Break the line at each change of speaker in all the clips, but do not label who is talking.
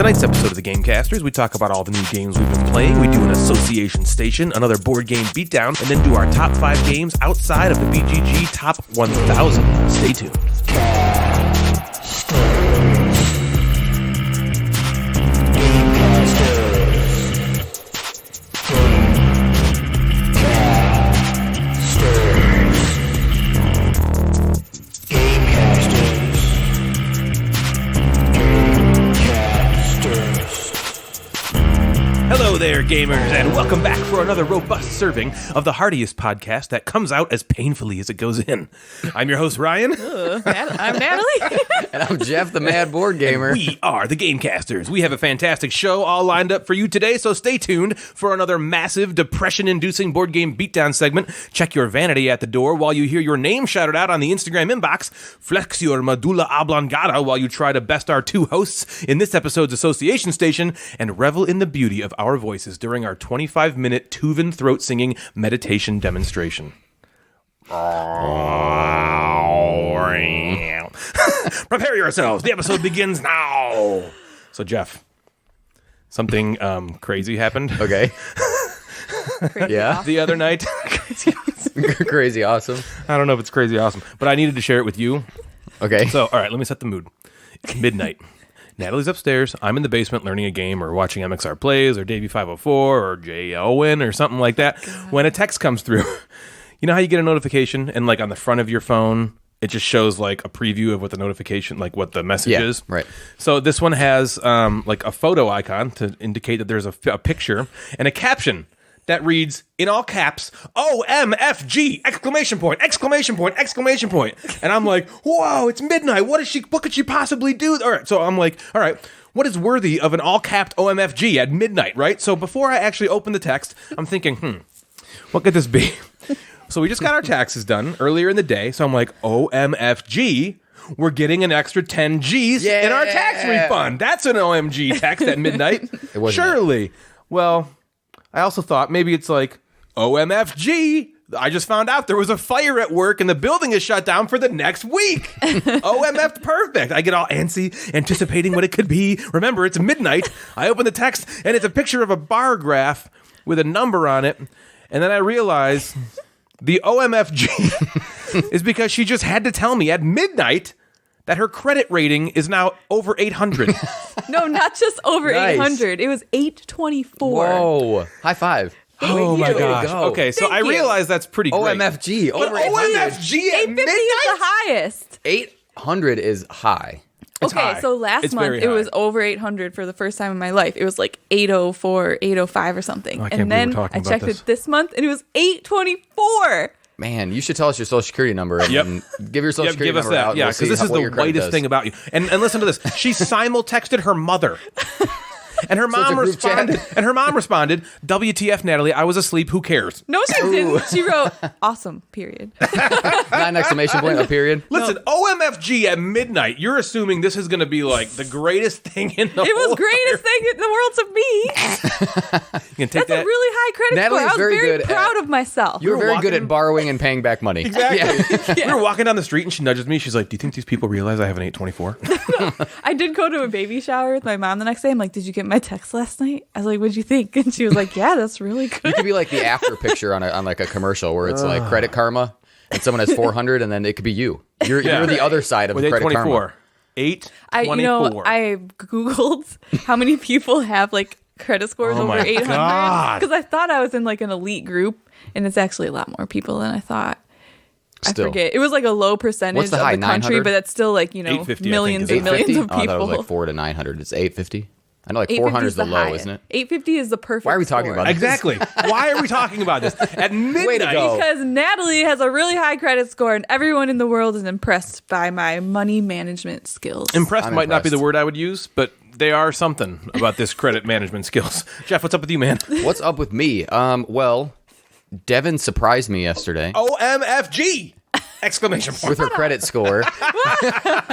tonight's episode of the Gamecasters, we talk about all the new games we've been playing, we do an association station, another board game beatdown, and then do our top 5 games outside of the BGG Top 1000. Stay tuned. Hello there, gamers, and welcome back for another robust serving of the heartiest podcast that comes out as painfully as it goes in. I'm your host, Ryan.
I'm Natalie.
And I'm Jeff, the mad board gamer.
And we are the Gamecasters. We have a fantastic show all lined up for you today, so stay tuned for another massive, depression-inducing board game beatdown segment. Check your vanity at the door while you hear your name shouted out on the Instagram inbox. Flex your medulla oblongata while you try to best our two hosts in this episode's association station, and revel in the beauty of our voices during our 25-minute Tuvan throat singing meditation demonstration. Prepare yourselves. The episode begins now. So, Jeff, something crazy happened.
Okay. Yeah.
The other night.
Crazy awesome.
I don't know if it's crazy awesome, but I needed to share it with you.
Okay.
So, all right, let me set the mood. It's midnight. Natalie's upstairs. I'm in the basement learning a game or watching MXR Plays or Davey 504 or Jay Owen or something like that. When a text comes through, you know how you get a notification and like on the front of your phone, it just shows like a preview of what the notification, like what the message is.
Right.
So this one has like a photo icon to indicate that there's a picture and a caption that reads in all caps, OMFG, exclamation point, exclamation point, exclamation point. And I'm like, whoa, it's midnight. What could she possibly do? All right. So I'm like, all right, what is worthy of an all capped OMFG at midnight, right? So before I actually open the text, I'm thinking, what could this be? So we just got our taxes done earlier in the day. So I'm like, OMFG, we're getting an extra 10 G's in our tax refund. That's an OMG text at midnight.
It wasn't.
Surely. Well, I also thought maybe it's like, OMFG, I just found out there was a fire at work and the building is shut down for the next week. OMF perfect. I get all antsy, anticipating what it could be. Remember, it's midnight. I open the text and it's a picture of a bar graph with a number on it. And then I realize the OMFG is because she just had to tell me at midnight that her credit rating is now over 800.
No, not just over
Nice.
800. It was 824.
Whoa. High five.
Oh my
you.
gosh.
Go.
Okay, so
Thank
I
you.
realize that's pretty great.
OMFG.
But
Over 800.
OMFG at
850
midnight?
is the highest.
800 is high.
It's
Okay,
high.
so last
It's
month
very
it was
high.
over 800 for the first time in my life. It was like 804, 805 or something.
Oh, I can't
and
believe
then
we're talking
I
about
checked
this.
it this month and it was 824.
Man, you should tell us your social security number and
Yep.
give your social
Yep,
security
give us
number
that.
out. and
Yeah,
we'll
because
see
this is
what
the
your credit
whitest
does.
thing about you. And listen to this. She simul-texted her mother. And her mom
group chat?
responded, WTF, Natalie, I was asleep, who cares?
No, she didn't. She wrote, awesome, period.
Not an exclamation point, a period.
Listen, OMFG at midnight, you're assuming this is going to be like the greatest thing in the
It was
whole
greatest thing in the world to me.
You can take
That's a really high credit
Natalie
score.
is
I was
very
very
good
proud
at-
of myself.
You were very good
walking-
at borrowing and paying back money.
Exactly.
Yeah.
We were walking down the street and she nudges me. She's like, do you think these people realize I have an 824?
I did go to a baby shower with my mom the next day. I'm like, did you get my text last night? I was like, what'd you think? And she was like, yeah, that's really good.
You could be like the after picture on like a commercial where it's like Credit Karma and someone has 400 and then it could be you. You're the other side of
With
Credit
824.
Karma.
824.
I Googled how many people have like credit scores
Oh
over
my
800
God.
because I thought I was in like an elite group and it's actually a lot more people than I thought.
Still.
I forget. It was like a low percentage
What's the
of
high,
the country,
900?
but that's still like,
850, I think,
millions
is
and
it.
millions of
850? Oh, I
people.
thought it was like 4 to 900. It's 850. I know like
850
400 is the low,
highest.
isn't it?
850 is the perfect
Why are we talking
score.
about this?
Exactly. Why are we talking about this? At midnight.
go.
Because Natalie has a really high credit score and everyone in the world is impressed by my money management skills.
Impressed
I'm
might not be the
impressed.
word I would use, but they are something about this credit management skills. Jeff, what's up with you, man?
What's up with me? Well, Devin surprised me yesterday
OMFG! Exclamation point.
with her credit score.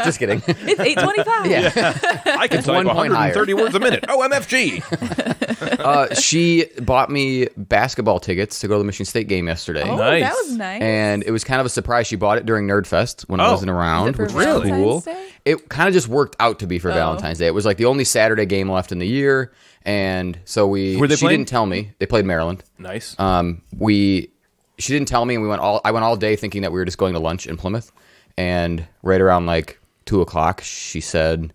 Just kidding.
It's 825.
I can type
1 point
130 words a minute. OMFG!
She bought me basketball tickets to go to the Michigan State game yesterday.
Oh,
Nice.
that was nice.
And it was kind of a surprise. She bought it during Nerdfest when I wasn't around,
For
which was
Valentine's
cool.
Day?
It kind of just worked out to be for Valentine's Day. It was like the only Saturday game left in the year, and so she didn't tell me. They played Maryland.
Nice.
She didn't tell me, and I went all day thinking that we were just going to lunch in Plymouth, and right around like 2:00, she said,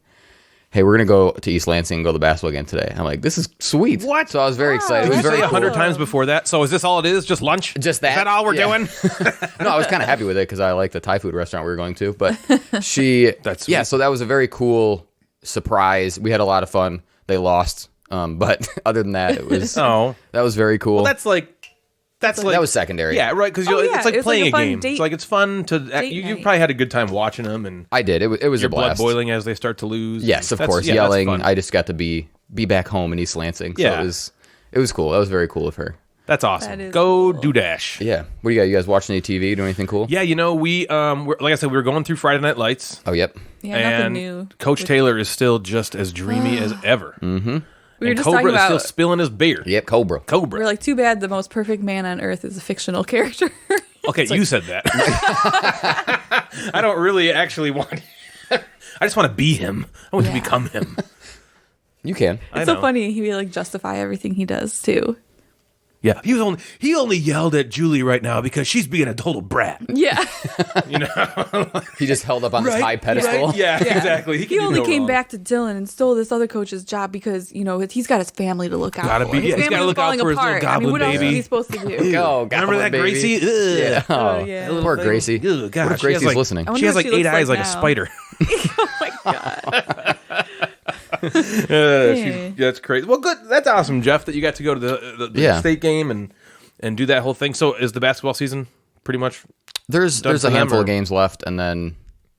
"Hey, we're gonna go to East Lansing and go to the basketball game today." I'm like, "This is sweet."
What?
So I was very excited. It
Did
was
you
very
say
cool.
100 times before that? So is this all it is? Just lunch?
Just that.
Is that all we're
Yeah.
doing?
No, I was kind of happy with it because I like the Thai food restaurant we were going to. But
That's sweet.
so that was a very cool surprise. We had a lot of fun. They lost, but other than that, it was
Oh.
that was very cool.
Well, that's like
that was secondary.
Yeah, right. Because
Oh, yeah,
it's like
it was
playing
like a
a
fun
game.
date-
It's like it's fun to. You
night.
probably had a good time watching them, and
I did. It was
your
a
blood
blast.
boiling as they start to lose.
Yes, of
That's-
course,
yeah, that's
yelling.
fun.
I just got to be back home in East Lansing. So
Yeah.
it was cool. That was very cool of her.
That's awesome.
That is
Go
cool.
do dash.
Yeah. What do you got? You guys watching any TV? Do anything cool?
Yeah, we like I said, we were going through Friday Night Lights.
Oh, yep.
Yeah, nothing
And
new.
Coach Taylor is still just as dreamy as ever. Mm-hmm.
We were
And
just
Cobra
talking
is
about.
still spilling his beer.
Yep. Cobra.
Cobra.
We're like, too bad the most perfect man on earth is a fictional character.
Okay, you said that. I don't really actually want. I just want to be him. I want to
Yeah.
become him.
You can.
I
It's so
know.
funny. He would like justify everything he does too.
Yeah, he only yelled at Julie right now because she's being a total brat.
Yeah.
He just held up on this high pedestal.
Right? Yeah, exactly.
He
can do
only
no
came
wrong.
back to Dylan and stole this other coach's job because he's got his family to look out
Gotta
for.
be-
His
yeah, he's gotta
family's
look out
falling
for his little
apart. I
goblin
mean, what else
baby.
is he supposed to do?
Oh,
Remember that, Gracie? Ugh.
Yeah.
Oh, yeah.
Poor
thing.
Gracie.
Ugh, God,
What if
she has,
Gracie's
like-
listening?
I wonder
She has
what
like
she
8
looks
eyes like a
now.
spider.
Oh my god.
That's crazy. Well, good. That's awesome, Jeff, that you got to go to the
Yeah.
state game and do that whole thing. So is the basketball season pretty much?
There's
Done
a
for them,
handful
or-
of games left, and then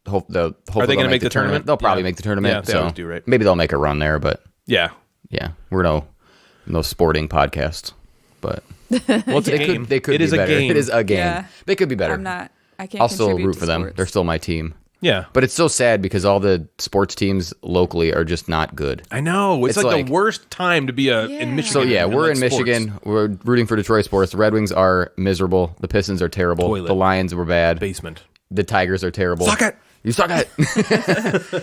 hopefully
Are they
they'll
gonna make the tournament?
They'll probably
Yeah.
make the tournament.
Yeah, they
so
always do, right?
maybe they'll make a run there, but
Yeah.
yeah, we're no sporting podcast. But
Well, it's a game.
they could
It
be
is a
better.
game.
It is a game.
Yeah.
They could be better.
I'm not. I can't.
I'll still
contribute
root
to
for them.
sports.
They're still my team.
Yeah.
But it's so sad because all the sports teams locally are just not good.
I know. It's like the worst time to be in
Yeah.
Michigan.
So yeah,
and
we're
like
in
sports.
Michigan. We're rooting for Detroit sports. The Red Wings are miserable. The Pistons are terrible.
Toilet.
The Lions were bad.
Basement.
The Tigers are terrible.
Suck it.
You suck it.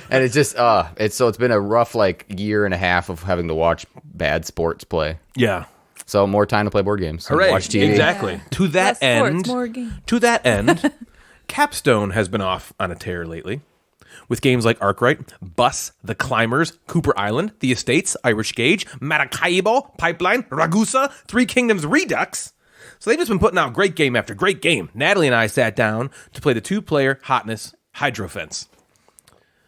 And it's just it's been a rough year and a half of having to watch bad sports play.
Yeah.
So more time to play board games. and
Hooray.
Watch TV.
Exactly.
Yeah.
To that
Less sports,
end.
more games.
To that end, Capstone has been off on a tear lately. With games like Arkwright, Bus, The Climbers, Cooper Island, The Estates, Irish Gauge, Maracaibo, Pipeline, Ragusa, Three Kingdoms Redux. So they've just been putting out great game after great game. Natalie and I sat down to play the two-player Hotness Hydro Fence.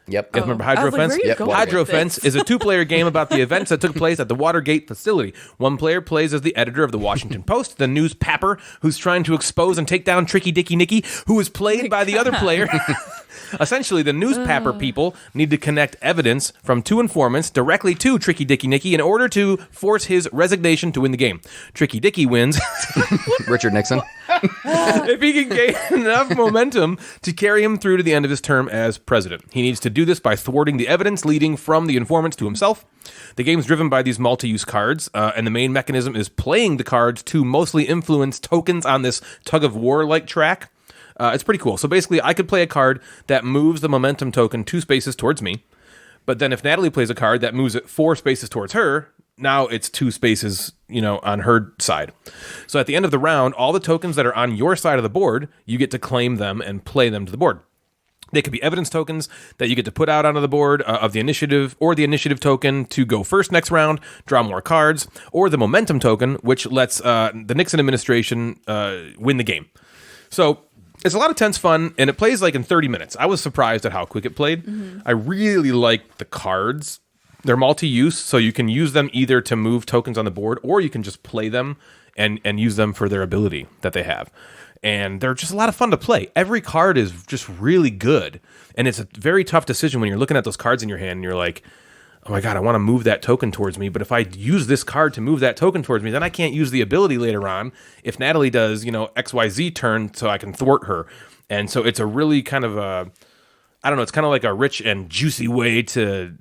Yep.
You guys remember
I was
Hydro
like,
Fence?
where are you
Yep.
going with
Hydro
this?
Fence is a two-player game about the events that took place at the Watergate facility. One player plays as the editor of the Washington Post, the news papper who's trying to expose and take down Tricky Dicky Nicky, who is played by the other player. Essentially, the newspaper people need to connect evidence from two informants directly to Tricky Dicky Nicky in order to force his resignation to win the game. Tricky Dicky wins
Richard Nixon.
if he can gain enough momentum to carry him through to the end of his term as president. He needs to do this by thwarting the evidence leading from the informants to himself. The game's driven by these multi-use cards, and the main mechanism is playing the cards to mostly influence tokens on this tug-of-war-like track. It's pretty cool. So basically, I could play a card that moves the momentum token 2 spaces towards me, but then if Natalie plays a card that moves it 4 spaces towards her, now it's 2 spaces, on her side. So at the end of the round, all the tokens that are on your side of the board, you get to claim them and play them to the board. They could be evidence tokens that you get to put out onto the board of the initiative, or the initiative token to go first next round, draw more cards, or the momentum token, which lets the Nixon administration win the game. So it's a lot of tense fun, and it plays in 30 minutes. I was surprised at how quick it played. Mm-hmm. I really like the cards. They're multi-use, so you can use them either to move tokens on the board, or you can just play them and use them for their ability that they have. And they're just a lot of fun to play. Every card is just really good, and it's a very tough decision when you're looking at those cards in your hand, and you're like, oh my God, I want to move that token towards me, but if I use this card to move that token towards me, then I can't use the ability later on if Natalie does, XYZ turn, so I can thwart her. And so it's a really kind of it's kind of like a rich and juicy way to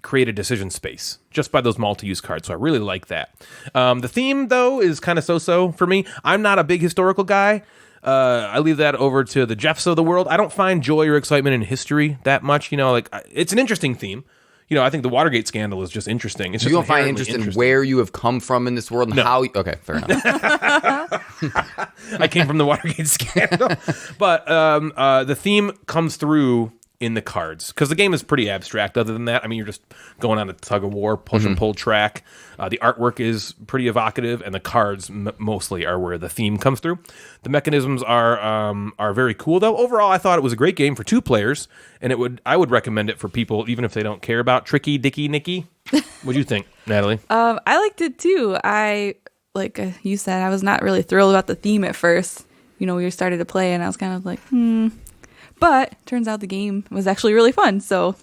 create a decision space just by those multi-use cards. So I really like that. The theme, though, is kind of so-so for me. I'm not a big historical guy. I leave that over to the Jeffs of the world. I don't find joy or excitement in history that much. Like it's an interesting theme. I think the Watergate scandal is just interesting. It's just
You don't find
inherently
interest in where you have come from in this world and how. Okay, fair enough.
I came from the Watergate scandal, but the theme comes through in the cards because the game is pretty abstract. Other than that, I mean, you're just going on a tug of war, push and pull track. The artwork is pretty evocative, and the cards mostly are where the theme comes through. The mechanisms are very cool, though. Overall, I thought it was a great game for 2 players, and I would recommend it for people even if they don't care about Tricky Dicky Nicky. What do you think, Natalie?
I liked it too. Like you said, I was not really thrilled about the theme at first. We started to play, and I was kind of like, But turns out the game was actually really fun. So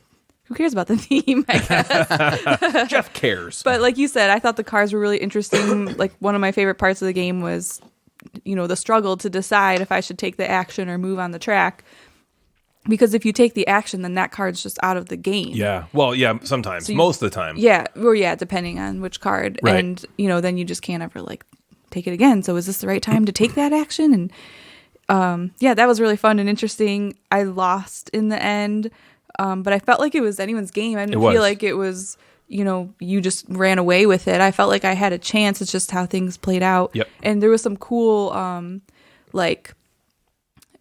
who cares about the theme, I guess.
Jeff cares.
But like you said, I thought the cards were really interesting. Like one of my favorite parts of the game was, the struggle to decide if I should take the action or move on the track. Because if you take the action, then that card's just out of the game.
Yeah. Well, yeah, sometimes. Most of the time.
Yeah. Well, yeah, depending on which card.
Right.
And, then you just can't ever take it again. So is this the right time to take that action? And that was really fun and interesting. I lost in the end, but I felt like it was anyone's game. I didn't feel like it was, you just ran away with it. I felt like I had a chance. It's just how things played out.
Yep.
And there was some cool,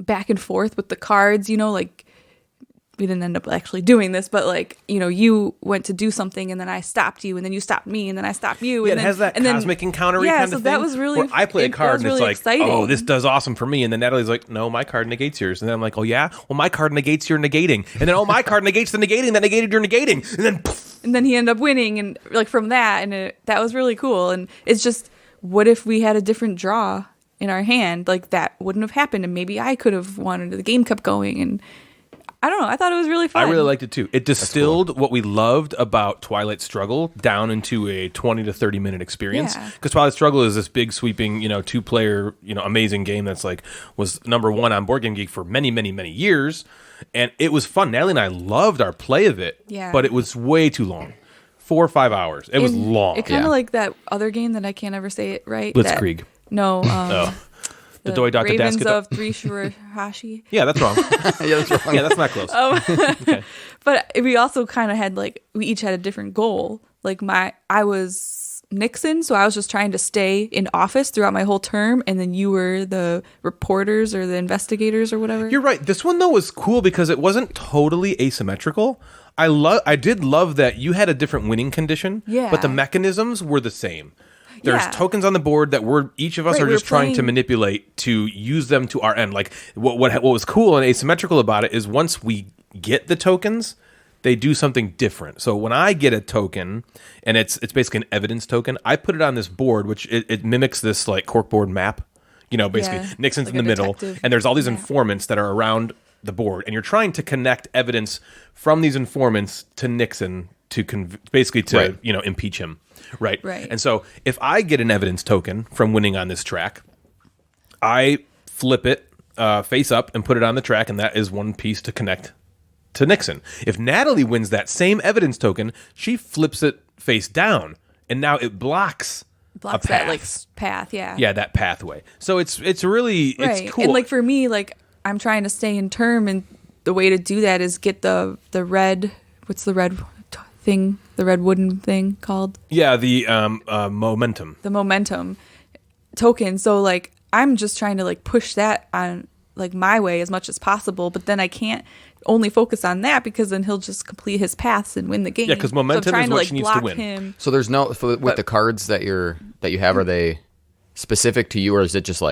back and forth with the cards, we didn't end up actually doing this, but you went to do something and then I stopped you and then you stopped me and then I stopped you.
Yeah,
and
it has that cosmic encounter kind of
so
thing.
that was really,
where I play a card and it's
really
like,
exciting.
oh, this does awesome for me. And then Natalie's like, no, my card negates yours. And then I'm like, oh yeah? Well, my card negates your negating. And then, oh, my card negates the negating that negated your negating. And then poof.
And then he ended up winning and from that. And that was really cool. And it's just, what if we had a different draw in our hand? That wouldn't have happened. And maybe I could have won and the game kept going. And I don't know. I thought it was really fun.
I really liked it too. It distilled what we loved about Twilight Struggle down into a 20 to 30 minute experience. Because Twilight Struggle is this big sweeping, 2-player, amazing game that's was number 1 on Board Game Geek for many, many, many years. And it was fun. Natalie and I loved our play of it.
Yeah.
But it was way too long. 4 or 5 hours. It was long.
It kind of like that other game that I can't ever say it right.
Blitzkrieg.
No.
The Doi Dr.
Ravens
Dasket.
of Three Shurahashi.
Yeah, that's wrong.
Yeah, that's wrong.
Yeah, that's not close. Okay.
But we also kind of had we each had a different goal. I was Nixon, so I was just trying to stay in office throughout my whole term, and then you were the reporters or the investigators or whatever.
You're right. This one though was cool because it wasn't totally asymmetrical. I did love that you had a different winning condition, but the mechanisms were the same. There's tokens on the board that each of us are just trying to manipulate to use them to our end. What was cool and asymmetrical about it is once we get the tokens, they do something different. So when I get a token, and it's basically an evidence token, I put it on this board, which it mimics this corkboard map. Basically Nixon's in the middle, and there's all these informants that are around the board, and you're trying to connect evidence from these informants to Nixon to impeach him. Right. And so if I get an evidence token from winning on this track, I flip it face up and put it on the track, and that is one piece to connect to Nixon. If Natalie wins that same evidence token, she flips it face down, and now it blocks a path.
That path, yeah.
Yeah, that pathway. So it's really it's cool.
And for me, I'm trying to stay in term, and the way to do that is get the red. What's the red thing? The red wooden thing called?
Yeah, the momentum.
The momentum token. So I'm just trying to push that on my way as much as possible, but then I can't only focus on that because then he'll just complete his paths and win the game.
Yeah, because momentum is what she needs to win.
Him.
So there's with the cards that you have, are they specific to you, or is it just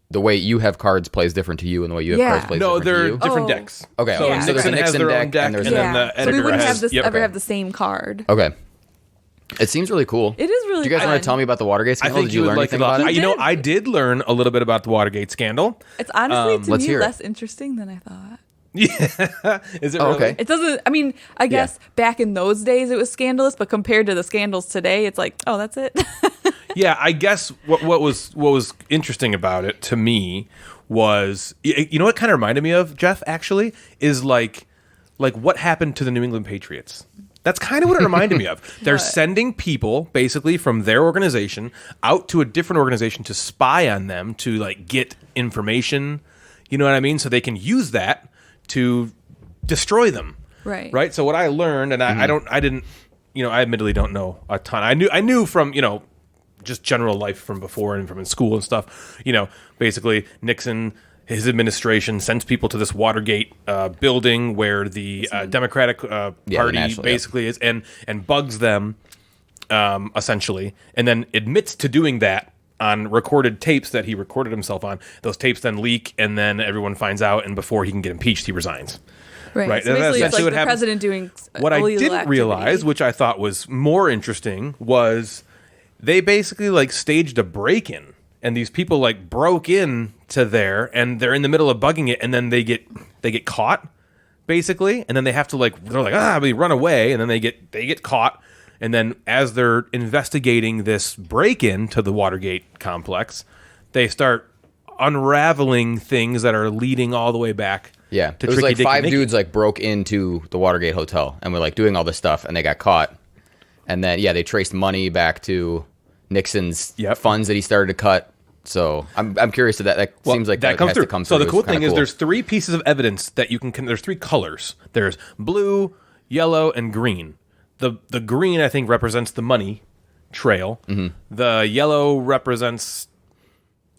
the way you have cards plays different to you, and the way you have cards plays different to you?
No, they're different decks.
Okay,
so
so there's a
Nixon has their own deck,
and there's
then the
so
editor
we wouldn't
has,
ever have the same card.
Okay. It seems really cool.
It is really
Do you guys
fun.
want to tell me about the Watergate scandal?
I think
Did you learn anything about it?
I did learn a little bit about the Watergate scandal.
It's honestly to
let's
me
hear it.
less interesting than I thought.
Yeah. Is it really?
Okay.
It doesn't. I mean, I guess back in those days it was scandalous, but compared to the scandals today, it's oh, that's it.
Yeah, I guess what was interesting about it to me was, what it kind of reminded me of, Jeff, actually, is like what happened to the New England Patriots. That's kind of what it reminded me of. They're
What?
sending people basically from their organization out to a different organization to spy on them, to like get information, you know what I mean? So they can use that to destroy them.
Right.
Right. So what I learned, and I didn't, I admittedly don't know a ton. I knew from, just general life from before and from in school and stuff, basically Nixon, his administration sends people to this Watergate building where the Democratic Party basically is, and bugs them essentially, and then admits to doing that on recorded tapes that he recorded himself on. Those tapes then leak, and then everyone finds out, and before he can get impeached, he resigns.
Right. So
And
basically, it's
essentially
like
what
the
happens.
president doing
What I
illegal
didn't realize,
activity.
which I thought was more interesting, was they basically like staged a break-in, and these people like broke in to there, and they're in the middle of bugging it, and then they get caught, basically, and then they have to they're like we run away, and then they get caught, and then as they're investigating this break-in to the Watergate complex, they start unraveling things that are leading all the way back.
Yeah,
to
it was
Tricky
like
Dicky
5
Nicky.
dudes like broke into the Watergate hotel and were like doing all this stuff, and they got caught. And then they traced money back to Nixon's funds that he started to cut. So I'm curious to that. That seems like that
comes
has
through.
to come
So
through.
the cool
It's kinda
thing is there's 3 pieces of evidence that you can. There's 3 colors. There's blue, yellow, and green. The green I think represents the money trail.
Mm-hmm.
The yellow represents.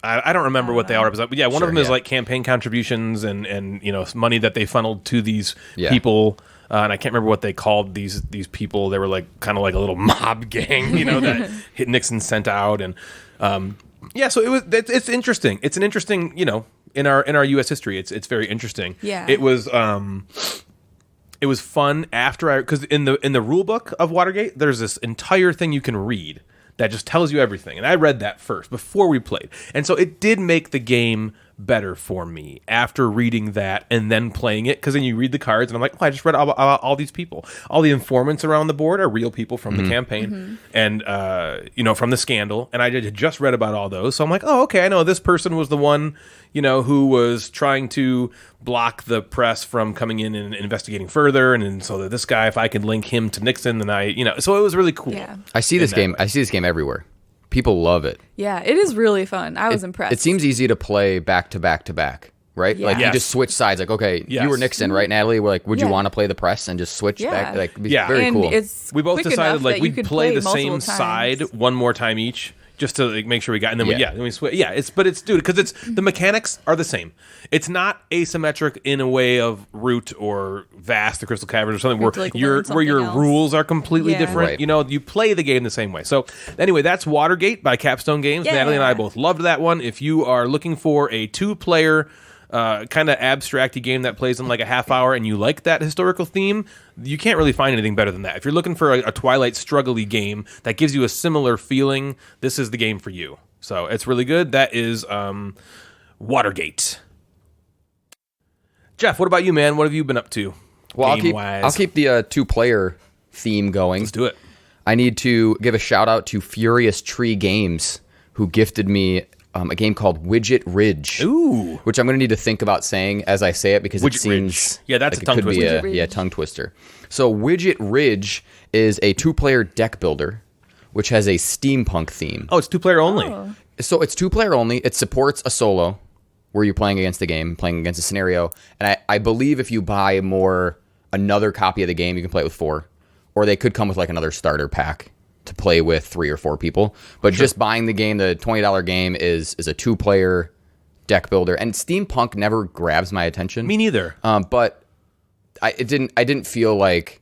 I don't remember what they all represent, but one of them is like campaign contributions and money that they funneled to these people. And I can't remember what they called these people. They were like kind of like a little mob gang, that Nixon sent out, and so it's interesting. It's an interesting, in our U.S. history, it's very interesting.
Yeah.
It was fun after because in the rule book of Watergate, there's this entire thing you can read that just tells you everything. And I read that first before we played. And so it did make the game better for me after reading that and then playing it. Because then you read the cards and I'm like, I just read about all these people. All the informants around the board are real people from the campaign and, from the scandal. And I had just read about all those. So I'm like, oh, okay, I know this person was the one, who was trying to block the press from coming in and investigating further. And so that this guy, if I could link him to Nixon, then so it was really cool.
Yeah.
I see this game. I see this game everywhere. People love it.
Yeah, it is really fun. I was impressed.
It seems easy to play back to back to back, right?
Yeah.
Like you
Yes.
just switch sides. Like, okay,
Yes.
you were Nixon, right, Natalie? We're like, would you
Yeah.
want to play the press and just switch back? Like, it'd be very
and
cool.
It's
We both
quick
decided
enough
like
that you
we'd
could
play the same
multiple
side
times.
one more time each, just to make sure we got. And then
Yeah.
we switch. Yeah, it's because it's the mechanics are the same. It's not asymmetric in a way of Root or Vast, the Crystal Caverns, or something
You have to,
where
like, learn
where your
something else.
rules are completely
Yeah.
different.
Right.
You play the game the same way. So anyway, that's Watergate by Capstone Games.
Yeah.
Natalie and I both loved that one. If you are looking for a 2-player kind of abstracty game that plays in like a half hour and you like that historical theme, you can't really find anything better than that. If you're looking for a Twilight Struggle-y game that gives you a similar feeling, this is the game for you. So it's really good. That is Watergate. Jeff, what about you, man? What have you been up to?
Well,
game-wise?
I'll keep the 2-player theme going.
Let's do it.
I need to give a shout out to Furious Tree Games, who gifted me a game called Widget Ridge.
Ooh.
Which I'm going to need to think about saying as I say it because
Widget
it seems
Ridge. Yeah, that's
like
a tongue
it could be
twister.
Widget Ridge.
tongue twister. So Widget Ridge is a 2-player deck builder, which has a steampunk theme.
Oh, it's 2-player only.
Oh.
So it's 2-player only. It supports a solo where you're playing against the game, playing against a scenario. And I believe if you buy another copy of the game, you can play it with 4. Or they could come with like another starter pack to play with 3 or 4 people. But just buying the game, the $20 game is a 2-player deck builder. And steampunk never grabs my attention.
Me neither.
But I didn't feel like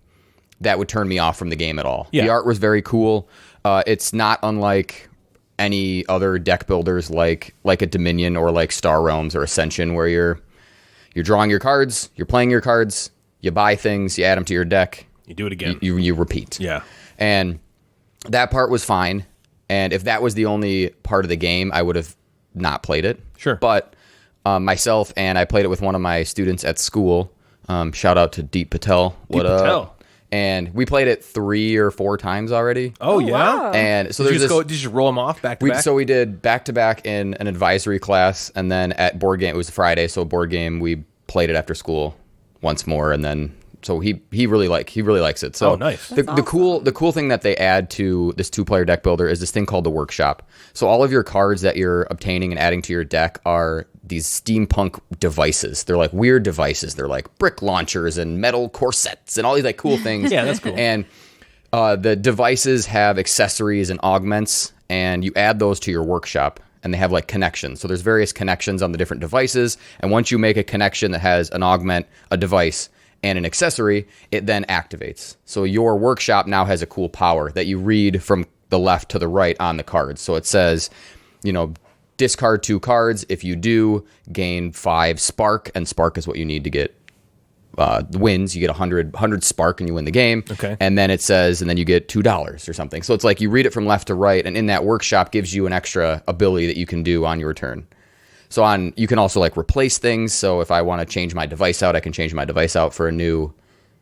that would turn me off from the game at all.
Yeah.
The art was very cool. It's not unlike any other deck builders like a Dominion or like Star Realms or Ascension, where you're drawing your cards, you're playing your cards, you buy things, you add them to your deck,
You do it again.
you repeat.
Yeah.
And that part was fine. And if that was the only part of the game, I would have not played it.
Sure.
But myself, and I played it with one of my students at school. Shout out to Deep Patel.
Deep Patel.
And we played it 3 or 4 times already.
Oh, yeah?
wow.
And so
Did you
there's
just did you just roll them off back to back?
So we did back to back in an advisory class, and then at board game, it was Friday, so board game, we played it after school once more, and then So he really likes it. So
nice.
The cool thing that they add to this 2-player deck builder is this thing called the workshop. So all of your cards that you're obtaining and adding to your deck are these steampunk devices. They're like weird devices. They're like brick launchers and metal corsets and all these like cool things.
Yeah, that's cool.
And the devices have accessories and augments, and you add those to your workshop, and they have like connections. So there's various connections on the different devices, and once you make a connection that has an augment, a device, and an accessory, it then activates. So your workshop now has a cool power that you read from the left to the right on the cards. So it says, discard 2 cards. If you do, gain 5 spark, and spark is what you need to get wins. You get 100 spark and you win the game.
Okay.
And then it says, and then you get $2 or something. So it's like you read it from left to right, and in that workshop gives you an extra ability that you can do on your turn. So you can also like replace things. So if I want to change my device out, I can change my device out for a new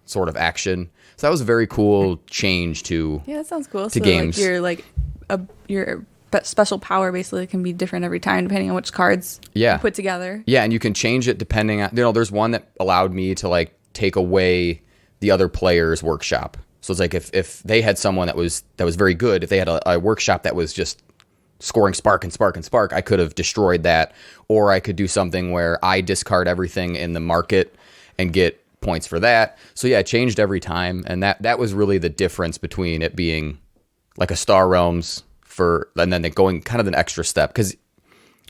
sort of action. So that was a very cool change to
that sounds cool.
To games.
Your special power basically can be different every time depending on which cards you put together.
Yeah, and you can change it depending on, there's one that allowed me to like take away the other player's workshop. So it's like if they had someone that was very good, if they had a workshop that was just scoring spark and spark and spark, I could have destroyed that. Or I could do something where I discard everything in the market and get points for that. So yeah, it changed every time, and that was really the difference between it being like a Star Realms and then going kind of an extra step, because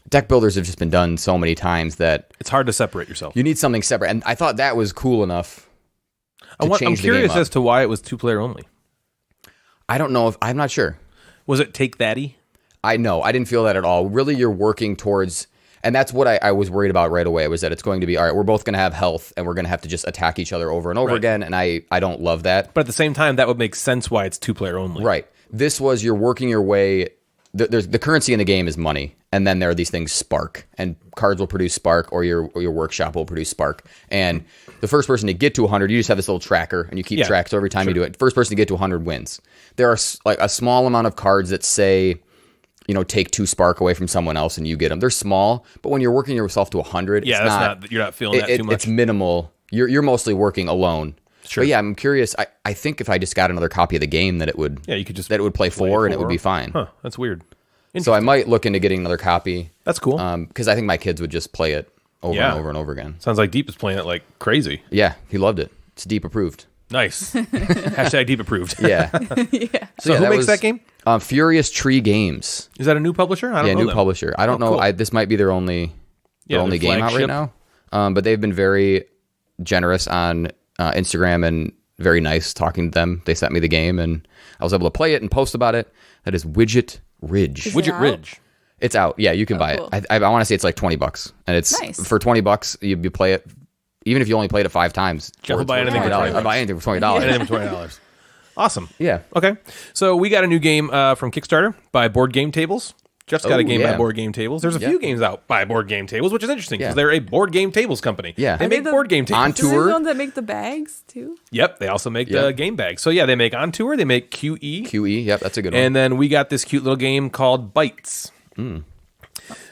deck builders have just been done so many times that
it's hard to separate yourself.
You need something separate, and I thought that was cool enough.
I'm curious as to why it was 2-player only.
I don't know I'm not sure.
Was it take thatty?
I didn't feel that at all. Really, you're working towards, and that's what I was worried about right away, was that it's going to be, all right, we're both going to have health, and we're going to have to just attack each other over and over again, and I don't love that.
But at the same time, that would make sense why it's 2-player only.
Right. This was, you're working your way, the currency in the game is money, and then there are these things spark, and cards will produce spark, or your workshop will produce spark. And the first person to get to 100, you just have this little tracker, and you keep track, so every time you do it, first person to get to 100 wins. There are like a small amount of cards that say, take 2 spark away from someone else and you get them. They're small, but when you're working yourself to 100,
you're not feeling that too much.
It's minimal. You're mostly working alone. Sure. But yeah, I'm curious. I think if I just got another copy of the game, that it would it would play 4 and it would be fine.
Huh, that's weird.
So I might look into getting another copy.
That's cool.
Because I think my kids would just play it over and over and over again.
Sounds like Deep is playing it like crazy.
Yeah, he loved it. It's Deep approved.
Nice. Hashtag Deep approved.
Yeah.
So who makes that game?
Furious Tree Games.
Is that a new publisher? I don't know.
Yeah, new publisher. I don't know. Cool. This might be their only game out right now. But they've been very generous on Instagram and very nice talking to them. They sent me the game, and I was able to play it and post about it. That is Widget Ridge.
Widget Ridge.
It's out. Yeah, you can buy
cool.
it. I want to say it's like $20, and it's
nice.
For $20. You play it, even if you only played it 5 times.
Jeff will buy anything for $20.
I'll buy anything for $20.
Anything for $20. Awesome.
Yeah.
Okay. So we got a new game from Kickstarter by Boardgame Tables. Jeff's got a game by Boardgame Tables. There's a few games out by Boardgame Tables, which is interesting because they're a Boardgame Tables company.
Yeah.
They make board game tables.
On Tour.
Are they the ones that make the bags too?
Yep. They also make the game bags. So yeah, they make On Tour. They make QE.
QE. Yep. That's a good one.
And then we got this cute little game called Bites.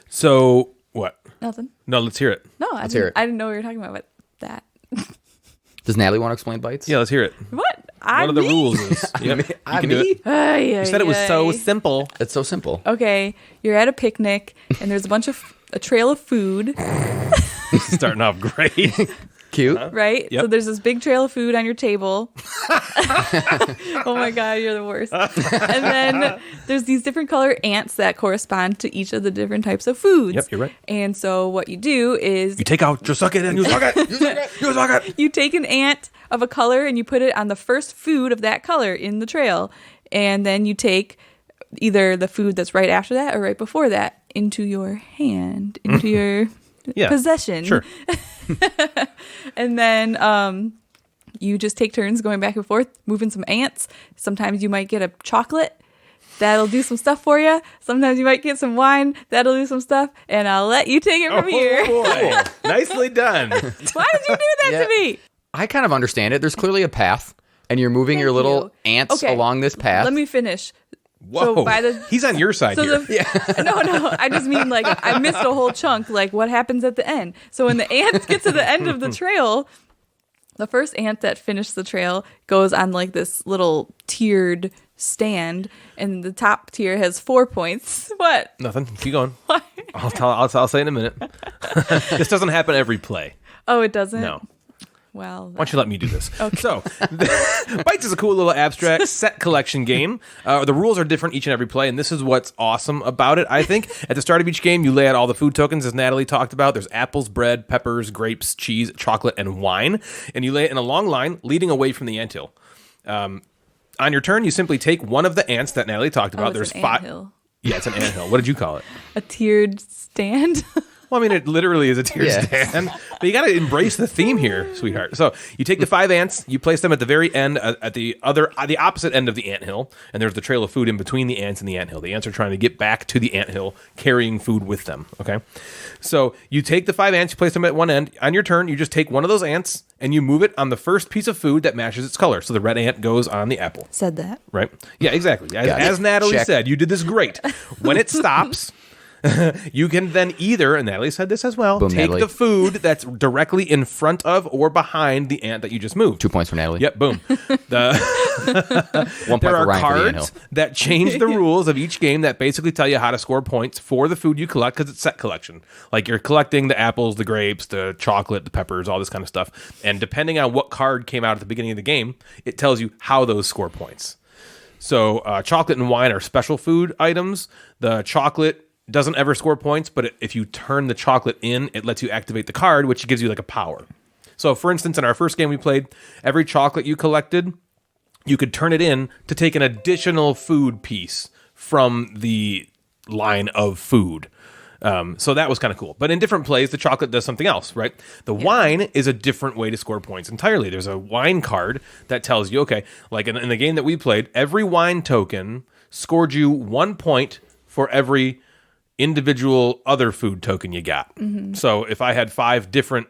So what?
Nothing.
No, let's hear it.
No, I didn't know what you were talking about with that.
Does Natalie want to explain Bites?
Yeah, let's hear it.
What?
One of the rules is you can do it. You said it was so simple.
It's so simple.
Okay, you're at a picnic and there's a trail of food.
Starting off great.
Cute.
Right?
Yep.
So there's this big trail of food on your table. Oh my God, you're the worst. And then there's these different color ants that correspond to each of the different types of foods.
Yep, you're right.
And so what you do is
You take out your suck it and you suck it. You suck it. You suck it.
you take an ant of a color and you put it on the first food of that color in the trail. And then you take either the food that's right after that or right before that into your hand, into your possession.
Sure.
And then you just take turns going back and forth, moving some ants. Sometimes you might get a chocolate. That'll do some stuff for you. Sometimes you might get some wine. That'll do some stuff. And I'll let you take it from here.
Boy. Nicely done.
Why did you do that to me?
I kind of understand it. There's clearly a path, and you're moving your little ants along this path.
Let me finish.
Whoa.
So
he's on your side here.
No. I just mean like I missed a whole chunk. Like what happens at the end? So when the ants get to the end of the trail, The first ant that finished the trail goes on like this little tiered stand, and the top tier has 4 points. What?
Nothing. Keep going.
Why?
I'll say in a minute. This doesn't happen every play.
Oh, it doesn't?
No.
Well,
Why don't you let me do this?
Okay.
So, Bites is a cool little abstract set collection game. The rules are different each and every play, and this is what's awesome about it, I think. At the start of each game, you lay out all the food tokens, as Natalie talked about. There's apples, bread, peppers, grapes, cheese, chocolate, and wine. And you lay it in a long line, leading away from the anthill. On your turn, you simply take one of the ants that Natalie talked about.
it's
There's
an
5.
anthill.
Yeah, it's an anthill. What did you call it?
A tiered stand.
Well, I mean, it literally is a tier stand, but you got to embrace the theme here, sweetheart. So you take the 5 ants, you place them at the very end, at the opposite end of the anthill, and there's the trail of food in between the ants and the anthill. The ants are trying to get back to the anthill, carrying food with them. Okay, so you take the 5 ants, you place them at one end. On your turn, you just take one of those ants and you move it on the first piece of food that matches its color. So the red ant goes on the apple.
Said that.
Right? Yeah, exactly. As Natalie said, you did this great. When it stops. You can then either, and Natalie said this as well,
Boom,
take
Natalie.
the food that's directly in front of or behind the ant that you just moved.
2 points for Natalie.
Yep, boom.
1 point
There
for
are
Ryan for the anthill.
cards that change the rules of each game that basically tell you how to score points for the food you collect because it's set collection. Like you're collecting the apples, the grapes, the chocolate, the peppers, all this kind of stuff. And depending on what card came out at the beginning of the game, it tells you how those score points. So chocolate and wine are special food items. The chocolate doesn't ever score points, but if you turn the chocolate in, it lets you activate the card, which gives you like a power. So, for instance, in our first game we played, every chocolate you collected, you could turn it in to take an additional food piece from the line of food. So that was kind of cool. But in different plays, the chocolate does something else, right? The wine is a different way to score points entirely. There's a wine card that tells you, okay, like in the game that we played, every wine token scored you 1 point for every individual other food token you got. Mm-hmm. So if I had 5 different,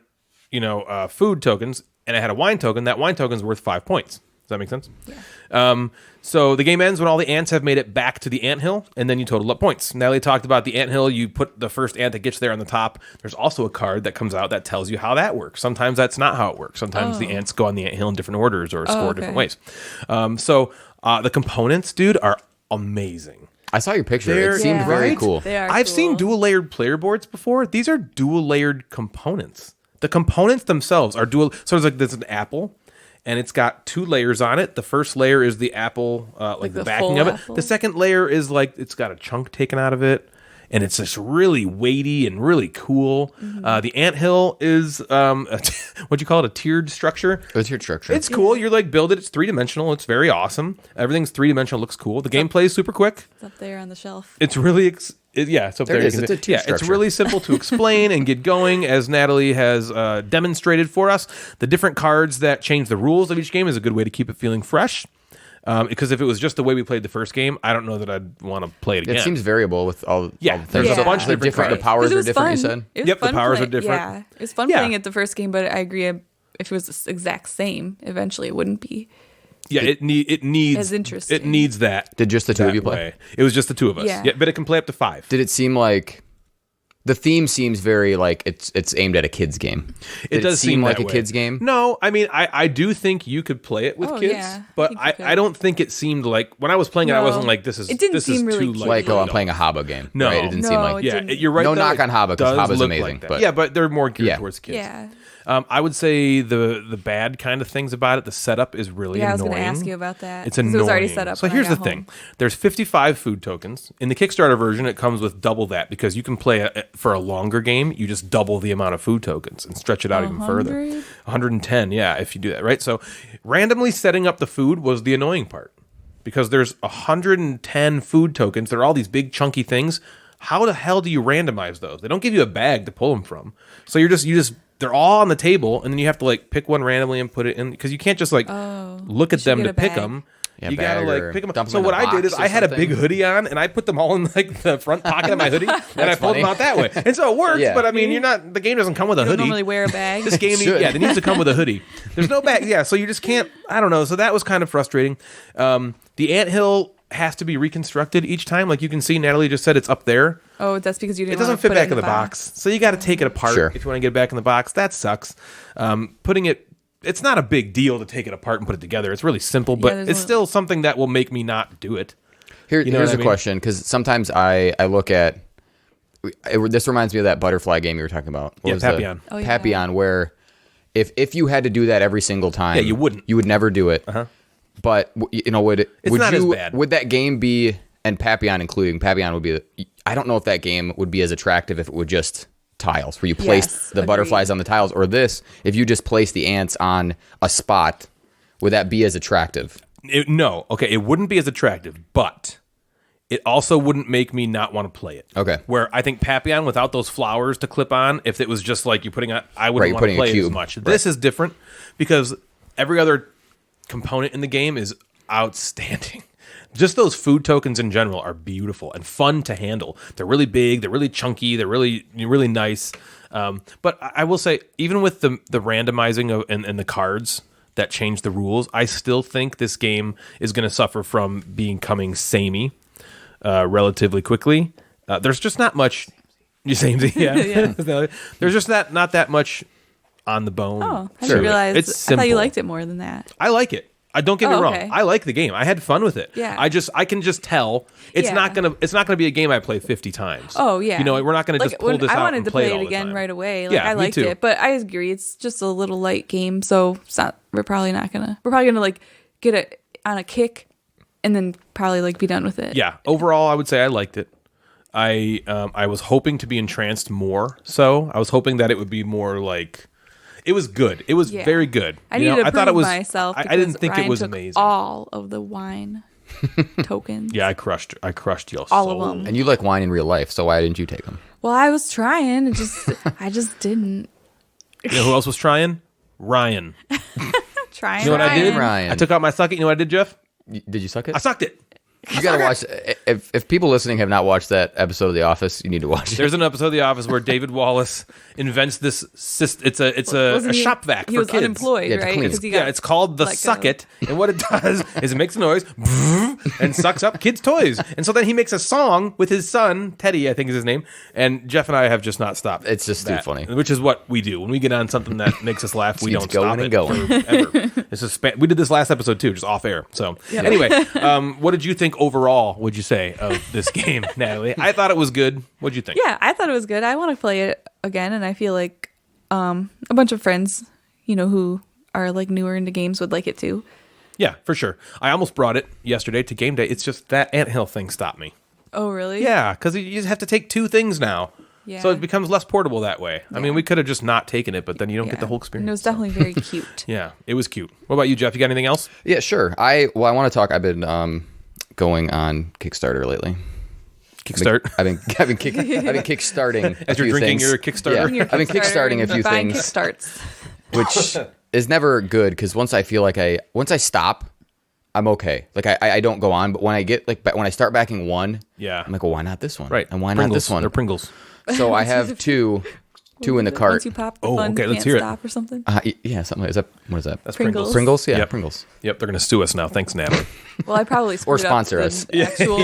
food tokens and I had a wine token, that wine token is worth 5 points. Does that make sense? Yeah. So the game ends when all the ants have made it back to the anthill, and then you total up points. Natalie talked about the anthill. You put the first ant that gets there on the top. There's also a card that comes out that tells you how that works. Sometimes that's not how it works. Sometimes the ants go on the anthill in different orders or score different ways. So the components, dude, are amazing.
I saw your picture. It seemed very cool.
They are
I've
cool.
seen dual layered player boards before. These are dual layered components. The components themselves are dual. So there's an apple, and it's got 2 layers on it. The first layer is the apple, like the backing of it.
apple?
The second layer is like it's got a chunk taken out of it, and it's just really weighty and really cool. The anthill is what'd you call it? A tiered structure.
What's your structure?
It's cool. You're like build it. It's 3-dimensional. It's very awesome. Everything's 3-dimensional. Looks cool. The gameplay is super quick.
It's up there on the shelf.
It's really, it's up there.
There it is.
You can
It's
see-
a tier
It's
structure.
really simple to explain and get going, as Natalie has demonstrated for us. The different cards that change the rules of each game is a good way to keep it feeling fresh. Because if it was just the way we played the first game, I don't know that I'd want to play it again.
It seems variable with all.
Yeah,
all the
there's
things.
a bunch of
The
different
The
cards.
powers
'Cause it
are
was
different. You
fun.
said.
It was
Yep, the
fun
powers are
play-
different.
Yeah, it was fun
Yeah.
playing it the first game, but I agree. If it was the exact same, eventually it wouldn't be.
Yeah, it needs
As interesting.
It needs that.
Did just the two of
that
you play?
way. It was just the 2 of us.
Yeah.
But it can play up to 5.
Did it seem like the theme seems very like it's aimed at a kid's game?
It
Did
does
seem like
that
a
way.
kid's game.
No, I mean, I do think you could play it with
Oh,
kids,
yeah.
but
I think you could.
I don't think it seemed like when I was playing it, I
No.
wasn't like this is
It didn't
this is
seem really
too
cute.
Like,
no,
I'm playing a Habba game.
No.
Right? It didn't seem
No,
like.
it
Yeah,
didn't.
you're right.
No
though,
knock
it
on Habba, 'cause
does
Habba's
look
amazing,
that.
but-
yeah, but they're more geared
Yeah.
towards kids.
Yeah.
I would say the bad kind of things about it. The setup is really
Yeah, I was
annoying.
going to ask you about that.
It's
'cause
annoying.
It was already set up.
So
when I
here's the
got
thing:
home.
there's 55 food tokens in the Kickstarter version. It comes with double that because you can play for a longer game. You just double the amount of food tokens and stretch it out even further.
100?
110, yeah, if you do that, right? So randomly setting up the food was the annoying part because there's 110 food tokens. They're all these big chunky things. How the hell do you randomize those? They don't give you a bag to pull them from. So you just they're all on the table, and then you have to like pick one randomly and put it in because you can't just like look at
should
them
get
to
a
pick
bag.
them.
Yeah,
You gotta
bag
like
or
pick them up.
dump 'em
So
in
what
a
I did is
box
I
or
had a big
something.
hoodie on, and I put them all in like the front pocket of my hoodie, and I pulled them
funny.
out that way. And so it works.
Yeah.
But I mean, the game doesn't come with a
You don't
hoodie.
normally wear a bag.
This game,
Should.
it needs to come with a hoodie. There's no bag. Yeah, so you just can't. I don't know. So that was kind of frustrating. The anthill has to be reconstructed each time. Like you can see, Natalie just said it's up there.
Oh, that's because you didn't.
It doesn't
wanna
fit
put
back
it
in the box. So you got to take it apart
Sure.
if you want to get it back in the box. That sucks. Putting it it's not a big deal to take it apart and put it together. It's really simple, but
there's
it's
a-
still something that will make me not do it.
Here's
what I
a
mean?
question, because sometimes I look at this reminds me of that butterfly game you were talking about. What
Yeah,
was the-
Papillon.
Oh, yeah.
Papillon, where if you had to do that every single time,
Yeah, you wouldn't.
You would never do it. But would
not as
you
bad.
would that game be, and Papillon including Papillon would be? I don't know if that game would be as attractive if it would just tiles, where you place
Yes,
the
agreed.
butterflies on the tiles, or this if you just place the ants on a spot. Would that be as attractive?
No, okay, it wouldn't be as attractive, but it also wouldn't make me not want to play it.
Okay.
Where I think Papillon, without those flowers to clip on, if it was just like you're putting on, I wouldn't
you're
want to
putting a
play it as
cube.
much.
Right.
This is different because every other component in the game is outstanding. Just those food tokens in general are beautiful and fun to handle. They're really big, they're really chunky, they're really nice. But I will say, even with the randomizing of and the cards that change the rules, I still think this game is going to suffer from becoming samey relatively quickly. There's just not much. You samey, yeah. There's just not that much on the bone.
Oh, I
to
didn't
it.
realize.
It's
I
simple.
thought you liked it more than that.
I like it. I don't get me wrong.
Okay.
I like the game. I had fun with it.
Yeah.
I can just tell it's
Yeah.
not gonna be a game I play 50 times.
Oh yeah.
You know, we're not gonna just pull
when
this
I
out
wanted
and
to
play
play
all
it
the
again
time.
right away. Like
Yeah,
I
me
liked
too.
it, but I agree. It's just a little light game, so it's not. We're probably gonna like get it on a kick, and then probably like be done with it.
Yeah. Overall, I would say I liked it. I was hoping to be entranced more. So I was hoping that it would be more like. It was good. It was
Yeah.
very good.
I
You
needed
know,
to
I thought
prove
it was.
myself.
I didn't
because
think
Ryan
it was
took
amazing.
all of the wine tokens.
Yeah, I crushed y'all.
All
so.
of them.
And you like wine in real life, so why didn't you take them?
Well, I was trying. I just didn't.
You know who else was trying? Ryan.
Trying.
You know what I did?
Ryan.
I took out my suck it. You know what I did, Jeff?
Did you suck it?
I sucked it.
You gotta watch. If people listening have not watched that episode of The Office, you need to watch it.
There's an episode of The Office where David Wallace invents this. It's a
Wasn't he-
shop vac
He
for
was
kids.
unemployed,
Yeah, to
right?
clean.
'Cause he
Yeah,
got
it's called the
let
Suck
go.
It, and what it does is it makes a noise and sucks up kids' toys. And so then he makes a song with his son Teddy, I think is his name. And Jeff and I have just not stopped.
It's just too
that,
funny.
which is what we do when we get on something that makes us laugh. We
keeps
don't
going
stop
and
it
going.
forever. This is we did this last episode too, just off air. So anyway, what did you think overall? Would you say of this game, Natalie? I thought it was good. What'd you think?
Yeah, I thought it was good. I want to play it again, and I feel like a bunch of friends, who are like newer into games would like it too.
Yeah, for sure. I almost brought it yesterday to game day. It's just that anthill thing stopped me.
Oh, really?
Yeah, because you just have to take two things now.
Yeah.
So it becomes less portable that way. I mean, we could have just not taken it, but then you don't get the whole experience.
And it was definitely very cute.
Yeah, it was cute. What about you, Jeff? You got anything else?
Yeah, sure. I want to talk. I've been going on Kickstarter lately.
Kickstart.
I've been kickstarting
As
a
you're
few
drinking
things.
your Kickstarter?
Yeah, I've been kickstarting a few
Buying
things,
Kickstarts.
which is never good because once I feel like once I stop, I'm okay. Like I don't go on, but when I get when I start backing one,
Yeah.
I'm like, well, why not this one?
Right.
And why
Pringles.
not this one?
They're Pringles.
So I have two in the
Once
cart.
you pop the
Oh,
fun,
okay,
you
let's
can't
hear it.
stop or something.
Yeah, something like that. What is that?
That's
Pringles.
Pringles? Yeah,
Yep.
Pringles.
Yep, they're going to sue us now. Thanks, Natalie.
Well, I probably screwed
sponsor
up
us.
the actual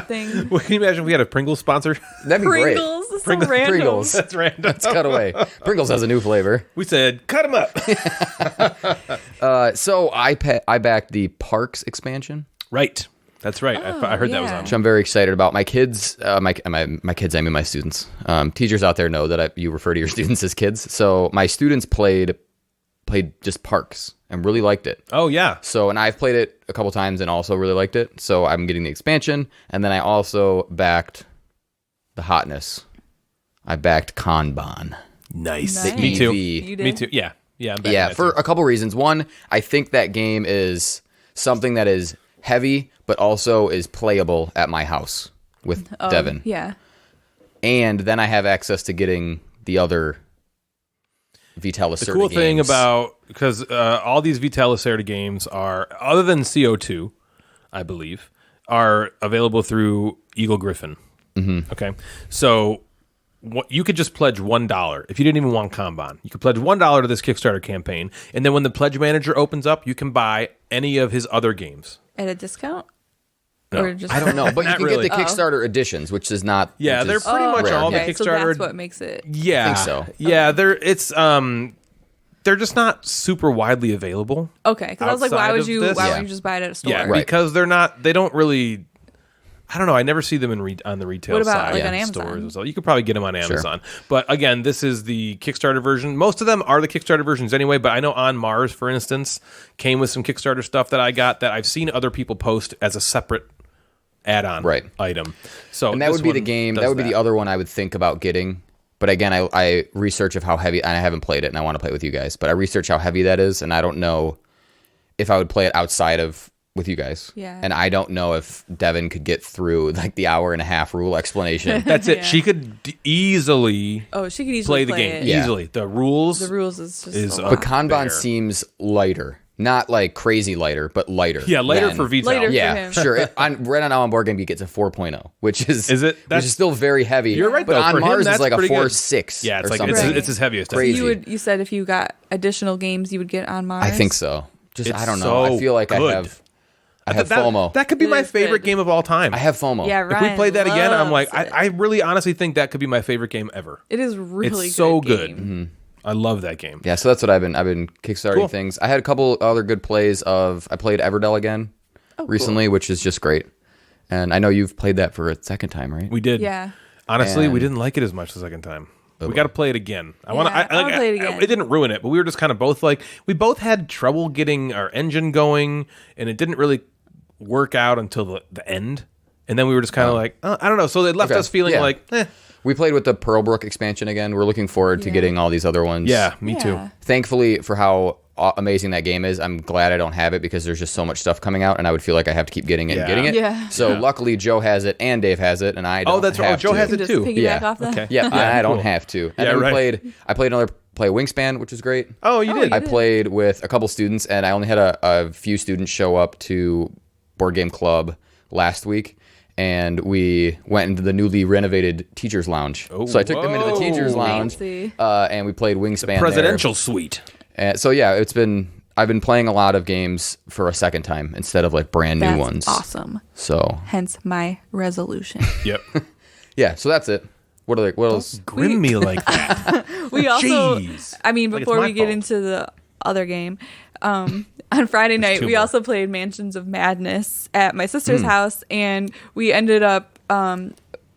thing.
Well, can you imagine if we had a Pringles sponsor?
That'd be great.
Pringles. Is so
Pringles.
random.
Pringles.
That's random.
Let's cut away. Pringles has a new flavor.
We said, cut them up.
So I backed the Parks expansion,
Right. That's right. I heard that was
yeah.
on.
which I'm very excited about. My kids, my kids, I mean my students. Teachers out there know that you refer to your students as kids. So my students played just Parks and really liked it.
Oh, yeah.
So, and I've played it a couple times and also really liked it. So I'm getting the expansion. And then I also backed the hotness. I backed Kanban.
Nice.
Nice.
Me too.
EV.
You did?
Me too. Yeah. Yeah. I'm backing
Yeah,
that
for
too.
a couple reasons. One, I think that game is something that is heavy, but also is playable at my house with Devin.
Yeah.
And then I have access to getting the other Vital Lacerda
The cool thing
games.
about, because all these Vital Lacerda games are, other than CO2, I believe, are available through Eagle Griffin. Mm-hmm. Okay. So you could just pledge $1 if you didn't even want Kanban. You could pledge $1 to this Kickstarter campaign, and then when the pledge manager opens up, you can buy any of his other games.
At a discount?
No.
Or just
I don't know, but you
Not
can
really.
get the Kickstarter editions, which is not.
Yeah,
which
they're
is
pretty much
rare.
all the
okay, so
Kickstarter.
that's what makes it.
Yeah,
I think so.
Yeah, it's they're just not super widely available.
Okay, because I was like, why
outside
would
of
you?
this.
Why
Yeah.
wouldn't you just buy it at a store?
Yeah,
Right.
because they're not. They don't really. I don't know. I never see them on the retail
What about,
side.
like,
in
on Amazon?
Stores. So you could probably get them on Amazon. But again, this is the Kickstarter version. Most of them are the Kickstarter versions anyway. But I know On Mars, for instance, came with some Kickstarter stuff that I got that I've seen other people post as a separate add-on item. So
And that
this
would be the
one
game.
does
That would be the other one I would think about getting. But again, I research of how heavy, and I haven't played it, and I want to play it with you guys. But I research how heavy that is, and I don't know if I would play it outside of with you guys.
Yeah.
And I don't know if Devin could get through like the hour and a half rule explanation.
That's it.
Yeah.
She could easily
Oh, she could easily
play the game
it.
Yeah.
easily. The rules.
The rules is just
Is,
a lot.
But Kanban
There.
seems lighter. Not like crazy lighter, but lighter.
Yeah, later
than-
for Vital.
Later. for
Yeah,
him.
sure. Right now on Boardgame Beat gets a 4.0, which is
Is it?
which
That's-
is still very heavy.
You're right,
But
though.
on
For him,
Mars
that's
it's like a
pretty good.
4.6.
Yeah, it's
or
like
something.
Right.
it's his heaviest.
Crazy.
You said if you got additional games, you would get on Mars.
I think so. Just
It's
I don't know.
so
I feel like
good.
I have
that,
FOMO.
That could be
It
my
is
favorite
good.
game of all time.
I have FOMO.
Yeah,
If we
Ryan
played that again, I'm like,
loves it.
I really honestly think that could be my favorite game ever.
It is really
It's so
good.
good.
Game.
Mm-hmm.
I love that game.
Yeah, so that's what I've been kickstarting
Cool.
things. I had a couple other good plays of I played Everdell again recently, which is just great. And I know you've played that for a second time, right?
We did.
Yeah.
Honestly, we
And-
didn't like it as much the second time. We got to play it again. I want to.
Yeah, I wanna play it again.
It didn't ruin it, but we were just kind of both like we both had trouble getting our engine going, and it didn't really work out until the end. And then we were just kind of like, I don't know. So it left
Okay.
us feeling
Yeah.
like,
We played with the Pearlbrook expansion again. We're looking forward to
Yeah.
getting all these other ones.
yeah, me too.
Yeah.
Thankfully, for how amazing that game is, I'm glad I don't have it because there's just so much stuff coming out, and I would feel like I have to keep getting it
Yeah.
and getting it.
Yeah.
So luckily, Joe has it and Dave has it, and I don't.
Oh, that's right.
have
Joe
to.
has
You
it
can
too.
just piggyback
Yeah.
off that.
Okay.
Yeah, I don't
cool.
have to. And
Yeah,
then
right.
I played play Wingspan, which was great.
Oh, you did.
I played with a couple students, and I only had a few students show up to Board Game Club last week, and we went into the newly renovated Teachers Lounge.
Oh,
So I took them into the Teachers
whoa.
Lounge,
Fancy.
and we played Wingspan
Presidential suite.
there. And so yeah, I've been playing a lot of games for a second time instead of like brand new
That's
ones.
awesome.
So
Hence my resolution.
Yep.
yeah, so that's it. What else?
Grim me like that.
We also,
Jeez.
I mean,
Like it's
before
my
we get
fault.
into the other game, on Friday night,
two
we
more.
also played Mansions of Madness at my
Hmm.
sister's house, and we ended up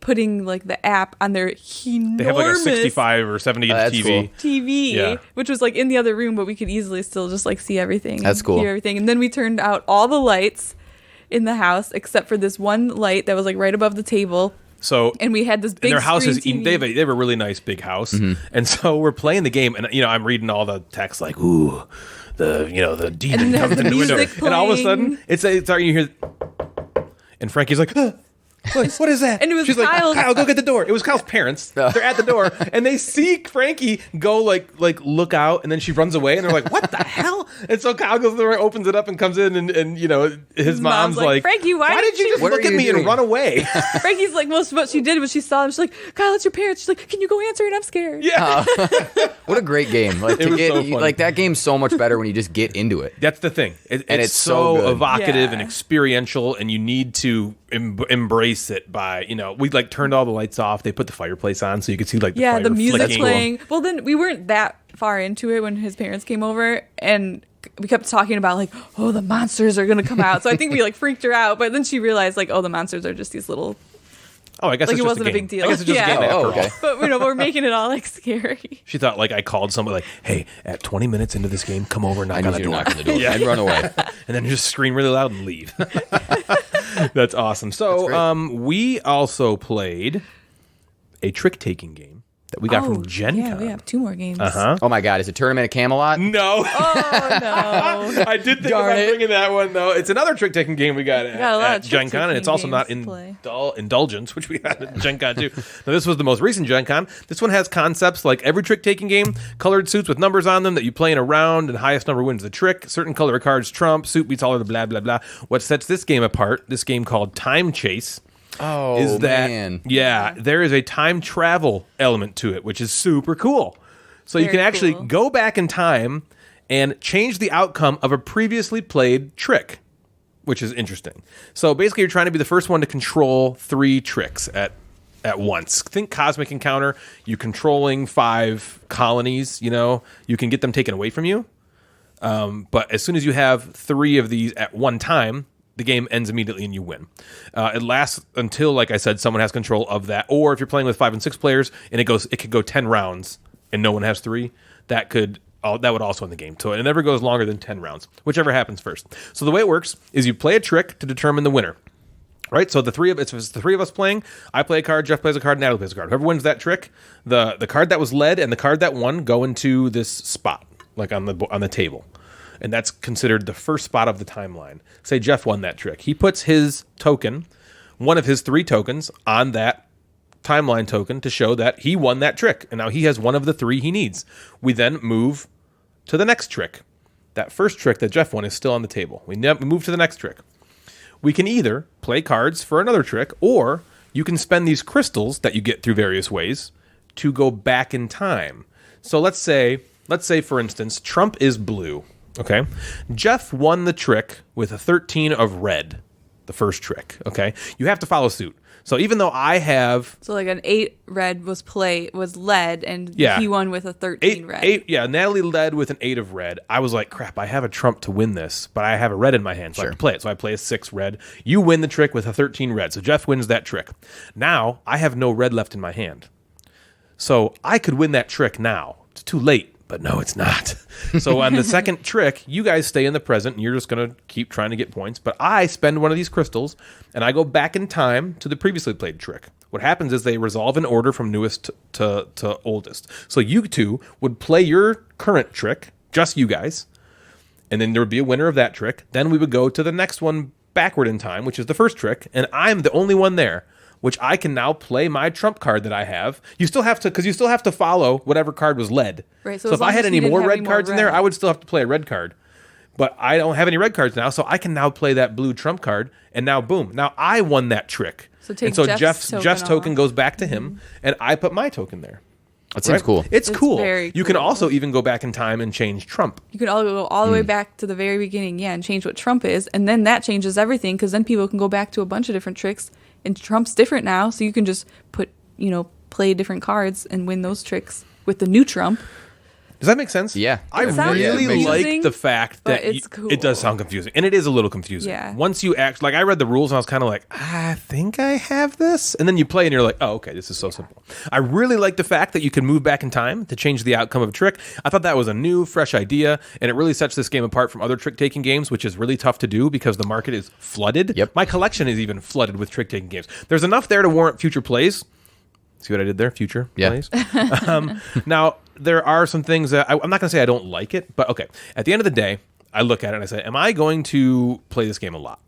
putting like the app on their enormous
They have like a 65 or 70 inch
That's
TV.
cool.
TV,
Yeah.
which was like in the other room, but we could easily still just like see everything.
That's
and
cool.
Hear everything, and then we turned out all the lights in the house except for this one light that was like right above the table.
So
And we had this big
and their house is
screen TV.
they have a really nice big house,
Mm-hmm.
and so we're playing the game, and I'm reading all the text like, ooh, the demon
And then
comes
the
in the window,
music
and all of a
playing.
sudden it's starting. You hear, and Frankie's like. What is that?
And it was
She's like,
Kyle's-
Kyle, go get the door. It was Kyle's parents. They're at the door, and they see Frankie go like look out, and then she runs away, and they're like, "What the hell?" And so Kyle goes to the door, opens it up, and comes in, and his mom's like,
"Frankie, why
did you just
What
look
are
at
you
me
doing?"
and run away?"
Frankie's like, most of what she did was she saw him. She's like, Kyle, it's your parents. She's like, can you go answer it? I'm scared.
Yeah,
What a great game! Like
It
to
was
get
so fun.
like that game's so much better when you just get into it.
that's the thing.
And
It's
it's so
so
good.
evocative and
Yeah.
experiential, and you need to embrace it by we like turned all the lights off. They put the fireplace on so you could see like
Yeah, the
fire
music
flicking.
playing. Well, then we weren't that far into it when his parents came over, and we kept talking about like, oh, the monsters are gonna come out. So I think we like freaked her out, but then she realized like, oh, the monsters are just these little.
Oh, I guess
Like,
it's
it
just
wasn't a
game.
big deal.
I guess it's just
Yeah.
a game
Oh,
after
okay.
all.
But we're making it all like scary.
She thought like I called somebody like, "Hey, at 20 minutes into this game, come over and knock
I
on
need
the
you to
door."
knock on the door and run away.
And then just scream really loud and leave. That's awesome. So, we also played a trick-taking game that we got from Gen
yeah,
Con.
we have 2 more games.
Huh?
Oh my God! Is it Tournament at Camelot?
No.
Oh no.
I did think
Darn
about
it.
bringing that one, though. It's another trick-taking game we got at,
got a lot of
Gen Con, and it's also not
trick-taking games to
Indulgence, which we had at Gen Con, too. Now, this was the most recent Gen Con. This one has concepts like every trick-taking game, colored suits with numbers on them that you play in a round, and highest number wins the trick. Certain color cards trump, suit beats all of the blah, blah, blah. What sets this game apart, this game called Time Chase,
Oh
is that,
man!
there is a time travel element to it, which is super cool. So you
Very
can actually
cool.
go back in time and change the outcome of a previously played trick, which is interesting. So basically, you're trying to be the first one to control 3 tricks at at once. Think Cosmic Encounter. You controlling 5 colonies, you can get them taken away from you. But as soon as you have 3 of these at one time, the game ends immediately and you win. It lasts until, like I said, someone has control of that. Or if you're playing with 5 and 6 players and it could go 10 rounds and no one has 3, that would also end the game. So it never goes longer than 10 rounds, whichever happens first. So the way it works is you play a trick to determine the winner. Right, so if it's the 3 of us playing, I play a card, Jeff plays a card, Natalie plays a card. Whoever wins that trick, the card that was led and the card that won go into this spot, like on the table, and that's considered the first spot of the timeline. Say Jeff won that trick, he puts his token, one of his 3 tokens, on that timeline token to show that he won that trick, and now he has one of the 3 he needs. We then move to the next trick. That first trick that Jeff won is still on the table. We move to the next trick. We can either play cards for another trick, or you can spend these crystals that you get through various ways to go back in time. So let's say for instance, Trump is blue. Okay, Jeff won the trick with a 13 of red, the first trick. Okay, you have to follow suit. So even though I have...
So like an 8 red was led, and he won with a 13 red.
Natalie led with an 8 of red. I was like, crap, I have a trump to win this, but I have a red in my hand, so I have to play it. So I play a 6 red. You win the trick with a 13 red. So Jeff wins that trick. Now, I have no red left in my hand. So I could win that trick now. It's too late. But no, it's not. So on the second trick, you guys stay in the present, and you're just going to keep trying to get points. But I spend one of these crystals, and I go back in time to the previously played trick. What happens is they resolve in order from newest to oldest. So you 2 would play your current trick, just you guys, and then there would be a winner of that trick. Then we would go to the next one backward in time, which is the first trick, and I'm the only one there, which I can now play my trump card that I have. You still have to follow whatever card was led.
Right. So
if I had any more red cards in there, I would still have to play a red card. But I don't have any red cards now, so I can now play that blue trump card, and now boom, now I won that trick.
So
Jeff's token goes back to him, and I put my token there.
That seems cool.
It's cool.
Very
You can also even go back in time and change Trump.
You could go all the way back to the very beginning, and change what Trump is, and then that changes everything, because then people can go back to a bunch of different tricks, and Trump's different now, so you can just play different cards and win those tricks with the new Trump.
Does that make sense?
Yeah.
I really like the fact that
cool.
It does sound confusing. And it is a little confusing.
Yeah.
Once you I read the rules and I was kind of like, I think I have this. And then you play and you're like, oh, okay, this is so simple. I really like the fact that you can move back in time to change the outcome of a trick. I thought that was a new, fresh idea. And it really sets this game apart from other trick-taking games, which is really tough to do because the market is flooded.
Yep.
My collection is even flooded with trick-taking games. There's enough there to warrant future plays. See what I did there? Future plays. Now, there are some things that I'm not going to say I don't like it, but okay. At the end of the day, I look at it and I say, am I going to play this game a lot?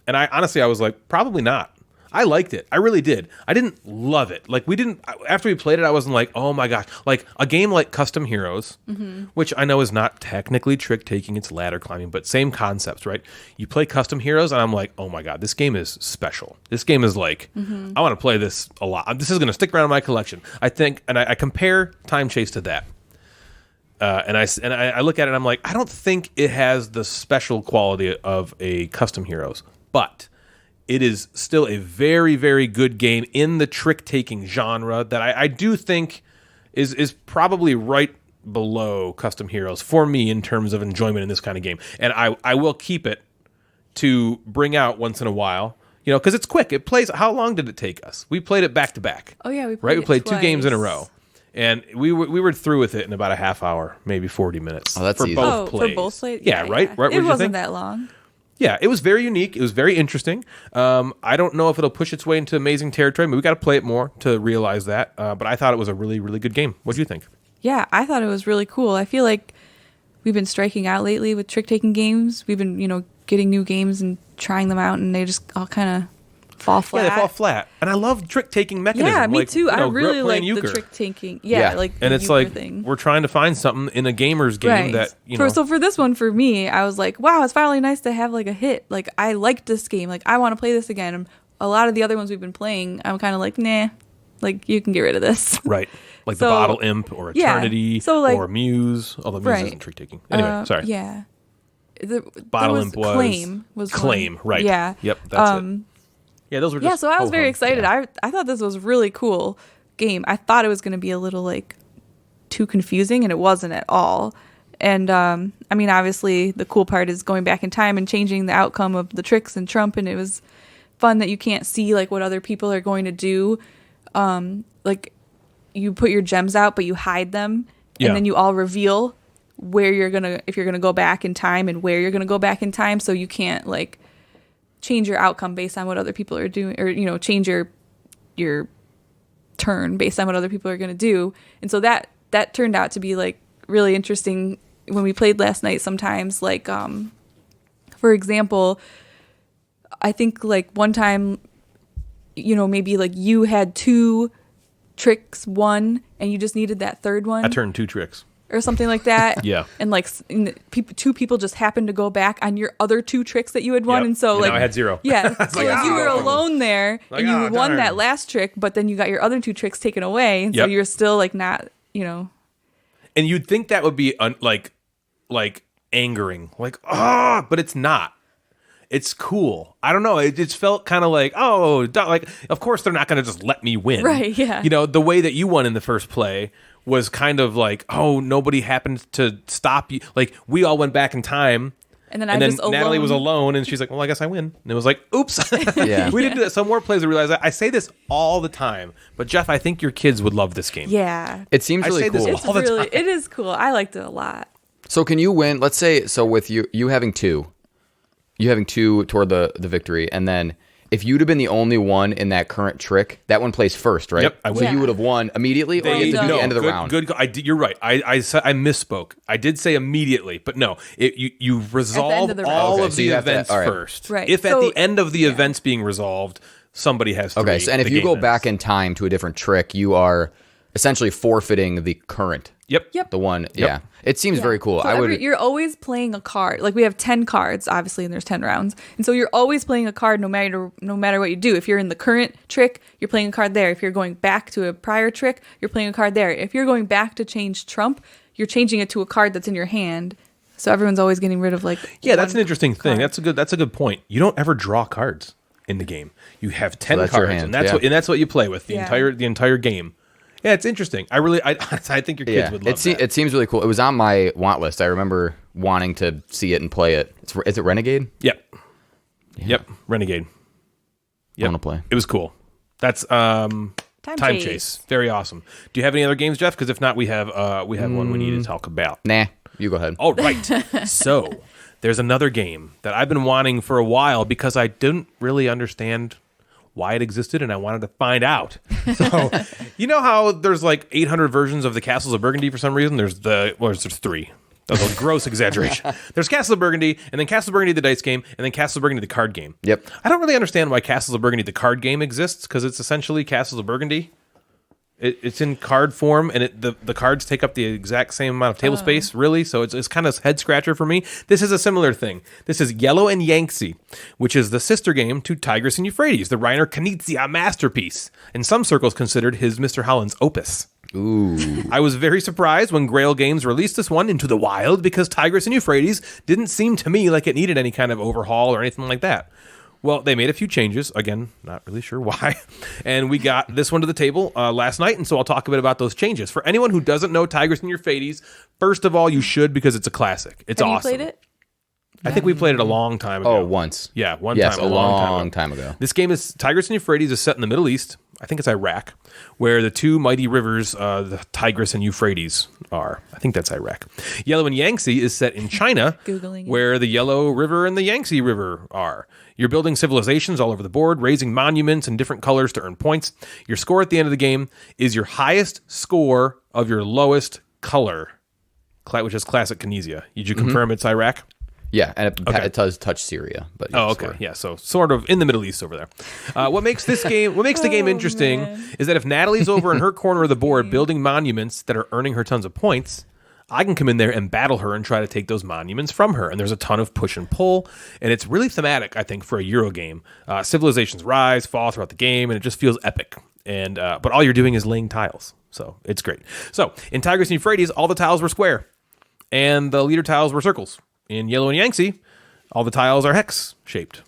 And I was like, probably not. I liked it. I really did. I didn't love it. Like, after we played it, I wasn't like, oh my gosh. Like, a game like Custom Heroes, which I know is not technically trick-taking, it's ladder climbing, but same concepts, right? You play Custom Heroes, and I'm like, oh my god, this game is special. This game is like, I want to play this a lot. This is going to stick around in my collection. I think, and I compare Time Chase to that. And I look at it, and I'm like, I don't think it has the special quality of a Custom Heroes, but it is still a very, very good game in the trick-taking genre that I do think is probably right below Custom Heroes for me in terms of enjoyment in this kind of game. And I will keep it to bring out once in a while, because it's quick. It plays. How long did it take us? We played it back to back.
Oh yeah, we played
played 2 games in a row. And we were through with it in about a half hour, maybe 40 minutes.
Oh, that's
for
easy.
both plays.
For both plays?
Yeah, right? Right.
It wasn't that long.
Yeah, it was very unique. It was very interesting. I don't know if it'll push its way into amazing territory, but we got to play it more to realize that. But I thought it was a really, really good game. What do you think?
Yeah, I thought it was really cool. I feel like we've been striking out lately with trick-taking games. We've been, getting new games and trying them out, and they just all kind of fall flat.
Yeah, they fall flat. And I love trick-taking mechanism.
Yeah, me too. I really like
euchre.
the trick-taking. Yeah, like
and
the
it's
euchre
like
thing.
We're trying to find something in a gamer's game that,
So for this one, for me, I was like, wow, it's finally nice to have like a hit. Like, I liked this game. Like, I want to play this again. And a lot of the other ones we've been playing, I'm kind of like, nah, like, you can get rid of this.
Right. Like the Bottle Imp or Eternity or Muse. Although Muse isn't trick-taking. Anyway, sorry.
Yeah.
Bottle Imp was...
Claim was
Claim,
one.
right.
Yeah.
Yep, that's it. Yeah, those were just
So I was very
ho-hum.
excited. I thought this was a really cool game. I thought it was going to be a little like too confusing, and it wasn't at all. And I mean, obviously, the cool part is going back in time and changing the outcome of the tricks and Trump. And it was fun that you can't see like what other people are going to do. Like you put your gems out, but you hide them, and then you all reveal where if you're gonna go back in time and where you're gonna go back in time. So you can't like change your outcome based on what other people are doing, or change your turn based on what other people are gonna do. And so that turned out to be like really interesting when we played last night. Sometimes like for example, I think like one time, maybe like you had 2 tricks, one, and you just needed that third one.
I turned 2 tricks.
Or something like that.
Yeah.
And like 2 people just happened to go back on your other 2 tricks that you had won.
Yep.
And so
And
like
now I had 0.
Yeah. So like, you were alone there
Like,
and you won
darn.
that last trick, but then you got your other 2 tricks taken away. And so
Yep.
you're still like not,
And you'd think that would be like angering, like, but it's not. It's cool. I don't know. It just felt kind of like, like, of course they're not going to just let me win.
Right, yeah.
The way that you won in the first play was kind of like, nobody happened to stop you. Like, we all went back in time.
and then
Natalie was alone, and she's like, well, I guess I win. And it was like, oops.
Yeah.
We didn't do that. Some more plays, I realized I say this all the time. But, Jeff, I think your kids would love this game.
Yeah.
It seems
I
really
say this
cool.
It's
all the
really,
time.
it is cool. I liked it a lot.
So can you win? Let's say, so with you having 2 toward the victory, and then if you'd have been the only one in that current trick, that one plays first, right?
Yep, I
So
would.
you would have won immediately, or you have to do the end of the round.
Good. You're right. I misspoke. I did say immediately, but no. You resolve
of the round.
all
Okay,
of
so
the
you have to-
events
all right.
first.
Right.
If at
So-
the end of the events being resolved, somebody has to.
Okay, so, and if you go back in time to a different trick, you are essentially forfeiting the current.
Yep.
The one, yeah. It seems very cool.
So you're always playing a card. Like we have 10 cards, obviously, and there's 10 rounds. And so you're always playing a card no matter what you do. If you're in the current trick, you're playing a card there. If you're going back to a prior trick, you're playing a card there. If you're going back to change Trump, you're changing it to a card that's in your hand. So everyone's always getting rid of like
That's an interesting thing.
card.
That's a good point. You don't ever draw cards in the game. You have 10
that's your
cards,
hand,
and that's what you play with the
Yeah.
entire game. Yeah, it's interesting. I think your kids would love that.
It seems really cool. It was on my want list. I remember wanting to see it and play it. Is it Renegade?
Yep. Renegade.
I want to play.
It was cool. That's Time Chase. Very awesome. Do you have any other games, Jeff? Because if not, we have one we need to talk about.
Nah, you go ahead.
All right. So there's another game that I've been wanting for a while because I didn't really understand why it existed, and I wanted to find out. So, you know how there's like 800 versions of the Castles of Burgundy for some reason? There's 3. That's a gross exaggeration. There's Castles of Burgundy, and then Castles of Burgundy the dice game, and then Castles of Burgundy the card game.
Yep.
I don't really understand why Castles of Burgundy the card game exists, because it's essentially Castles of Burgundy. It's in card form, and the cards take up the exact same amount of table space, really. So it's kind of head scratcher for me. This is a similar thing. This is Yellow and Yangtze, which is the sister game to Tigris and Euphrates, the Reiner Knizia masterpiece, in some circles considered his Mr. Holland's opus.
Ooh.
I was very surprised when Grail Games released this one into the wild because Tigris and Euphrates didn't seem to me like it needed any kind of overhaul or anything like that. Well, they made a few changes. Again, not really sure why. And we got this one to the table last night, and so I'll talk a bit about those changes. For anyone who doesn't know Tigris and Euphrates, first of all, you should because it's a classic. It's awesome.
Have you played it?
I think we played it a long time ago.
Oh, once.
Yeah, one
Yes,
time.
a long
ago.
time ago.
This game is Tigris and Euphrates is set in the Middle East. I think it's Iraq, where the 2 mighty rivers, the Tigris and Euphrates, are. I think that's Iraq. Yellow and Yangtze is set in China,
Googling it.
where the Yellow River and the Yangtze River are. You're building civilizations all over the board, raising monuments in different colors to earn points. Your score at the end of the game is your highest score of your lowest color, which is classic Knizia. Did you confirm it's Iraq?
Yeah, and it does touch Syria, but
Oh, okay. Yeah, so sort of in the Middle East over there. What makes the game interesting is that if Natalie's over in her corner of the board building monuments that are earning her tons of points, I can come in there and battle her and try to take those monuments from her. And there's a ton of push and pull, and it's really thematic, I think, for a Euro game. Civilizations rise, fall throughout the game, and it just feels epic. And but all you're doing is laying tiles, so it's great. So in Tigris and Euphrates, all the tiles were square, and the leader tiles were circles. In Yellow and Yangtze, all the tiles are hex-shaped.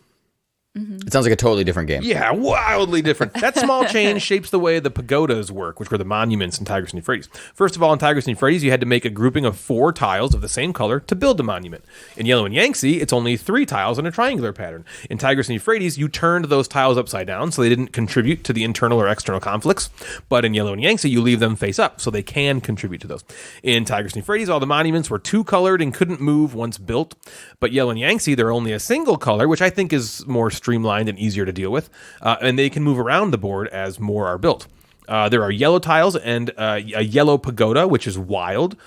It sounds like a totally different game.
Yeah, wildly different. That small change shapes the way the pagodas work, which were the monuments in Tigris and Euphrates. First of all, in Tigris and Euphrates, you had to make a grouping of 4 tiles of the same color to build a monument. In Yellow and Yangtze, it's only 3 tiles in a triangular pattern. In Tigris and Euphrates, you turned those tiles upside down so they didn't contribute to the internal or external conflicts. But in Yellow and Yangtze, you leave them face up so they can contribute to those. In Tigris and Euphrates, all the monuments were 2-colored and couldn't move once built. But Yellow and Yangtze, they're only a single color, which I think is more streamlined and easier to deal with, and they can move around the board as more are built. There are yellow tiles and a yellow pagoda, which is wild.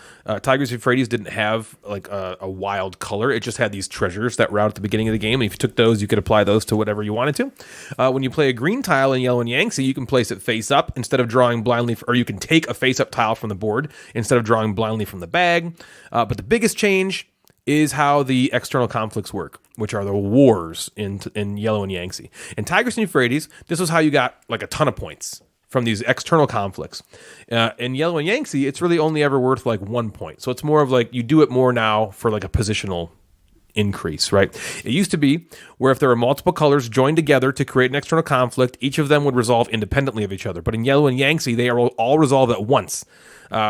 Tigris Euphrates didn't have like a wild color. It just had these treasures that were out at the beginning of the game. And if you took those, you could apply those to whatever you wanted to. When you play a green tile in Yellow and Yangtze, you can place it face up instead of drawing blindly, or you can take a face up tile from the board instead of drawing blindly from the bag. But the biggest change is how the external conflicts work, which are the wars in Yellow and Yangtze. In Tigris and Euphrates, this was how you got like a ton of points from these external conflicts. In Yellow and Yangtze, it's really only ever worth like 1 point. So it's more of like you do it more now for like a positional increase, right? It used to be where if there were multiple colors joined together to create an external conflict, each of them would resolve independently of each other. But in Yellow and Yangtze, they are all resolved at once.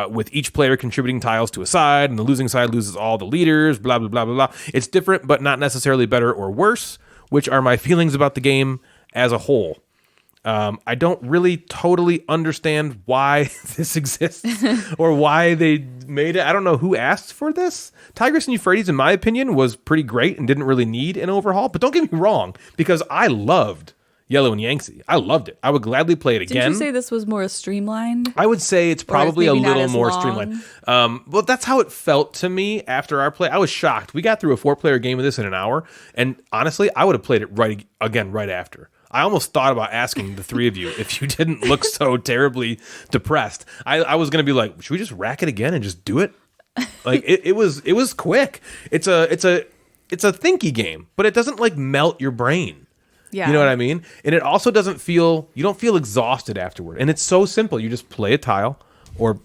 With each player contributing tiles to a side, and the losing side loses all the leaders, blah, blah, blah, blah, blah. It's different, but not necessarily better or worse, which are my feelings about the game as a whole. I don't really totally understand why this exists or why they made it. I don't know who asked for this. Tigris and Euphrates, in my opinion, was pretty great and didn't really need an overhaul. But don't get me wrong, because I loved Yellow and Yangtze. I loved it. I would gladly play it again.
Didn't you say this was more streamlined?
I would say it's probably a little more streamlined. Well, that's how it felt to me after our play. I was shocked. We got through a 4-player game of this in an hour, and honestly, I would have played it right after. I almost thought about asking the 3 of you if you didn't look so terribly depressed. I was going to be like, should we just rack it again and just do it? Like it was quick. It's a thinky game, but it doesn't like melt your brain.
Yeah.
You know what I mean? And it also doesn't feel, you don't feel exhausted afterward. And it's so simple. You just play a tile or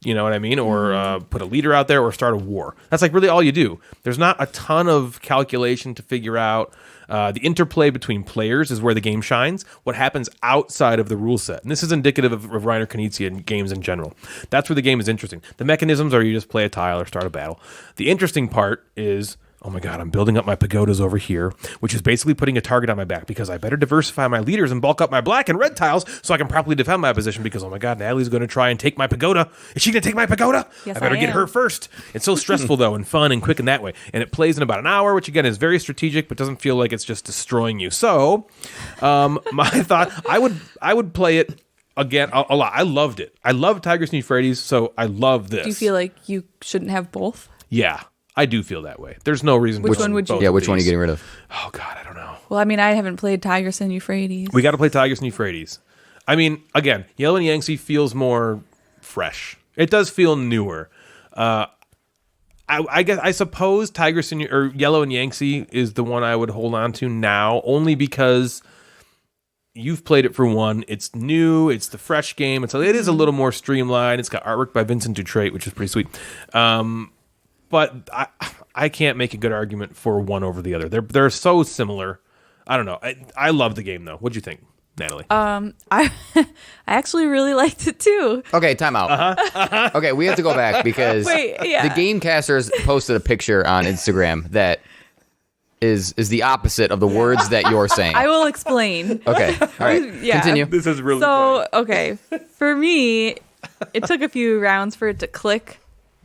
you know what I mean? Or put a leader out there or start a war. That's like really all you do. There's not a ton of calculation to figure out. The interplay between players is where the game shines. What happens outside of the rule set. And this is indicative of Reiner Knizia and games in general. That's where the game is interesting. The mechanisms are you just play a tile or start a battle. The interesting part is, oh my God, I'm building up my pagodas over here, which is basically putting a target on my back because I better diversify my leaders and bulk up my black and red tiles so I can properly defend my position because, oh my God, Natalie's going to try and take my pagoda. Is she going to take my pagoda?
Yes,
I better get her first. It's so stressful, though, and fun and quick in that way. And it plays in about an hour, which, again, is very strategic, but doesn't feel like it's just destroying you. So my thought, I would play it again a lot. I loved it. I love Tigris and Euphrates, so I love this.
Do you feel like you shouldn't have both?
Yeah. I do feel that way. There's no reason.
Which one would you?
Yeah, which one are you getting rid of?
Oh God, I don't know.
Well, I mean, I haven't played Tigris and Euphrates.
We got to play Tigris and Euphrates. I mean, again, Yellow and Yangtze feels more fresh. It does feel newer. I guess I suppose Tigris and or Yellow and Yangtze is the one I would hold on to now, only because you've played it for one. It's new. It's the fresh game. It is a little more streamlined. It's got artwork by Vincent Dutrait, which is pretty sweet. But I can't make a good argument for one over the other. They're so similar. I don't know. I love the game though. What'd you think, Natalie?
I actually really liked it too.
Okay, time out. Okay, we have to go back because
Wait, yeah.
the Gamecasters posted a picture on Instagram that is the opposite of the words that you're saying.
I will explain.
Okay, all right.
Yeah.
Continue.
This is really
So, okay. For me, it took a few rounds for it to click.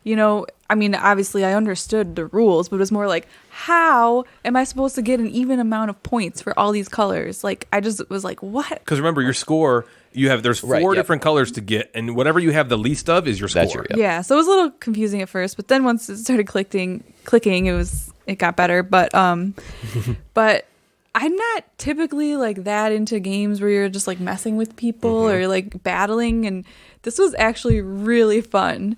You know, I mean, obviously I understood the rules, but it was more like, how am I supposed to get an even amount of points for all these colors? Like, I just was like, what?
Because remember, your score, there's four different colors to get, and whatever you have the least of is your score.
That's your,
Yeah, so it was a little confusing at first, but then once it started clicking, it got better. But but I'm not typically like that into games where you're just like messing with people or like battling, and this was actually really fun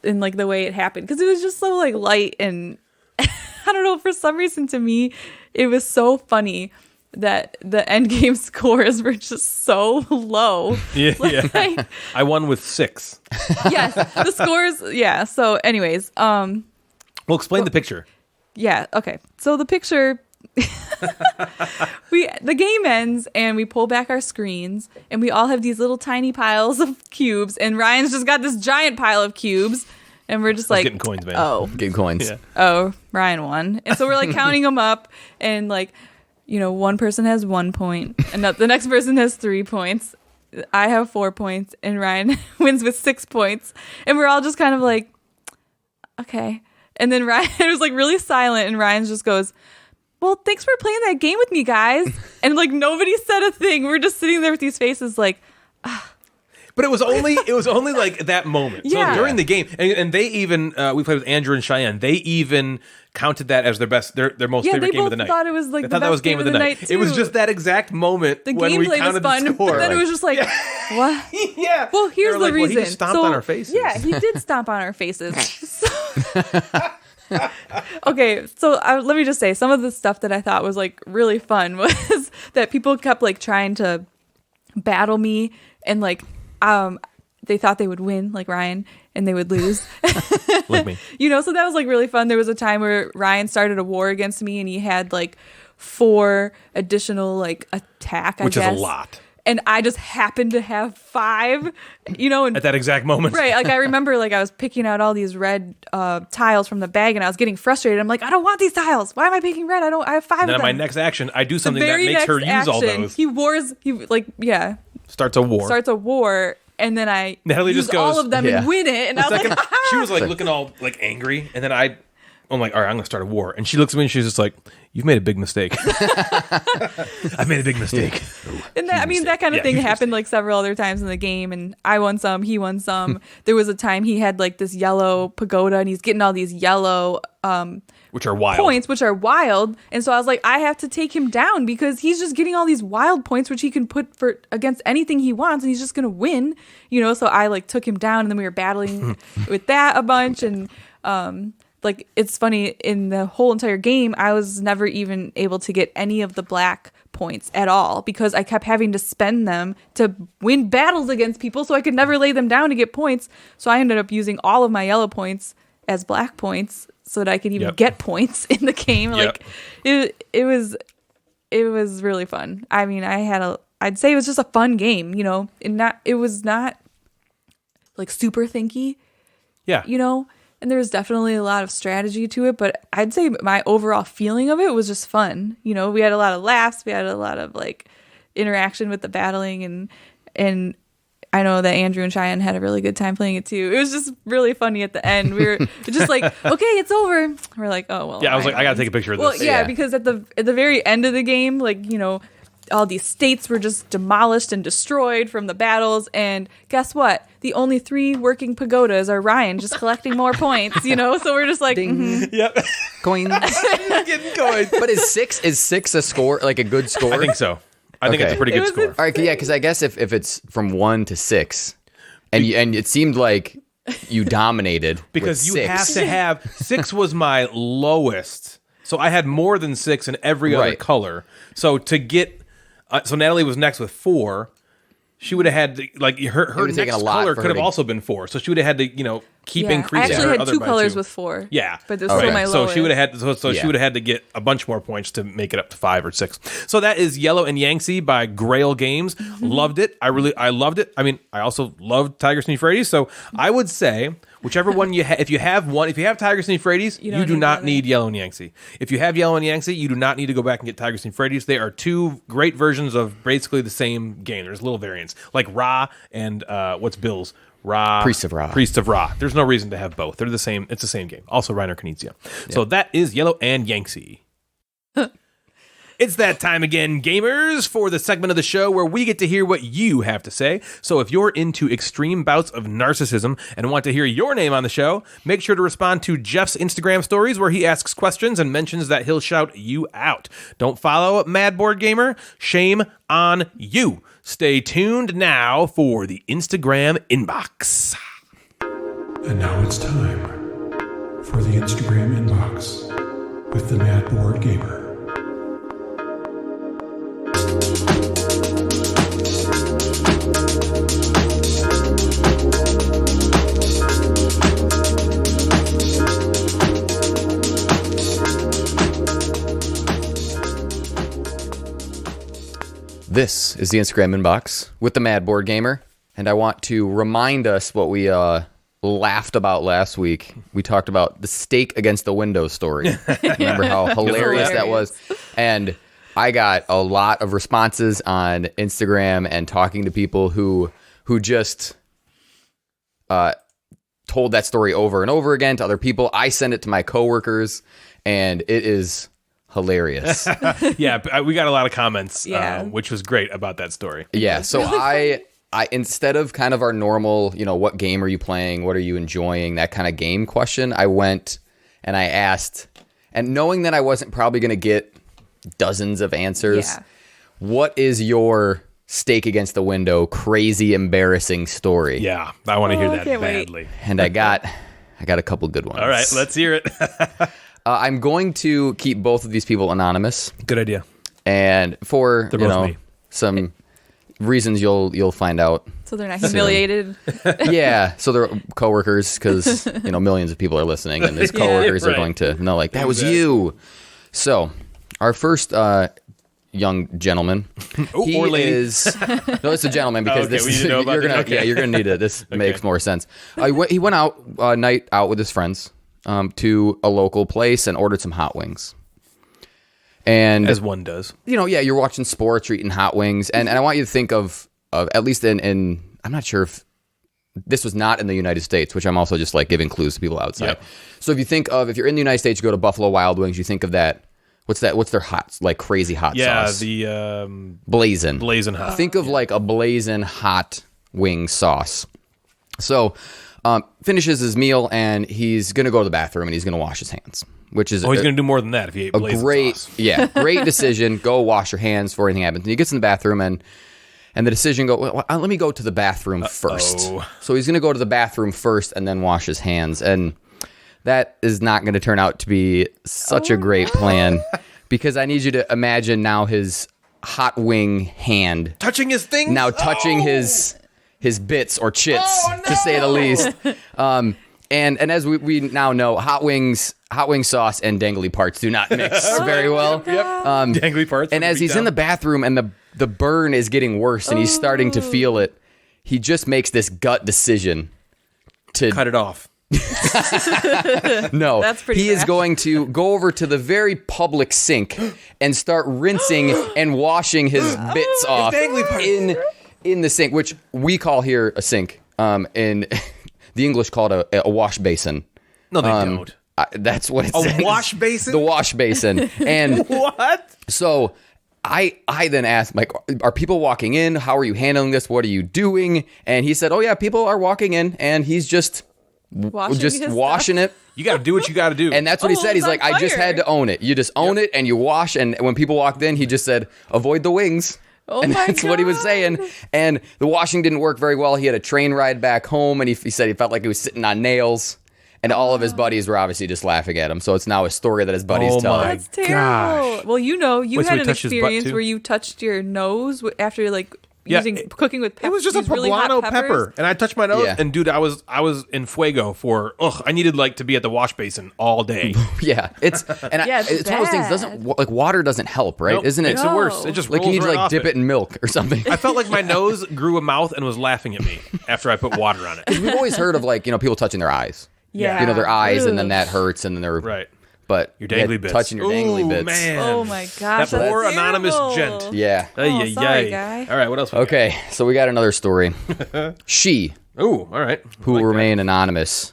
in like the way it happened because it was just so like light, and I don't know, for some reason to me it was so funny that the end game scores were just so low.
Yeah, yeah. I won with 6.
Yes, the scores. Yeah. So, anyways,
Well, explain the picture.
yeah. Okay. So the picture, the game ends and we pull back our screens and we all have these little tiny piles of cubes, and Ryan's just got this giant pile of cubes, and we're just like
getting coins, man.
Oh,
Getting coins.
Yeah.
oh, Ryan won. And so we're like counting them up, and like, one person has 1 point and the next person has 3 points. I have 4 points and Ryan wins with 6 points, and we're all just kind of like, okay. And then Ryan was like really silent, and Ryan just goes, well, thanks for playing that game with me, guys. And like nobody said a thing. We're just sitting there with these faces like,
But it was only like that moment.
Yeah.
So during the game, and they even we played with Andrew and Cheyenne. They even counted that as their most
yeah,
favorite
they
game of
both
the night.
thought it was like
They
the
thought that
best
was game of the night.
too.
It was just that exact moment
The
when we
gameplay
counted
was fun,
the score.
but then it was just like, what?
Yeah.
Well, here's
They were
the
like,
reason.
Well, he just stomped on our faces.
Yeah, he did stomp on our faces. Okay, so let me just say, some of the stuff that I thought was like really fun was that people kept like trying to battle me, and like they thought they would win, like Ryan, and they would lose.
Like me.
So that was like really fun. There was a time where Ryan started a war against me, and he had like 4 additional like attack,
Which
I guess.
is a lot.
And I just happened to have 5, and
At that exact moment.
right, like I remember like I was picking out all these red tiles from the bag, and I was getting frustrated. I'm like, I don't want these tiles. Why am I picking red? I have 5
And then
of
in
them.
my next action, I do something that
Very
makes her
next
use all
action,
those.
He
Starts a war.
starts a war, and then I
Natalie
use
just goes,
all of them
yeah.
and win it. And I was
Second,
like,
she was like looking all like angry, and then I'm like, all right, I'm gonna start a war. And she looks at me and she's just like, you've made a big mistake. I've made a big mistake.
and that kind of
Yeah,
thing
huge
happened like several other times in the game, and I won some, he won some. There was a time he had like this yellow pagoda, and he's getting all these yellow
Which are wild.
points, which are wild. And so I was like, I have to take him down because he's just getting all these wild points, which he can put for against anything he wants, and he's just gonna win, So I like took him down, and then we were battling with that a bunch. And like, it's funny, in the whole entire game, I was never even able to get any of the black points at all because I kept having to spend them to win battles against people, so I could never lay them down to get points. So I ended up using all of my yellow points as black points so that I could even get points in the game. Like, it was really fun. I mean, I'd say it was just a fun game, and it was not like super thinky,
Yeah.
and there was definitely a lot of strategy to it, but I'd say my overall feeling of it was just fun. We had a lot of laughs, we had a lot of like interaction with the battling, and I know that Andrew and Cheyenne had a really good time playing it too. It was just really funny at the end. We were just like, okay, it's over. We're like, oh well.
Yeah, I was like, I gotta take a picture of this.
Well, yeah, because at the very end of the game, like, all these states were just demolished and destroyed from the battles, and guess what? The only 3 working pagodas are Ryan just collecting more points, So we're just like,
Yep.
Coins.
Getting coins.
But is 6 a score, like a good score?
I think so. I think it's a pretty
It
good
was
score.
All right, yeah, because I guess if it's from 1 to 6, and it seemed like you dominated
Because
with
you
6.
have to have 6 was my lowest, so I had more than 6 in every other
Right.
color. So to get, so Natalie was next with 4. She would have had to, like her
would've taken
next
a lot
color
for
could
her
have
to-
also been 4. So she would have had to keep
yeah. I
increasing.
actually
her
had
other
2
by
colors
2.
with 4.
Yeah,
But this was still my lowest.
So she would have had. So
Yeah.
she would have had to get a bunch more points to make it up to 5 or 6. So that is Yellow and Yangtze by Grail Games. Loved it. I loved it. I mean, I also loved Tigers and Euphrates. So I would say whichever one you have. If you have Tigers and Euphrates, you do
need
not
the
need Yellow and Yangtze. If you have Yellow and Yangtze, you do not need to go back and get Tigers and Euphrates. They are 2 great versions of basically the same game. There's little variants like Ra and what's Bill's. Ra.
Priest of Ra.
Priest of Ra. There's no reason to have both. They're the same. It's the same game. Also, Reiner Knizia. So that is Yellow and Yangtze. It's that time again, gamers, for the segment of the show where we get to hear what you have to say. So if you're into extreme bouts of narcissism and want to hear your name on the show, make sure to respond to Jeff's Instagram stories where he asks questions and mentions that he'll shout you out. Don't follow Mad Board Gamer. Shame on you. Stay tuned now for the Instagram inbox.
And now it's time for the Instagram inbox with the Mad Board Gamer.
This is the Instagram inbox with the Mad Board Gamer, and I want to remind us what we laughed about last week. We talked about the stake against the window story. Remember how hilarious that was? And I got a lot of responses on Instagram and talking to people who just told that story over and over again to other people. I send it to my coworkers, and it is hilarious.
Yeah, we got a lot of comments,
Yeah.
which was great about that story.
Yeah, so I instead of kind of our normal, what game are you playing, what are you enjoying, that kind of game question, I went and I asked, and knowing that I wasn't probably going to get dozens of answers, what is your stake against the window, crazy, embarrassing story?
Yeah, I want to hear that
can't wait.
badly.
And I got a couple good ones.
All right, let's hear it.
I'm going to keep both of these people anonymous,
Good idea.
and for
They're both me.
some reasons you'll find out.
So they're not humiliated.
Yeah, so they're coworkers because millions of people are listening, and his coworkers are
right.
going to know that was you. So our first young gentleman, he
or lady.
is no, it's a gentleman because
Okay,
this
we
is
need to know about
you're gonna
it. Okay.
you're gonna need it. This makes more sense. He went out night out with his friends to a local place and ordered some hot wings. And
As one does.
you're watching sports, you're eating hot wings, and I want you to think of at least in I'm not sure if this was not in the United States, which I'm also just like giving clues to people outside.
Yep.
So if you're in the United States, you go to Buffalo Wild Wings, you think of that. What's their hot, like crazy hot sauce?
Yeah, the
Blazing.
blazing hot.
Think of like a blazing hot wing sauce. So finishes his meal and he's gonna go to the bathroom and he's gonna wash his hands, which is
he's going to do more than that if he ate blazing
great,
sauce.
great decision. Go wash your hands before anything happens. And he gets in the bathroom and the decision let me go to the bathroom first. So he's going to go to the bathroom first and then wash his hands. And that is not going to turn out to be such a great plan because I need you to imagine now his hot wing hand
Touching his thing?
now touching his bits or chits, to say the least. And as we now know, hot wing sauce and dangly parts do not mix very well.
Yep. Dangly parts.
And as he's in the bathroom and the burn is getting worse and he's starting to feel it, he just makes this gut decision to
cut it off.
no.
That's pretty
He is
rash.
going to go over to the very public sink and start rinsing and washing his bits off
dangly parts.
in the sink, which we call here a sink. In the English call it a wash basin.
No, they don't.
That's what it
A
says.
wash basin?
The wash basin. And
What?
so I then asked, like, are people walking in? How are you handling this? What are you doing? And he said, oh, yeah, people are walking in, and he's just washing it.
You got to do what you got to do.
And that's what he
Oh,
said. He's
it's
like,
on
I just
fire.
had to own it. You just own it, and you wash. And when people walked in, he just said, avoid the wings.
Oh
And
my
that's what he was
God.
saying. And the washing didn't work very well. He had a train ride back home, and he said he felt like he was sitting on nails. And all of his buddies were obviously just laughing at him. So it's now a story that his buddies
Oh
tell
my
him.
That's terrible.
gosh.
Well, you
Wait, so
had
he
an
touched his butt,
experience
too?
where you touched your nose after
Yeah,
cooking with peppers.
It was just a
really hot
poblano
peppers.
pepper, and I touched my nose,
Yeah.
and dude, I was in fuego for. I needed to be at the wash basin all day.
Yeah, it's it's one of those things. Doesn't water doesn't help, right?
Nope,
Isn't it?
It's the worst. It just
Like you
rolls
need to
right off
dip it in milk or something.
I felt like my nose grew a mouth and was laughing at me after I put water on it.
We've always heard of people touching their eyes.
Yeah.
Their eyes, and then
Ugh.
that hurts, and then they're
Right.
But
Your dangly bits.
touching your dangly
Ooh,
bits.
man.
Oh my gosh,
That poor
that's
anonymous
terrible.
gent.
Yeah.
Oh,
Ay,
sorry,
ay.
guy.
All right, what else? We got?
Okay, so we got another story. She,
Ooh, all right.
who will remain anonymous,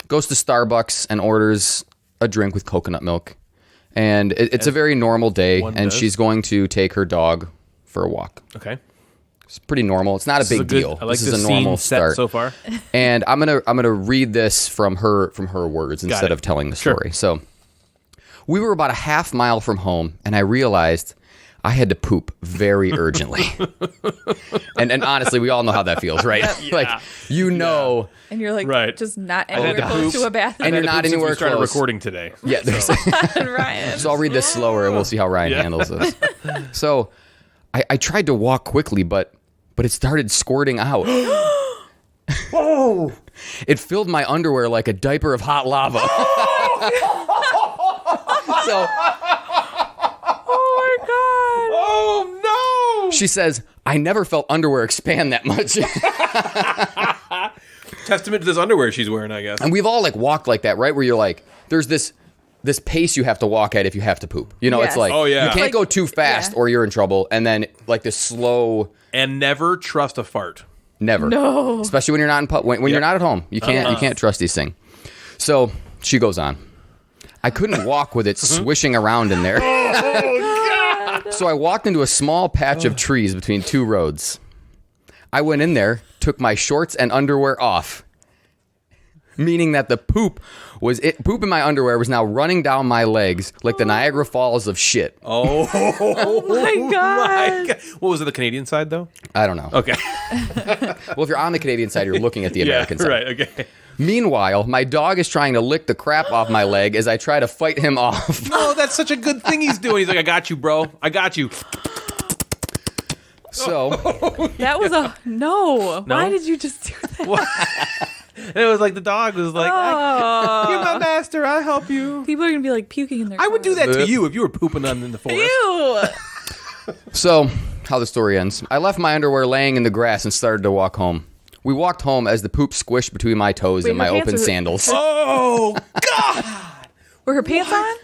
goes to Starbucks and orders a drink with coconut milk. And it's a very normal day,
one
and
does.
she's going to take her dog for a walk.
Okay.
It's pretty normal. It's not a big deal.
I like
this is a normal
scene set
start.
so far.
And I'm gonna read this from her words instead
it.
of telling the
Sure.
story. So we were about a half mile from home, and I realized I had to poop very urgently. and honestly, we all know how that feels, right? Like
And you're like
Right.
just not
had to
anywhere close
poop.
to a bathroom.
And you're not
Since
anywhere
we started
close.
recording today.
Yeah.
Ryan.
So I'll read this slower, and we'll see how Ryan handles this. So I tried to walk quickly, but it started squirting out.
Oh,
It filled my underwear like a diaper of hot lava. So
Oh my god.
oh no!
She says, I never felt underwear expand that much.
Testament to this underwear she's wearing, I guess.
And we've all like walked like that, right? Where you're like, there's this pace you have to walk at if you have to poop. You know,
Yes.
it's like,
Oh, yeah.
you can't
Like,
go too fast
yeah.
or you're in trouble. And then like this slow,
And never trust a fart.
never.
No.
Especially when you're not in when you're not at home. You can't trust these things. So she goes on. I couldn't walk with it swishing around in there. So I walked into a small patch of trees between two roads. I went in there, took my shorts and underwear off, meaning that the poop in my underwear was now running down my legs like the Niagara Falls of shit.
Oh,
my God.
What was it, the Canadian side, though?
I don't know.
Okay.
Well, if you're on the Canadian side, you're looking at the American side.
Right, okay.
Meanwhile, my dog is trying to lick the crap off my leg as I try to fight him off.
Oh, that's such a good thing he's doing. He's like, I got you, bro. I got you.
So,
That was a no.
No?
Why did you just do that?
And it was like the dog was like, you're my master. I'll help you.
People are gonna be like puking in their
I would do
cars.
that to you if you were pooping on in the forest.
Ew.
how the story ends. I left my underwear laying in the grass and started to walk home. We walked home as the poop squished between my toes
Wait,
and my
her pants
open
were-
sandals.
Oh, God.
Were her pants on?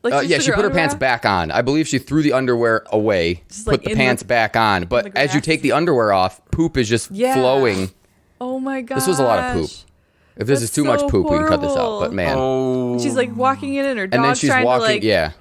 Like
Yeah, she
took
put her
underwear
pants
off?
back on. I believe she threw the underwear away,
Just,
put
like,
the
in
pants
the-
back on. But
the
as you
grass.
take the underwear off, poop is just
Yeah.
flowing.
Oh my god.
This was a lot of poop. If this is
That's
too much
so
poop, we can cut this out.
horrible.
But man.
Oh.
She's like walking in and her dog's
And then she's
trying
walking,
to like.
yeah.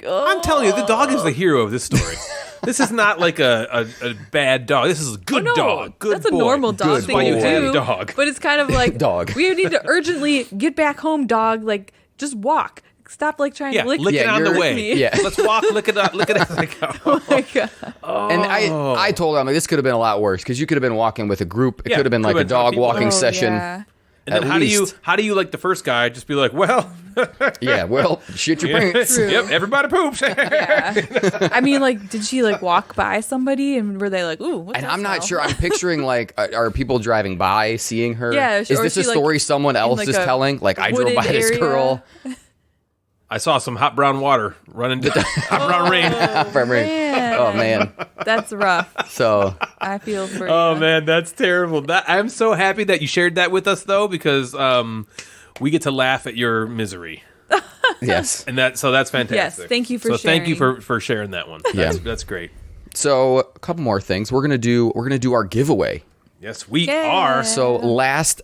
I'm telling you, the dog is the hero of this story. This is not like a bad dog. This is a good
No,
dog. Good
that's
boy.
a normal dog
Good
thing
boy.
to
You have
do.
dog.
But it's kind of like
Dog.
We need to urgently get back home, dog. Like just walk. Stop like trying
Yeah,
to lick,
lick
Yeah,
it on the
you're-
way.
me.
Yeah.
Let's walk, lick it up, lick it as I go.
Oh my god.
And I told her, I'm like, this could have been a lot worse because you could have been walking with a group. It
Yeah,
could have been like
could've
a
been 20
dog
people.
walking
Oh,
session.
yeah.
And then
At
how
least.
do you like the first guy just be like, well,
Yeah, well, shit your pants.
True.
yep, everybody poops.
Yeah. I mean, like, did she like walk by somebody and were they like, ooh? What's
And
that
I'm not
smell?
sure. I'm picturing like, are people driving by seeing her?
Yeah,
Is
or
this a
she, like,
story someone else
like
is
a
telling? Like, I drove
wooded
by this
area?
girl.
I saw some hot brown water running hot brown rain.
Man,
Oh man.
that's rough.
So
I feel for
Oh
you.
man, that's terrible. I'm so happy that you shared that with us though, because we get to laugh at your misery.
yes.
And that's fantastic.
Yes, thank you for
so thank you
sharing.
for sharing that one.
Yeah.
That's great.
So a couple more things. We're gonna do our giveaway.
Yes, we
Yeah.
are.
So last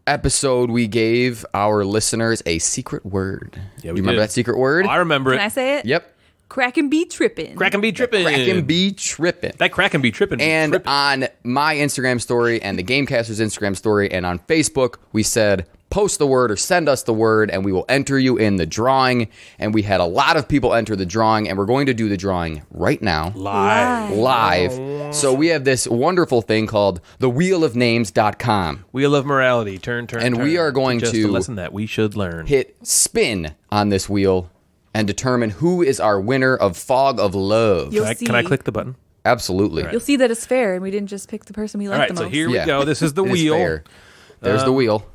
episode we gave our listeners a secret word.
Yeah,
Do you
we
remember
did.
that secret word?
I remember
Can
it.
I say it?
Yep.
Crack and be tripping.
Crack and be tripping.
Crack and be tripping.
That crack and be tripping.
And
tripping.
on my Instagram story and the Gamecasters Instagram story and on Facebook, we said, post the word or send us the word and we will enter you in the drawing. And we had a lot of people enter the drawing and we're going to do the drawing right now. Live. So we have this wonderful thing called thewheelofnames.com.
Wheel of morality. Turn.
And we are going
Just
to
a lesson that we should learn.
Hit spin on this wheel and determine who is our winner of Fog of Love.
You'll
Can I
see.
click the button?
Absolutely.
You'll see that it's fair, and we didn't just pick the person we like
All right,
the
so
most.
here we
Yeah.
go. This is the
It is
wheel.
fair. There's the wheel.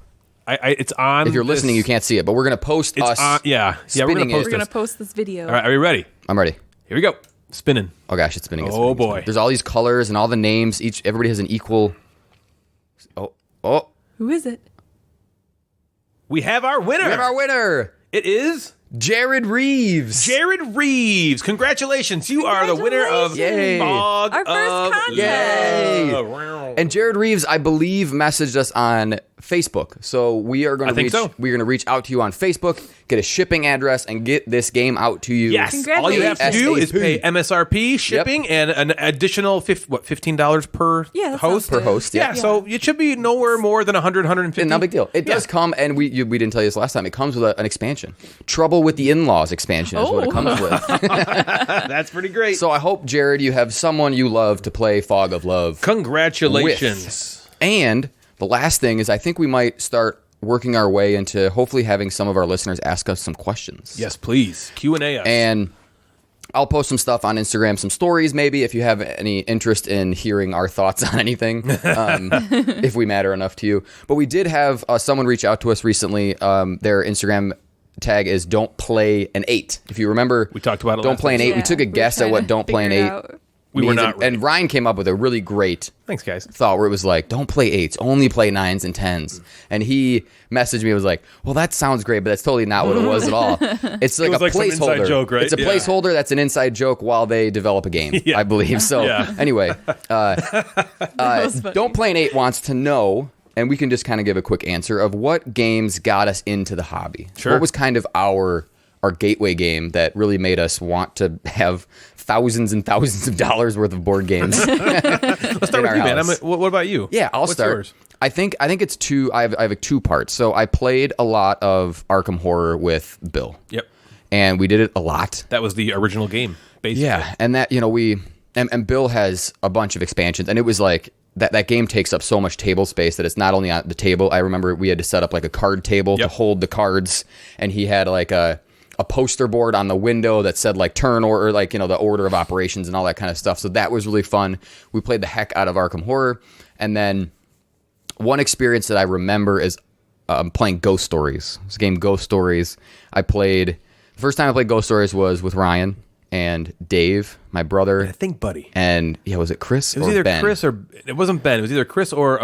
It's on.
If you're listening, you can't see it, but we're going to post
It's
us.
on. Yeah. We're
spinning
gonna
it.
post
We're gonna
this.
post this video.
All right, are we ready?
I'm ready.
Here we go. Spinning.
Oh gosh, it's spinning. It's
Oh,
spinning, it's
boy.
spinning. There's all these colors and all the names. Everybody has an equal. Oh,
Who is it?
We have our winner.
we have our winner,
It is
Jared Reeves.
Jared Reeves. Congratulations. You are the winner of
Yay.
Fog
Our first
of
contest.
Yay.
Love.
And Jared Reeves, I believe, messaged us on Facebook. So we are going
I
to
think
reach.
so.
We're going to reach out to you on Facebook, get a shipping address, and get this game out to you.
Yes. All you have to do is pay MSRP, shipping, and an additional $15 per
Yeah, that
host.
sounds
Per host,
Yeah,
yeah.
so it should be nowhere more than 100, 150.
And no big deal. It does come, and we didn't tell you this last time. It comes with an expansion. Trouble with the In-Laws expansion is what it
Oh.
comes with.
That's pretty great.
So I hope, Jared, you have someone you love to play Fog of Love.
Congratulations.
And the last thing is I think we might start working our way into hopefully having some of our listeners ask us some questions.
Yes, please. Q&A us.
And I'll post some stuff on Instagram, some stories maybe, if you have any interest in hearing our thoughts on anything, if we matter enough to you. But we did have someone reach out to us recently. Their Instagram tag is Don't Play an 8. If you remember,
We talked about it
Don't
last
Play an 8.
Yeah,
We took a
we're
guess at
trying
what
to
Don't Play an
figure
8
it out.
We were not ready.
And Ryan came up with a really great
Thanks, guys.
thought where it was like, don't play 8s, only play 9s and 10s. And he messaged me, and was like, well, that sounds great, but that's totally not what it was at all. It's like
was
a
like some
placeholder.
inside joke, right?
It's a
Yeah.
placeholder that's an inside joke while they develop a game,
Yeah.
I believe. So anyway, Don't Play an 8 wants to know, and we can just kind of give a quick answer of what games got us into the hobby.
Sure.
What was kind of our gateway game that really made us want to have thousands and thousands of dollars worth of board games.
Let's start with you, man. What about you?
Yeah, I'll
What's
start.
Yours?
I think it's two. I have a two parts. So I played a lot of Arkham Horror with Bill.
Yep.
And we did it a lot.
That was the original game, basically.
Yeah, and that we and Bill has a bunch of expansions, and it was like that game takes up so much table space that it's not only on the table. I remember we had to set up like a card table to hold the cards, and he had like a poster board on the window that said like turn or like the order of operations and all that kind of stuff. So that was really fun. We played the heck out of Arkham Horror, and then one experience that I remember is playing Ghost Stories. This game Ghost Stories. The first time I played Ghost Stories was with Ryan and Dave, my brother.
I think Buddy.
And was it Chris?
It was
or
either
Ben?
Chris or it wasn't Ben. It was either Chris or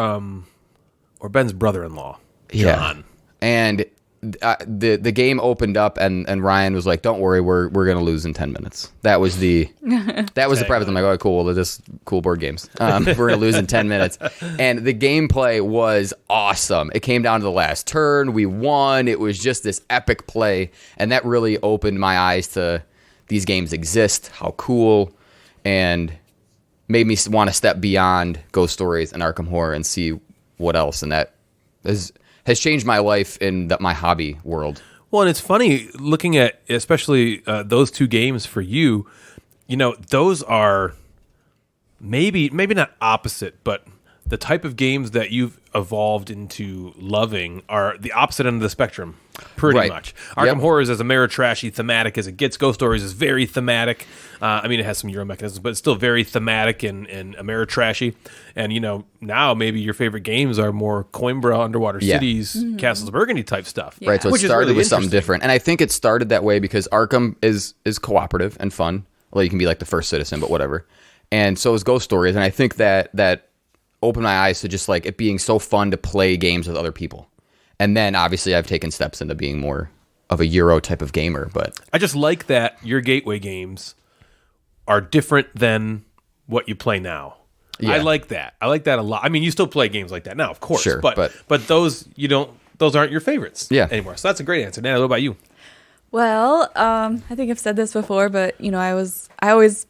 Ben's brother-in-law, John.
And the game opened up, and Ryan was like, "Don't worry, we're gonna lose in 10 minutes." That was the premise. I'm like, "Oh, cool. Well, this cool board games. We're gonna lose in 10 minutes." And the gameplay was awesome. It came down to the last turn. We won. It was just this epic play, and that really opened my eyes to these games exist, how cool, and made me want to step beyond Ghost Stories and Arkham Horror and see what else. And that has changed my life in my hobby world.
Well, and it's funny looking at especially those two games for you. Those are maybe not opposite, but the type of games that you've evolved into loving are the opposite end of the spectrum, pretty much. Arkham Horror is as Ameritrashy thematic as it gets. Ghost Stories is very thematic. It has some Euro mechanisms, but it's still very thematic and Ameritrashy. And, now maybe your favorite games are more Coimbra, Underwater Cities, Castles of Burgundy type stuff.
Yeah.
Right, so
Which
it
is
started
really
with something
interesting.
different. And I think it started that way because Arkham is cooperative and fun. Well, you can be like the first citizen, but whatever. And so is Ghost Stories. And I think that opened my eyes to just like it being so fun to play games with other people. And then obviously I've taken steps into being more of a Euro type of gamer. But
I just like that your gateway games are different than what you play now.
Yeah.
I like that. I like that a lot. I mean, you still play games like that now, of course.
Sure,
but those those aren't your favorites anymore. So that's a great answer. Nana, what about you?
Well, I think I've said this before, but I always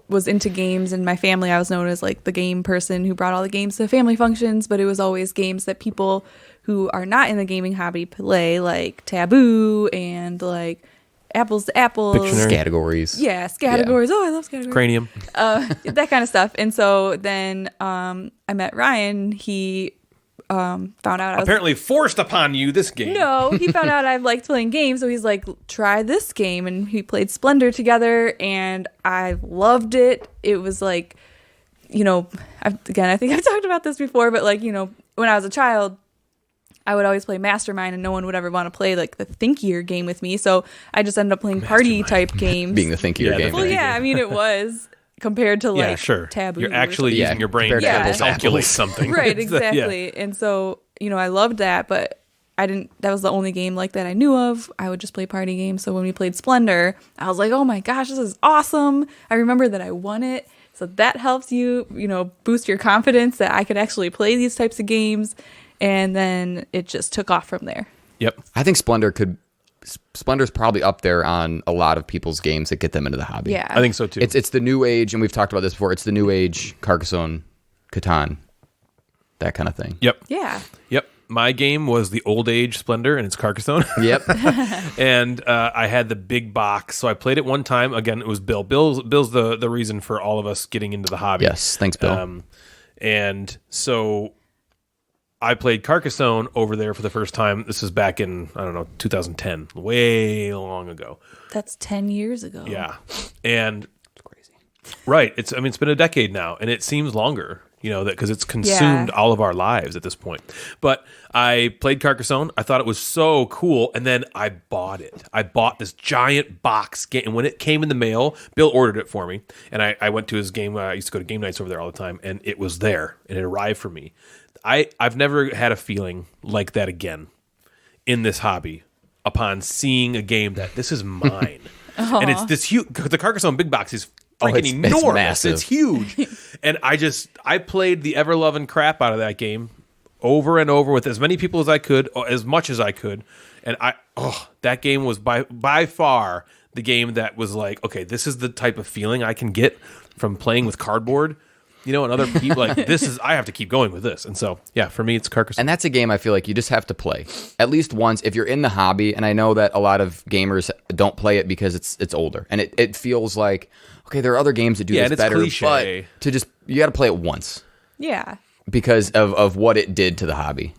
was into games. In my family, I was known as like the game person who brought all the games to family functions, but it was always games that people who are not in the gaming hobby play, like Taboo and like Apples to Apples.
Pictionary.
categories.
Yeah, Scattergories. Oh, I love Scattergories.
Cranium.
That kind of stuff. And so then I met Ryan. He found out I was
Apparently forced upon you this game.
No, he found out I liked playing games, so he's like, try this game. And he played Splendor together, and I loved it. It was like, I think I've talked about this before, but like, when I was a child, I would always play Mastermind, and no one would ever want to play like the thinkier game with me. So I just ended up playing party type games.
Being the thinkier game.
Well, yeah, I mean, it was compared to like Taboo.
You're actually
or
using your brain to
compared to
calculate
apples.
something.
right, exactly. And so, I loved that, but that was the only game like that I knew of. I would just play party games. So when we played Splendor, I was like, oh my gosh, this is awesome. I remember that I won it. So that helps you, boost your confidence that I could actually play these types of games. And then it just took off from there.
Yep.
I think Splendor's probably up there on a lot of people's games that get them into the hobby.
Yeah.
I think so too.
It's the new age, and we've talked about this before. It's the new age Carcassonne, Catan, that kind of thing.
Yep.
Yeah.
Yep. My game was the old age Splendor, and it's Carcassonne.
Yep.
And I had the big box, so I played it one time. Again, it was Bill. Bill's the reason for all of us getting into the hobby.
Yes. Thanks, Bill.
And so I played Carcassonne over there for the first time. This is back in, 2010, way long ago.
That's 10 years ago.
Yeah. And it's crazy. Right. It's been a decade now, and it seems longer that because it's consumed all of our lives at this point. But I played Carcassonne. I thought it was so cool, and then I bought it. I bought this giant box game, and when it came in the mail, Bill ordered it for me, and I went to his game. I used to go to game nights over there all the time, and it was there, and it arrived for me. I've never had a feeling like that again in this hobby upon seeing a game that this is mine. And it's this huge. The Carcassonne big box is freaking enormous.
It's massive.
It's huge. And I played the ever loving crap out of that game over and over with as many people as I could, or as much as I could. And that game was by far the game that was like, okay, this is the type of feeling I can get from playing with cardboard. And other people like I have to keep going with this. And so, yeah, for me, it's Carcassonne.
And that's a game I feel like you just have to play at least once if you're in the hobby. And I know that a lot of gamers don't play it because it's older. And it feels like, okay, there are other games that do this better.
Cliche.
But you got to play it once.
Yeah.
Because of what it did to the hobby.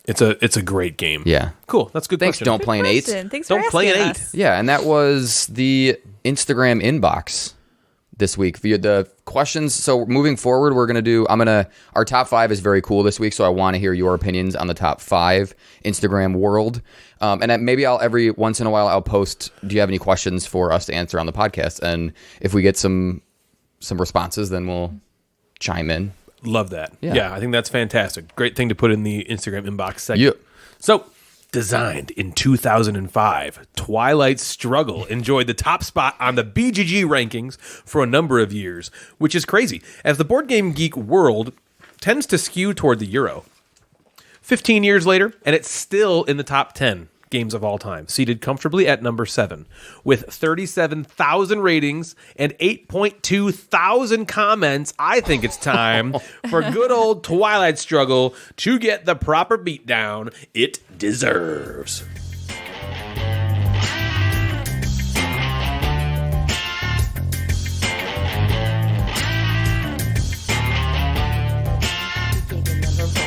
It's a great game.
Yeah.
Cool. That's a good
Thanks,
question.
don't play an 8.
Thanks for
Don't play an
asking
8.
us.
Yeah, and that was the Instagram inbox this week via the questions. So moving forward, our top 5 is very cool this week. So I want to hear your opinions on the top 5 Instagram world. And maybe every once in a while I'll post, do you have any questions for us to answer on the podcast? And if we get some responses, then we'll chime in.
Love that.
Yeah.
Yeah, I think that's fantastic. Great thing to put in the Instagram inbox section.
Yeah.
So, designed in 2005, Twilight Struggle enjoyed the top spot on the BGG rankings for a number of years, which is crazy, as the board game geek world tends to skew toward the Euro. 15 years later, and it's still in the top 10 games of all time, seated comfortably at number 7, with 37,000 ratings and 8.2 thousand comments. I think it's time for good old Twilight Struggle to get the proper beatdown it deserves.
Gave you number one.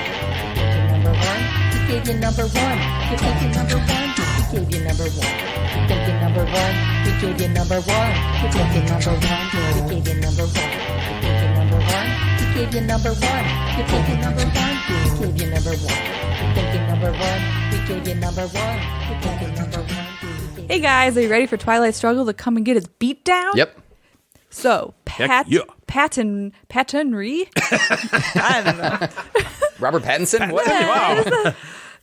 You think you're number one. We gave you number one. You think you're number one. We gave you number one. You think you're number one. We gave you number one. You think you're number one. We gave you number one. You think you're number one. We gave you number one. You think you're number one. We gave you number one. You think you're number one.
Hey guys, are you ready for Twilight Struggle to come and get its beat down?
Yep.
So,
yeah.
patenry? I don't know.
Robert Pattinson? What?
Wow.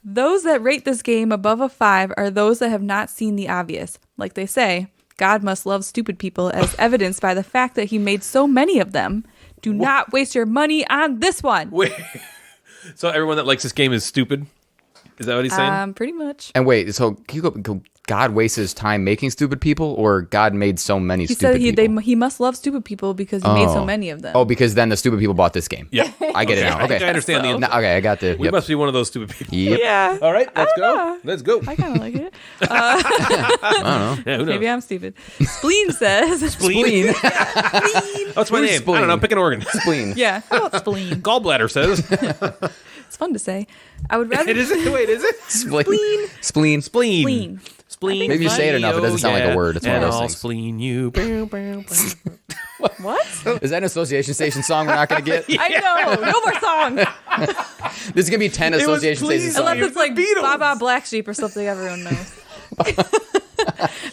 Those that rate this game above a 5 are those that have not seen the obvious. Like they say, God must love stupid people, as evidenced by the fact that he made so many of them. Do not waste your money on this one.
Wait. So everyone that likes this game is stupid? Is that what he's saying?
Pretty much.
And wait, so can you go God wastes his time making stupid people, or God made so many
He
stupid
said
people?
he must love stupid people because he made so many of them.
Oh, because then the stupid people bought this game.
Yeah.
I get it now.
I think
Okay.
I understand the.
Okay, I got the.
We
Yep.
must be one of those stupid people.
Yep.
Yeah.
All right, let's go.
know.
Let's go.
I kind of like it.
I
Yeah, who knows?
Maybe I'm stupid. Spleen says.
Spleen. What's my
Who's
name?
Spleen?
I don't know. Pick an organ.
Spleen.
Yeah. How about spleen?
Gallbladder says.
It's fun to say. I would rather.
Wait, is it?
Spleen. Spleen.
Spleen.
Spleen.
Maybe you say it enough, it doesn't sound like a word. It's one of
And
those
I'll
things.
spleen you.
What?
Is that an association station song we're not going to get?
I know. No more song.
There's going to be 10
was
association
please
station
Unless
songs.
it's like
Beatles.
Baba Black Sheep or something everyone knows.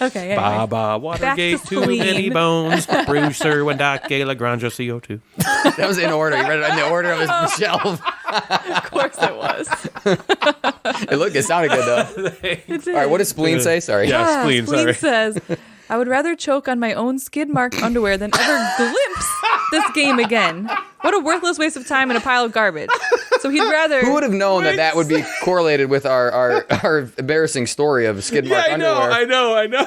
Okay. Anyway.
Baba Watergate, too
spleen.
many bones. Bruce Sir Wendake Lagrange CO2.
That was in order. He read it in the order of his shelf.
Of course it was.
It sounded good, though. All right, what does spleen say? Sorry.
Yeah. Spleen, sorry.
says, I would rather choke on my own skid-marked underwear than ever glimpse this game again. What a worthless waste of time and a pile of garbage. So he'd rather...
Who would have known that would be correlated with our embarrassing story of skid mark underwear?
I know.
I know.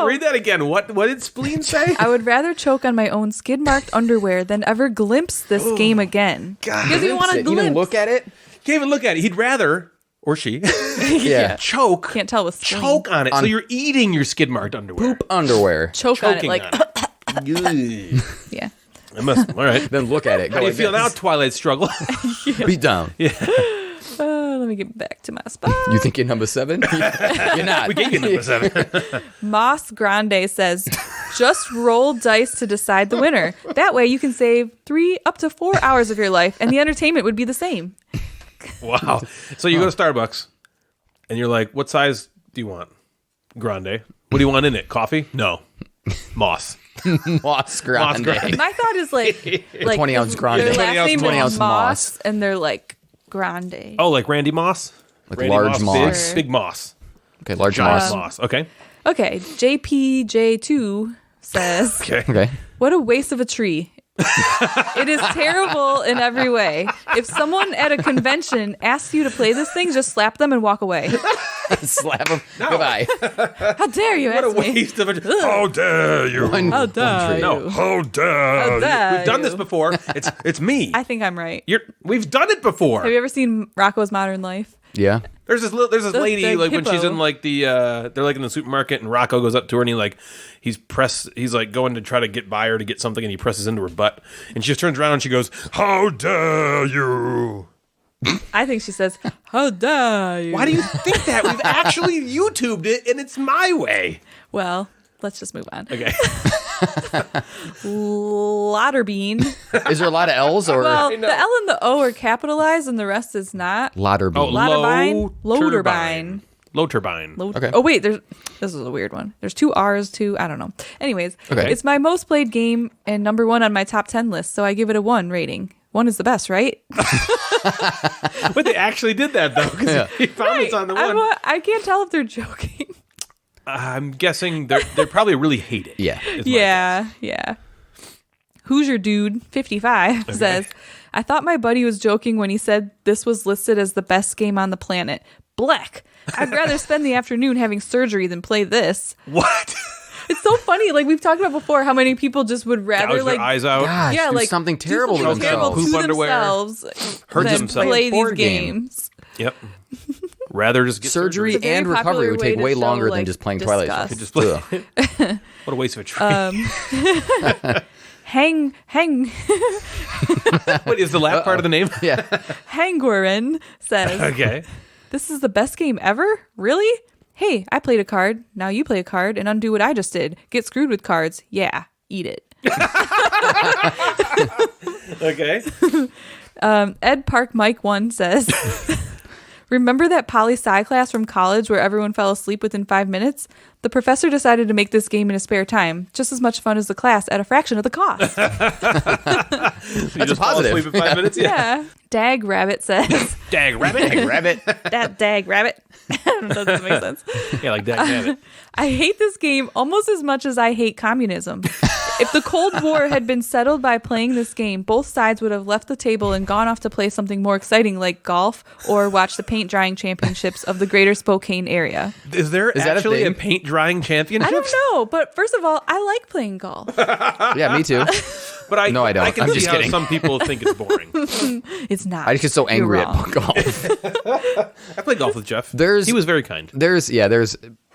Wait, read that again. What did Spleen say?
I would rather choke on my own skid-marked underwear than ever glimpse this game again. Because you want to
You
glimpse.
didn't look at it?
Can't even look at it. He'd rather, or she,
Yeah.
choke.
Can't tell with spleen.
Choke on it. So you're eating your skid marked underwear.
Poop underwear.
Choke on it
Choking
like...
on it. Ugh.
Yeah.
I must. All right.
Then look at it. Go
How do you
like
feel now,
this.
Twilight Struggle?
Beat down.
Let me get back to my spot.
You think you're number 7? You're not.
We gave you number 7.
Moss Grande says, Just roll dice to decide the winner. That way you can save 3 up to 4 hours of your life, and the entertainment would be the same.
Wow. So you go to Starbucks, and you're like, what size do you want? Grande. What do you want in it? Coffee? No. Moss.
Moss grande.
My thought is like
20-ounce grande.
Their last
20
name
20
is
ounce
Moss,
Moss.
and they're like Grande.
Oh, like Randy Moss?
Like
Randy
large moss.
Big Moss.
Okay, large
Giant
moss.
Moss. Okay.
Okay, JPJ2 says,
Okay.
what a waste of a tree. It is terrible in every way. If someone at a convention asks you to play this thing, just slap them and walk away.
Slap him. Goodbye.
How dare you
What a
ask me?
waste of a... How dare you?
How dare you?
No. How dare
How
you?
dare
We've done this
you?
before. It's me.
I think I'm right.
We've done it before.
Have you ever seen Rocco's Modern Life?
Yeah.
There's this lady
the
like when she's
hippo.
in like the they're like in the supermarket and Rocco goes up to her and he's like going to try to get by her to get something and he presses into her butt and she just turns around and she goes, "How dare you?"
I think she says, how dare you?
Why do you think that? We've actually YouTubed it and it's my way.
Well, let's just move on.
Okay.
Lauterbean.
Is there a lot of L's or
Well, the L and the O are capitalized and the rest is not.
Lauterbean?
Oh,
Lauterbine?
low
Lauterbine.
Low turbine.
Okay.
Oh wait, this is a weird one. There's 2 R's, 2, I don't know. Anyways,
Okay.
it's my most played game and number 1 on my top 10 list, so I give it a 1 rating. 1 is the best, right?
But they actually did that though because he found it's on the one.
I can't tell if they're joking.
I'm guessing they probably really hate it.
Yeah.
is my
Yeah. Hoosier Dude 55 says, I thought my buddy was joking when he said this was listed as the best game on the planet. Black. I'd rather spend the afternoon having surgery than play this.
What?
It's so funny. Like we've talked about before, how many people just would rather
Gouge
like
their eyes out.
Gosh,
yeah,
do
like
something
do
terrible
something
to
terrible
themselves.
to
Poop underwear.
themselves
Hurt
than
themselves.
play these
Board game.
games.
Yep. Rather just get
Surgery
It's a very
and recovery
popular
would
way
take
to
way
show,
longer than
like,
just playing Twilight
disgust.
Struggle.
Just play. What a waste of a tree.
Hang
What is the last part of the name?
Yeah.
Hangwarin says,
Okay.
this is the best game ever? Really? Hey, I played a card. Now you play a card and undo what I just did. Get screwed with cards. Yeah, eat it.
Okay.
Ed Park Mike 1 says, remember that poli-sci class from college where everyone fell asleep within 5 minutes? The professor decided to make this game in his spare time. Just as much fun as the class at a fraction of the cost.
That's
a positive.
Sleep in 5 minutes.
Yeah. Dag Rabbit says,
Dag rabbit.
Hey, rabbit.
that Dag Rabbit. I don't know if that makes sense.
Yeah, like dag rabbit.
I hate this game almost as much as I hate communism. If the Cold War had been settled by playing this game, both sides would have left the table and gone off to play something more exciting like golf or watch the paint drying championships of the greater Spokane area.
Is there
Is that a
actually a
thing?
paint drying championship?
I don't know, but first of all, I like playing golf.
Yeah, me too.
But I
No, I don't.
I can
I'm
see
just
how
kidding.
some people think it's boring.
It's not.
I just get so
You're
angry
wrong.
at golf.
I played golf with Jeff.
There's-
He was very kind.
There's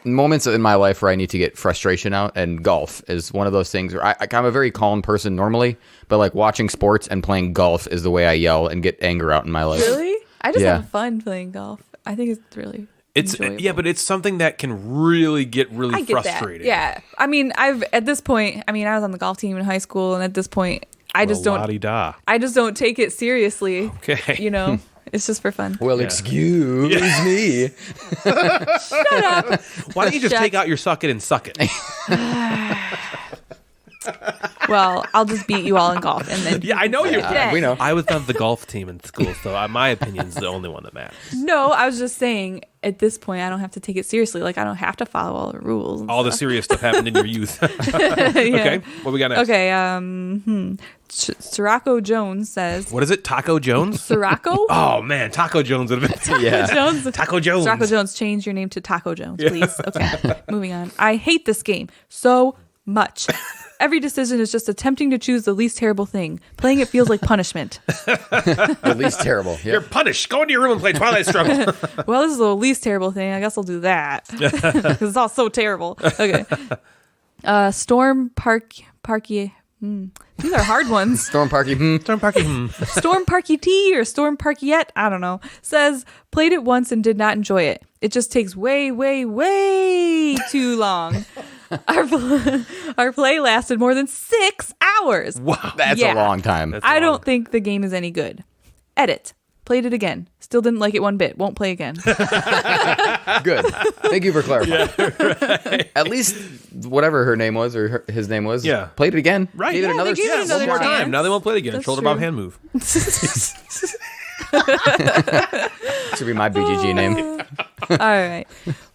moments in my life where I need to get frustration out, and golf is one of those things where I'm a very calm person normally, but like watching sports and playing golf is the way I yell and get anger out in my life.
Really? I just
Yeah.
have fun playing golf. I think it's really
It's
enjoyable.
yeah, but it's something that can really get really
I get
frustrating.
that. Yeah. I mean, I was on the golf team in high school, and at this point, I just don't take it seriously.
Okay.
You know, it's just for fun.
Well, excuse me.
Shut up.
Why don't you just
Shut-
take out your suck it and suck it?
Well, I'll just beat you all in golf, and then
Yeah, I know you.
Yeah.
We know.
I was on the golf team in school, so my opinion's the only one that matters.
No, I was just saying. At this point, I don't have to take it seriously. Like I don't have to follow all the rules. and
All the
stuff.
serious stuff happened in your youth.
Yeah.
Okay, what we got next?
Okay. Sirocco Jones says.
What is it? Taco Jones?
Sirocco.
Oh man, Taco Jones would have been.
Yeah.
Jones.
Taco Jones.
Sirocco Jones, change your name to Taco Jones, please. Okay, moving on. I hate this game so much. Every decision is just attempting to choose the least terrible thing. Playing it feels like punishment.
At least terrible. Yeah.
You're punished. Go into your room and play Twilight Struggle.
Well, this is the least terrible thing. I guess I'll do that because it's all so terrible. Okay. Storm Parky. These are hard ones.
Storm Parky.
Storm Parky.
Storm Parky T or Storm Parkyette, I don't know, says, played it once and did not enjoy it. It just takes way, way, way too long. Our play lasted more than 6 hours.
Wow.
That's a long time.
I don't think the game is any good. Edit. Played it again. Still didn't like it one bit. Won't play again.
Good. Thank you for clarifying. At least whatever her name was or his name was.
Yeah.
Played it again.
Right.
Gave it
Yeah,
another,
they gave it
One more
chance.
time. Now they won't play it again.
That's
Shoulder
true.
bob hand move.
Should be my BGG name.
All right.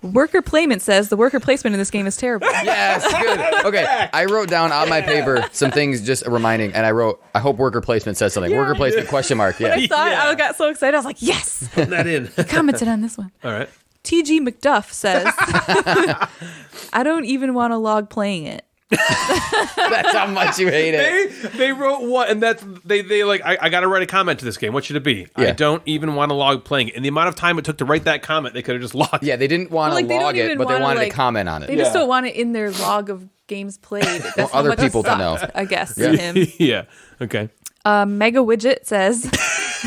Worker Placement says the worker placement in this game is terrible.
Yes, good. Okay, I wrote down on my paper some things just reminding, and I wrote, I hope worker placement says something. Worker placement, question mark, yeah.
I thought I got so excited. I was like, yes.
Put that in.
Commented on this one.
All right.
TG McDuff says, I don't even want to log playing it.
That's how much you hate it.
They wrote one, and that's they like. I got to write a comment to this game. What should it be?
Yeah.
I don't even want to log playing it. And the amount of time it took to write that comment, they could have just logged.
Yeah, they didn't want to
Like, they don't
log it,
even
but they
wanna,
wanted
like-
to comment on
They
it.
just don't want it in their log of games played. That's how
other
much
people
it
to know.
sucked, I guess,
Yeah.
to him.
Yeah. Okay.
Mega Widget says,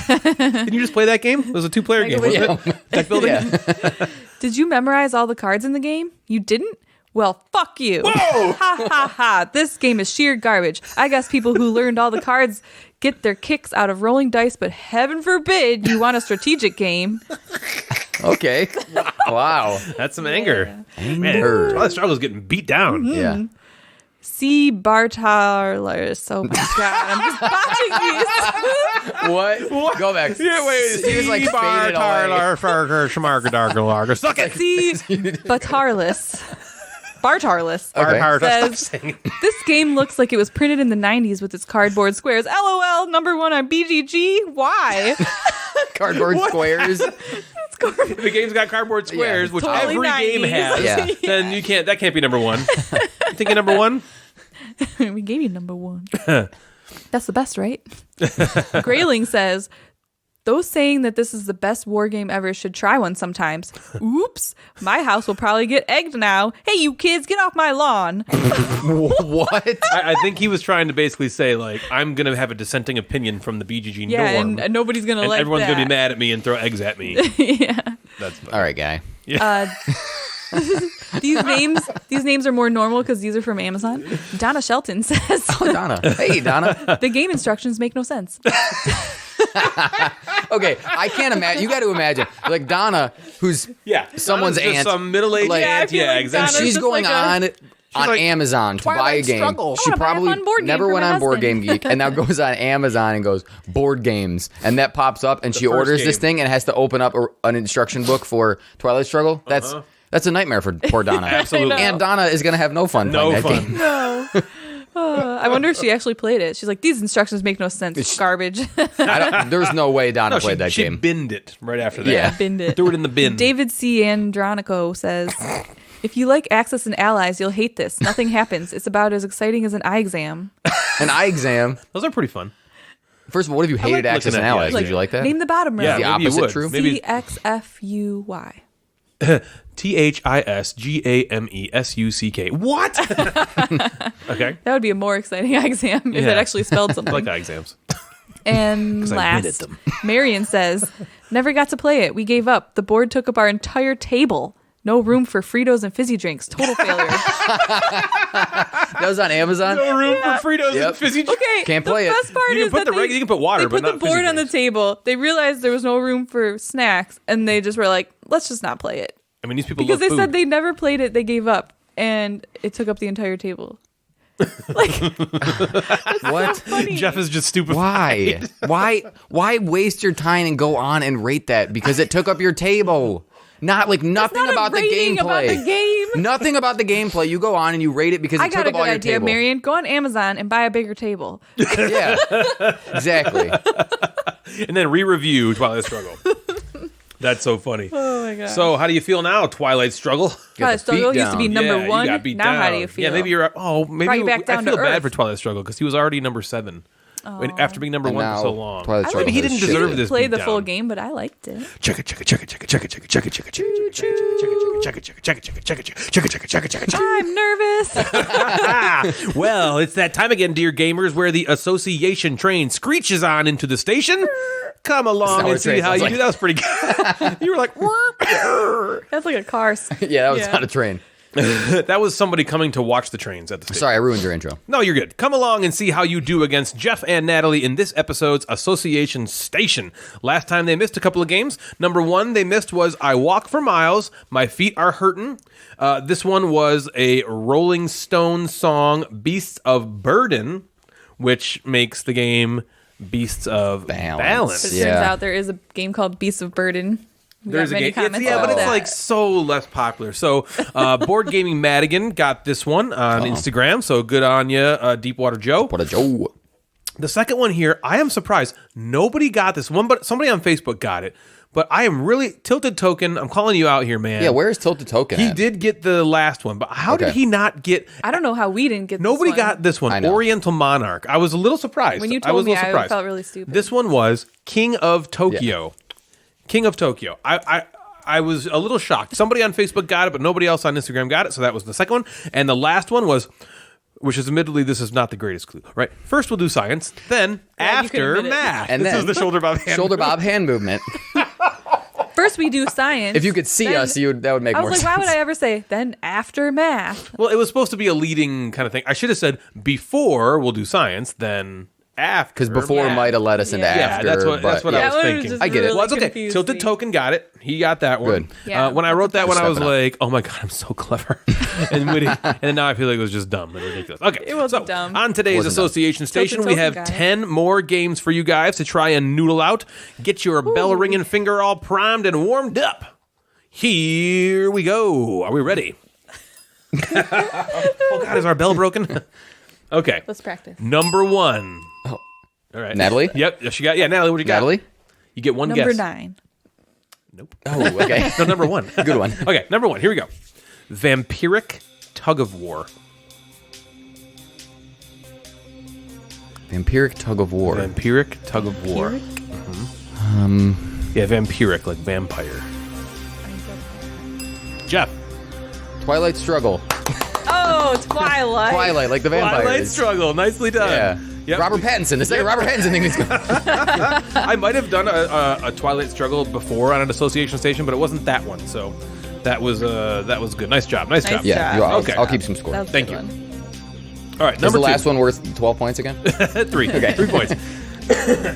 Didn't you just play that game? It was a 2-player game, wasn't it? Deck building.
Yeah.
did you memorize all the cards in the game? You didn't? Well, fuck you. Ha ha ha. This game is sheer garbage. I guess people who learned all the cards get their kicks out of rolling dice, but heaven forbid you want a strategic game.
Okay. Wow.
That's some anger. Man,
Anger.
Twilight Struggle is getting beat down.
Yeah.
C. Bartarlers. Oh my God. I'm just botching these.
What? Go back.
Yeah, wait.
He was like faded away.
Suck it.
C. Bartarless
Okay.
says, this game looks like it was printed in the 90s with its cardboard squares. LOL, number 1 on BGG. Why?
Cardboard squares.
If the game's got cardboard squares, which
Totally
every game
90s.
has,
Yeah.
then you can't. That can't be number 1. You thinking number 1?
We gave you number 1. That's the best, right? Grayling says, those saying that this is the best war game ever should try one sometimes. Oops, my house will probably get egged now. Hey, you kids, get off my lawn.
What?
I think he was trying to basically say, like, I'm going to have a dissenting opinion from the BGG
Yeah,
norm.
and nobody's going to
and
like
everyone's
that.
going to be mad at me and throw eggs at me.
Yeah.
That's funny.
All right, guy.
These names are more normal because these are from Amazon. Donna Shelton says,
Donna. Hey, Donna.
the game instructions make no sense.
Okay, I can't imagine. You got to imagine, like Donna, who's someone's
Donna's just
aunt,
some middle-aged
like-
Yeah, I
aunt.
feel
Yeah,
like
exactly.
Donna's
she's
just
going
like
on
like,
Amazon to buy a
Twilight
game.
Struggle.
She
I wanna buy a
probably
fun board game
never
for
went
my
on Board
husband.
Game Geek, and now goes on Amazon and goes board games, and that pops up, and she
first
orders this
game.
thing and has to open up an instruction book for Twilight Struggle. That's a nightmare for poor Donna.
Absolutely.
And Donna is going to have no fun
No
playing that
fun.
game.
No. I wonder if she actually played it. She's like, these instructions make no sense. Garbage.
There's no way Donna
No,
played that
she
game.
binned it right after that.
Yeah.
Binned it.
Threw it in the bin.
David C. Andronico says, if you like Access and Allies, you'll hate this. Nothing happens. It's about as exciting as an eye exam.
An eye exam.
Those are pretty fun.
First of all, what if you hated
like
Access
looking
and
at the
Allies?
eye
Did you like that?
Name the bottom row.
Yeah,
the
maybe you
opposite
would.
true?
Maybe
CXFUY.
THISGAMESUCK. What? Okay.
That would be a more exciting eye exam if
Yeah.
it actually spelled
I
something.
like eye exams.
And
'Cause I win at
last,
them.
Marion says, never got to play it. We gave up. The board took up our entire table. No room for Fritos and fizzy drinks. Total failure.
That was on Amazon?
No room for Fritos
Yep.
and fizzy.
Okay,
Can't play
the
it.
best part
You can
is
put
that
the you can put water,
they
but
put the
not fizzy
board on the
drinks.
table. They realized there was no room for snacks, and they just were like, let's just not play it.
I mean, these people
Because
love
they
food.
said they never played it. They gave up, and it took up the entire table.
What?
Funny.
Jeff is just stupefied.
Why waste your time and go on and rate that? Because it took up your table. Not like nothing
not a
about the
rating about
gameplay.
the game.
Nothing about the gameplay. You go on and you rate it because it
I
took
got a
up all
good
your
idea,
table.
Marion. Go on Amazon and buy a bigger table.
Yeah, exactly.
And then re-review Twilight Struggle. That's so funny.
Oh my god.
So, how do you feel now, Twilight Struggle?
Twilight Struggle used to be
down.
number
You
one.
got beat
Now
down.
how do you feel?
Yeah, maybe you're.
Brought you back down
I feel
to
bad
earth.
for Twilight Struggle because he was already number 7. After being number
And
1 for
now
so long.
Twilight
I
Struggle
Maybe he
has
didn't
shit.
deserve this.
Play the
beatdown.
full game, but I liked it.
Check it, check it, check it, check it, check it, check it, check it, check it, check it, check it, check it, check it, check it, check it, check it, check it, check it, check it, check it, check it.
I'm nervous.
Well, it's that time again, dear gamers, where the association train screeches on into the station. Come along
That's
and see
not
how
what
you
it
do. That was pretty good. You were like, "Whoop."
That's like a car.
Yeah, that was
Yeah.
not a train.
That was somebody coming to watch the trains at the station.
Sorry, I ruined your intro.
No, you're good. Come along and see how you do against Jeff and Natalie in this episode's Association Station. Last time they missed a couple of games. Number one they missed was I Walk for Miles, My Feet Are Hurtin'. This one was a Rolling Stone song, Beasts of Burden, which makes the game Beasts of Balance.
But it
Yeah.
turns out there is a game called Beasts of Burden. We
There's
got
a
many
game.
comments
But
about
it's
that.
like so less popular. So, Board Gaming Madigan got this one on Instagram. So good on you, Deepwater Joe.
What a Joe.
The second one here, I am surprised nobody got this one, but somebody on Facebook got it. But I am really Tilted Token. I'm calling you out here, man.
Yeah, where's Tilted Token
He
at?
did get the last one, but how did
Okay.
he not get?
I don't know how we didn't get
Nobody
this one.
got this one.
I know.
Oriental Monarch. I was a little surprised.
When you
I was
told
a
me,
little
I
surprised.
felt really stupid.
This one was King of Tokyo. King of Tokyo. I was a little shocked. Somebody on Facebook got it, but nobody else on Instagram got it. So that was the second one. And the last one was, which is admittedly, this is not the greatest clue, right? First we'll do science, then
Glad you could
after
admit it.
math.
And
this
then
is the shoulder bob hand.
Shoulder bob hand movement.
First we do science.
If you could see
then-
us, that would make
I
more
was like,
sense.
why would I ever say then after math?
Well, it was supposed to be a leading kind of thing. I should have said before we'll do science, then after.
Because before
math.
might have led us into
Yeah.
Yeah,
after.
that's what
but
I
yeah.
was
That one
thinking.
just
I get it.
really
Well, it's okay.
confused
Tilted
me.
Token got it. He got that one.
Good.
Yeah.
When I wrote that one, I was
Stepping up.
like, "Oh my god, I'm so clever," and witty. And then now I feel like it was just dumb and ridiculous. Okay,
It wasn't
so
dumb.
on today's
Wasn't dumb.
Association Station,
Tilted
we
Token
have
got it.
10 more games for you guys to try and noodle out. Get your bell ringing finger all primed and warmed up. Here we go. Are we ready? Oh god, is our bell broken? Okay.
Let's practice.
Number one.
Oh.
All right.
Natalie?
Yep. She got. Yeah, Natalie. What do you got?
Natalie?
You get one
Number
guess.
9.
Nope.
Oh, okay.
No, number one.
Good one.
Okay, number one. Here we go. Vampiric Tug of War.
Vampiric Tug of War.
Vampiric Tug of War. Yeah, vampiric, like vampire. Jeff.
Twilight Struggle.
Oh, Twilight.
Twilight, like the vampires.
Twilight Struggle. Nicely done.
Yeah.
Yep.
Robert Pattinson. The second Robert Pattinson thing is going.
I might have done a Twilight Struggle before on an association station, but it wasn't that one. So that was good. Nice job. Nice job.
Yeah,
job.
I'll,
Okay.
I'll keep some score.
That was a
Thank
good
you.
one.
All right,
Is
number
the
two.
last one worth 12 points again?
3. Okay. 3 points.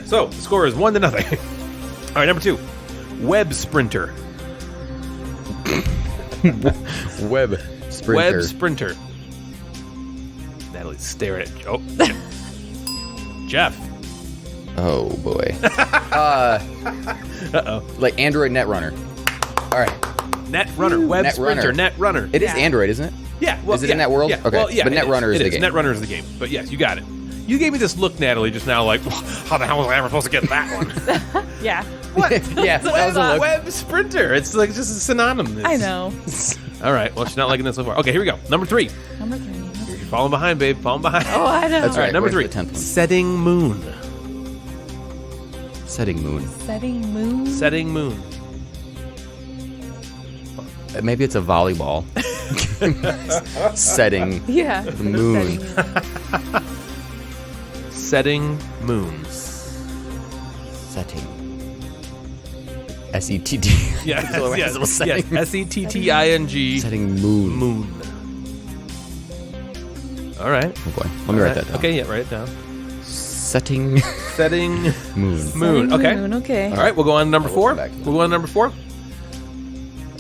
So the score is 1-0. All right, number 2. Web Sprinter.
Web Sprinter.
Web Sprinter. Natalie's staring at Joe. Jeff.
Oh, boy. Like Android Netrunner. All right.
Netrunner. Web
Netrunner.
Sprinter. Netrunner.
It is
Yeah.
Android, isn't it?
Yeah. Well,
Is it in that world?
Yeah.
Okay,
Well, yeah,
but
it
Netrunner is
It
the
is.
game.
Netrunner is the game. But yes, you got it. You gave me this look, Natalie, just now like, how the hell was I ever supposed to get that one?
Yeah.
What?
Yeah, that was a look.
Web Sprinter. It's like just a synonym.
I know.
All right. Well, she's not liking this so far. Okay, here we go. Number 3.
Number 3.
You're falling behind, babe. Falling behind.
Oh, I know.
That's
All right, number
where's
3.
the 10th one?
Setting Moon.
Setting Moon.
Setting moon.
Setting Moon.
Maybe it's a volleyball. Setting
Yeah.
the moon.
Setting Moon.
Setting. S-E-T-T.
Yes,
Little
yes,
little setting.
yes. S-E-T-T-I-N-G.
Setting moon.
Moon. All right.
Oh boy. Let me write that down.
Okay, yeah, write it down.
Setting
Setting
moon.
Moon.
Setting
Okay.
moon, okay.
All right, we'll go on to number
We'll
4.
come back to that.
We'll go on to number 4.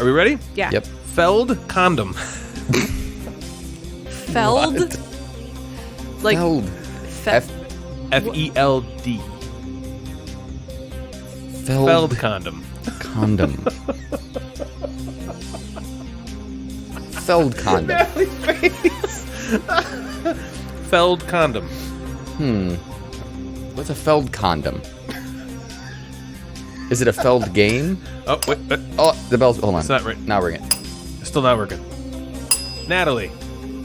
Are we ready?
Yeah.
Yep.
Feld Condom.
Feld. Like
Feld.
fe-
F-E-L-D.
Feld.
Feld Condom.
Condom. Feld condom.
Feld Condom.
What's a Feld condom? Is it a Feld game?
Oh, wait.
Oh, the bell's. Hold on.
It's not right.
Now ring it.
It's still not working. Natalie.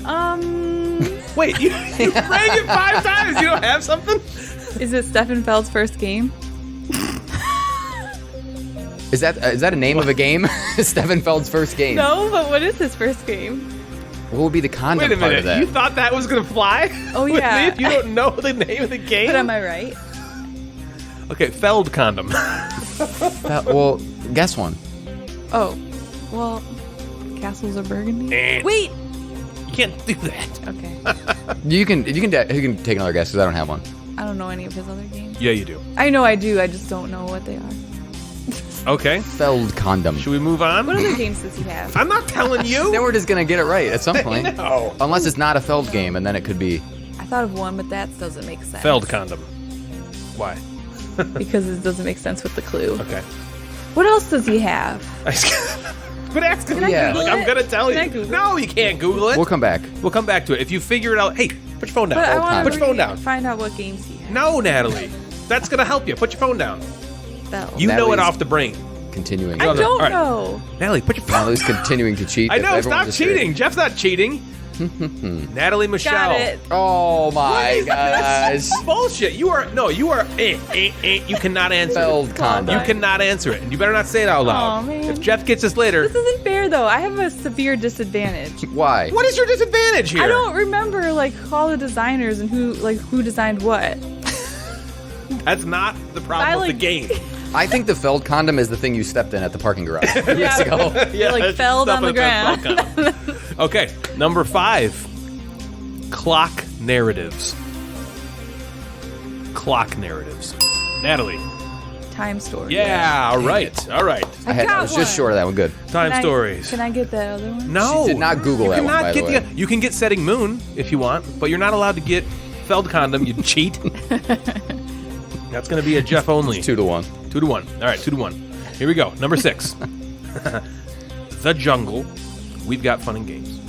um
Wait, you rang it 5 times. You don't have something?
is it Stefan Feld's first game?
Is that a name of a game? Stefan Feld's first game.
No, but what is his first game?
What would be the condom
Wait a
part
minute.
of that?
You thought that was going to fly?
Oh,
With
yeah.
me if you don't know the name of the game?
But am I right?
Okay, Feld Condom.
Well, guess one.
Oh. Well, Castles of Burgundy.
Eh.
Wait.
You can't do that.
Okay.
You can take another guess because I don't have one.
I don't know any of his other games.
Yeah, you do.
I know I do. I just don't know what they are.
Okay.
Feld condom.
Should we move on?
What other games does he have?
I'm not telling you.
Then we're just gonna get it right at some point.
No.
Unless it's not a Feld game, and then it could be.
I thought of one, but that doesn't make sense.
Feld condom. Why?
Because it doesn't make sense with the clue.
Okay.
What else does he have?
Quit asking
Can I
me.
Yeah.
Google
Like, I'm
it?
gonna tell
Can I
you.
Google
No, you can't Google it.
We'll come back.
We'll come back to it. If you figure it out, hey, put your phone down.
But I want
Put
to
your phone down.
find out what games he has.
No, Natalie. That's gonna help you. Put your phone down.
Feld.
You know it
Natalie's-
off the brain.
Continuing.
I
All
don't
right.
know.
Natalie, put your phone
Natalie's continuing to cheat.
I
if
know,
everyone's
stop
just
cheating. Jeff's not cheating. Natalie Michelle.
Got it.
Oh my gosh.
Bullshit. You are you cannot answer.
Feld
it.
condom.
You cannot answer it. And you better not say it out loud.
Aw, man.
If Jeff gets this later.
This isn't fair, though. I have a severe disadvantage.
Why?
What is your disadvantage here?
I don't remember like all the designers and who designed what.
That's not the problem
I,
with the
like-
game.
I think the Feld condom is the thing you stepped in at the parking garage weeks ago.
It, like, fell on the ground.
Okay, number 5. Clock narratives. Clock narratives. Natalie.
Time story.
Yeah, all right. All right.
I
got
was just
one.
short of that one. Good.
Time
Can
stories.
Can I get that other one?
No.
She did not Google
you
that one,
cannot
by the
get
way.
You can get Setting Moon if you want, but you're not allowed to get Feld Condom, you cheat. That's going to be a Jeff only.
2-1.
2 to 1. All right, 2 to 1. Here we go. Number 6. The Jungle. We've got fun and games.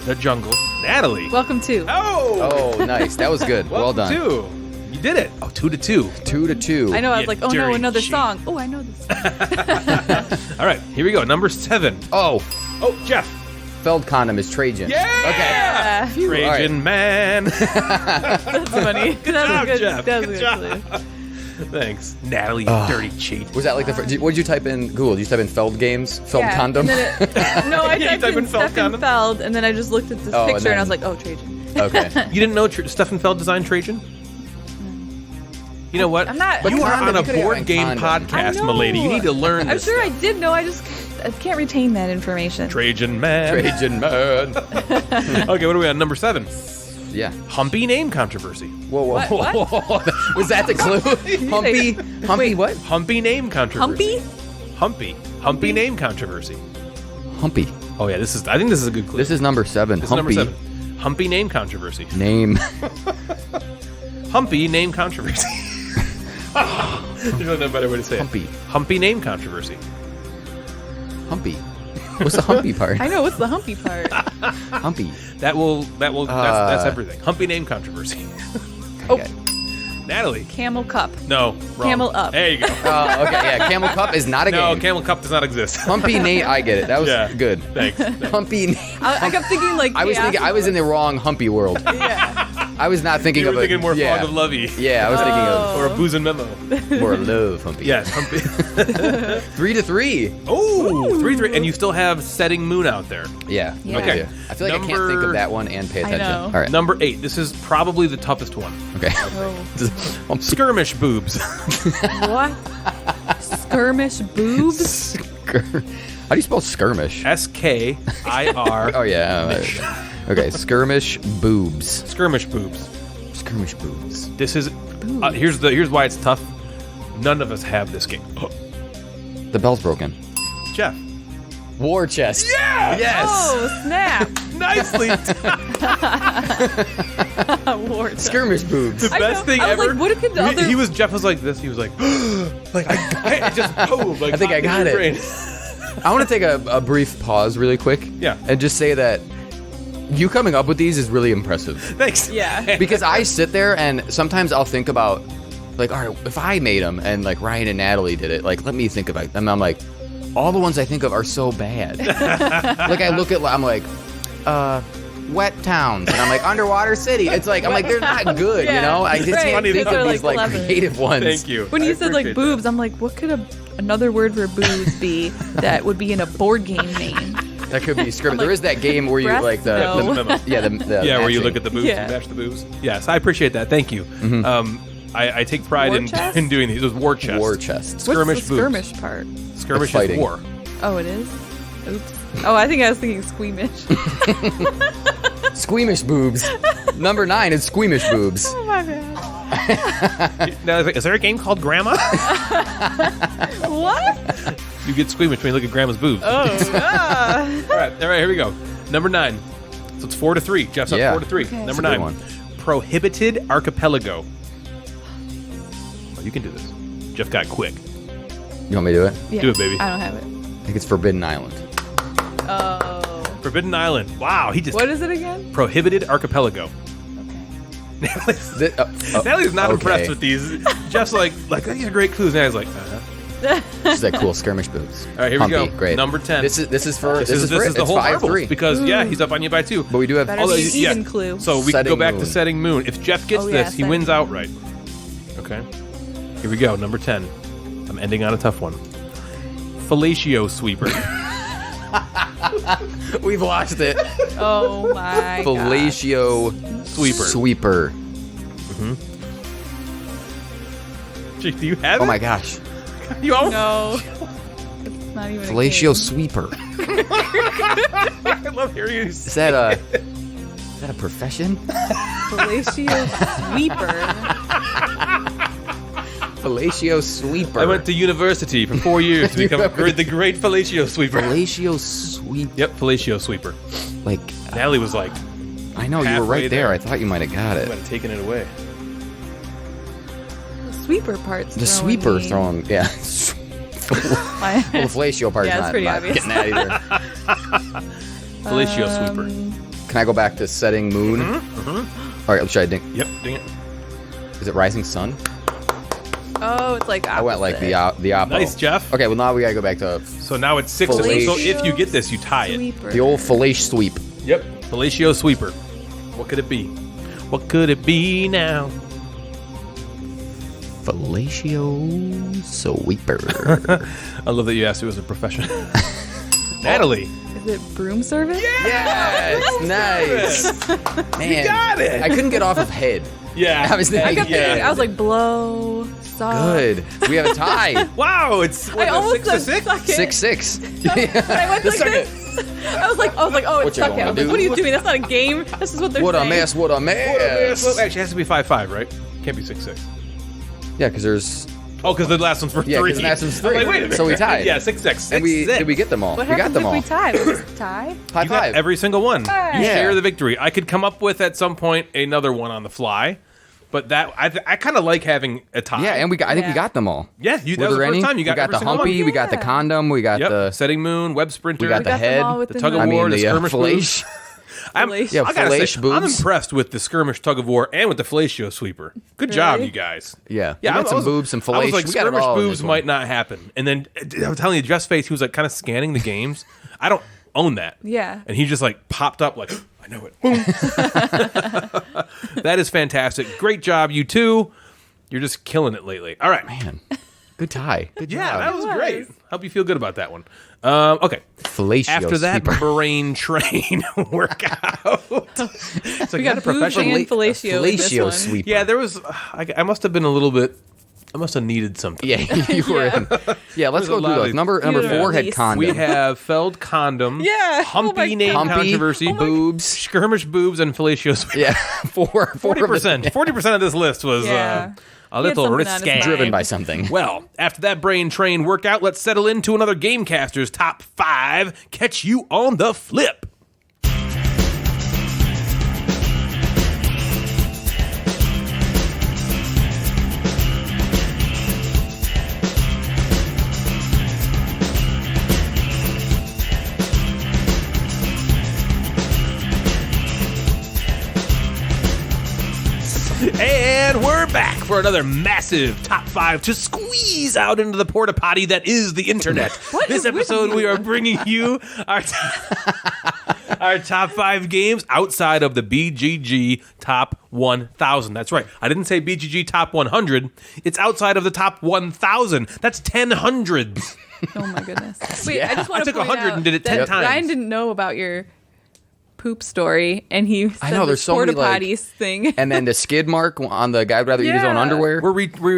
The Jungle. Natalie.
Welcome to.
Oh!
Oh, nice. That was good. Well done.
2. You did it. Oh, 2 to 2.
2-2.
I know. I was
You
like, oh no,
dirty
another
cheat.
song. Oh, I know this song.
All right, here we go. Number 7.
Oh,
Oh, Jeff.
Feld condom is Trajan.
Yeah!
Okay.
Trajan
All right.
man.
That's funny. That was
job,
good.
Jeff.
That was
Good
a
job.
good clue.
Thanks. Natalie, you dirty cheat.
Was that like the first? What did you type in Google? Did you type in Feld games? Feld
Yeah,
condom?
and then it- no, I
Yeah, you
typed
type
in
in Feld
Stefan
condom?
Feld, and then I just looked at this
Oh, and
picture, and I was
then-
like, oh, Trajan.
Okay.
You didn't know Stefan Feld designed Trajan? You know what?
I'm not-
You
But
are
condom,
on a
you could've
board
gotten
game
condom.
podcast,
I
my lady. You
know.
need to learn
I'm
this
sure
stuff.
I did know. I can't retain that information.
Trajan man.
Trajan man.
Okay, what are we on? Number 7.
Yeah.
Humpy name controversy.
Whoa, whoa,
What?
whoa.
What?
Was that the clue? Humpy. Humpy
Wait.
what?
Humpy name controversy.
Humpy?
Humpy name controversy.
Humpy.
Oh yeah, I think this is a good clue.
This is number 7.
This is
Humpy.
number 7. Humpy name controversy.
Name.
Humpy name controversy. There's no better way to say
Humpy.
it. Humpy name controversy.
Humpy. What's the humpy part?
I know. What's the humpy part?
Humpy.
That's everything. Humpy name controversy.
Okay.
Natalie.
Camel cup.
No, wrong.
Camel up.
There you go.
Oh, okay. Yeah. Camel cup is not a
No,
game.
Camel Cup does not exist.
Humpy name. I get it. That was
Yeah.
good.
Thanks.
Humpy name.
I kept thinking like
I was thinking. I was in the wrong humpy world.
Yeah.
I was not thinking
You
of
were
a.
thinking more
yeah.
Fog of Lovey.
Yeah, I was thinking
Or a Booze and Memo.
of more love humpy.
Yes, Humpy.
3-3.
Oh, 3-3. And you still have Setting Moon out there.
Yeah.
Yeah.
Okay.
Yeah. I feel like I can't
Number-
think of that one and pay
I
attention.
know.
All right.
Number 8. This is probably the toughest one.
Okay.
Oh.
Skirmish boobs.
What? Skirmish boobs?
How do you spell skirmish?
SKIR.
Oh yeah. Okay. Skirmish boobs.
Skirmish boobs.
Skirmish boobs.
This is here's why it's tough. None of us have this game.
The bell's broken.
Jeff.
War chest.
Yeah.
Yes.
Oh, snap.
Nicely.
War time.
Skirmish boobs.
The
I
best
know.
thing
I was
ever.
like, what could the other-
Jeff was like this. He was like, like I just boom. Like
I think I got
in your
it.
brain.
I want to take a brief pause really quick.
Yeah.
And just say that you coming up with these is really impressive.
Thanks.
Yeah.
Because I sit there and sometimes I'll think about, like, all right, if I made them and like Ryan and Natalie did it, like, let me think about them. I'm like, all the ones I think of are so bad. Like, I look at, I'm like, wet towns, and I'm like, underwater city. It's like, I'm like, they're not good, you
Yeah,
know? I just
right.
can't
These
think
are,
of
like,
these like
clever.
creative ones.
Thank you.
When
I
you said like
appreciate
boobs, I'm like, what could another word for boobs be that would be in a board game name?
That could be script. There is that game where you
breasts?
like the
No.
Yeah, where you
matching.
look at the boobs
Yeah.
and match the boobs. Yes, I appreciate that. Thank you. I take pride
War
in,
chest?
in doing these. It was war chest.
war chest.
Skirmish
What's the
boobs.
skirmish part?
Skirmish
It's fighting.
is war.
Oh, it is? Oops. Oh, I think I was thinking squeamish.
Squeamish boobs. Number 9 is squeamish boobs.
Oh my god.
Now, is there a game called Grandma?
What?
You get squeamish when you look at Grandma's boobs.
Oh.
All right, here we go. Number 9. So it's 4-3. Jeff's up 4-3.
Okay.
Number
That's a good
9.
one.
Prohibited Archipelago. Oh, you can do this. Jeff got quick.
You want me to do it?
Yeah.
Do it, baby.
I don't have it.
I think it's Forbidden Island.
Oh.
Forbidden Island. Wow, he just
What is it again?
Prohibited Archipelago. Natalie's not impressed with these. Jeff's like these are great clues. Natalie's like,
This is that cool skirmish boobs.
All right, here we go.
Great.
Number 10.
This is for
This is the
it's
whole
5-3
marbles because he's up on you by 2.
But we do have
Better be an even clue.
So we can
Setting
go back
moon.
to setting moon. If Jeff gets
Oh, yeah,
this, he
setting
wins
moon.
outright. Okay. Here we go. Number 10. I'm ending on a tough one. Fellatio sweeper.
We've lost it.
Oh my god.
Fellatio sweeper.
Gee, do you have it?
Oh my gosh.
You almost.
No. It's not even
Fellatio sweeper.
I love hearing you.
Is that a profession?
Fellatio sweeper.
Fellatio sweeper.
I went to university for 4 years to become the great fellatio sweeper.
Fellatio sweep.
Yep, fellatio sweeper.
Like
Natalie was like,
I know you were
halfway
right there.
there.
I thought you might have got
I
it.
might have taken it away.
The sweeper part's
The sweeper
me.
throwing, yeah.
My-
Well, the fellatio part's
Yeah, it's
not,
pretty
not
obvious.
getting that either.
Fellatio sweeper.
Can I go back to setting moon? All right, should I ding?
Yep, ding it.
Is it rising sun?
Oh, it's like opposite.
I went like the oppo.
Nice, Jeff.
Okay, well now we gotta go back to
So now it's 6.
Fellatio
So if you get this, you tie it.
Sweeper.
the old fellatio sweep.
Yep. Fellatio sweeper. What could it be? What could it be now?
Fellatio sweeper.
I love that you asked it was a profession. Natalie.
Is it broom service?
Yes, nice. Man,
You got it.
I couldn't get off of head.
Yeah.
I was
I
thinking,
kept thinking, I was like, blow, stop.
good. We have a tie.
Wow, it's
I almost
6 to
said
6?
suck it.
6-6.
But I went like
second.
this. I was like, oh,
What
it's
you
suck it. I
gonna
was like,
do?
what are you doing? That's not a game. This is what they're
What a
saying.
mess, what a mess.
Well, actually, it has to be 5-5, right? Can't be 6-6.
Yeah, because there's...
Oh, because the last one's for 3.
'cause the last one's
I'm
3.
like, wait a minute.
So we tied.
Yeah, 6-6.
And did we get them all?
What
we got
happens
them
if
all.
we tie? We just tie?
High
You got
five.
every single one.
Hey.
You
Yeah.
share the victory. I could come up with at some point another one on the fly, but that I kind of like having a tie.
Yeah, and I think we
Yeah.
got them all.
Yeah, that
Were
was
there
the first
any?
time you got
we got
every
the
single
humpy,
one.
we got the
Yeah.
condom, we got
Yep.
the
Setting Moon, Web Sprinter.
we got the
them
head,
all
the
within
tug of
I
war,
mean
the
the
skirmish
fellation.
Fellatio.
Yeah,
I gotta
fillet
say, I'm
boobs.
impressed with the skirmish tug of war and with the fellatio sweeper. Good job,
Really?
you guys.
Yeah,
Yeah,
we got
I
some
was-
boobs, some
I was
fellation.
like,
We got it
skirmish
all in
boobs
this one.
might not happen. And then I'm telling you, Jeff's face, he was like kind of scanning the games. I don't own that.
Yeah.
And he just like popped up like, I know it. Boom. That is fantastic. Great job, you two. You're just killing it lately. All right.
Man, good tie. Good
Yeah,
job.
that was
was.
great. Hope you feel good about that one. Okay.
Fellatio
After that
sweeper.
brain train workout. So
We got a boobs and fellatio in this
Fellatio
one.
sweeper.
Yeah, there was. I must have been a little bit. I must have needed something.
Yeah, you were in. Yeah, let's
There's
go
a lot
through those.
of-
Number
You
4 had
release.
condom.
We have felled condom.
Yeah. Oh
Humpy
my
name
God.
Humpy,
controversy.
boobs.
Skirmish boobs and fellatio.
Yeah, 4%.
40% of this list was
Yeah.
a
He had
little
something on his
risque.
mind.
Driven by something.
Well, after that brain train workout, let's settle into another Gamecasters top 5. Catch you on the flip. And we're back for another massive top 5 to squeeze out into the porta potty that is the internet.
What
This
is with
episode,
you?
we are bringing you our our top 5 games outside of the BGG top 1,000. That's right. I didn't say BGG top 100. It's outside of the top 1,000. That's 10 hundreds.
Oh my goodness. Wait,
Yeah.
I just want
I
to
took 100 and did it 10
that
times.
Ryan didn't know about your poop story, and he said
I know, there's so
porta
many, like-
potties thing.
And then the skid mark on the guy would rather eat his own
Yeah.
underwear.
We're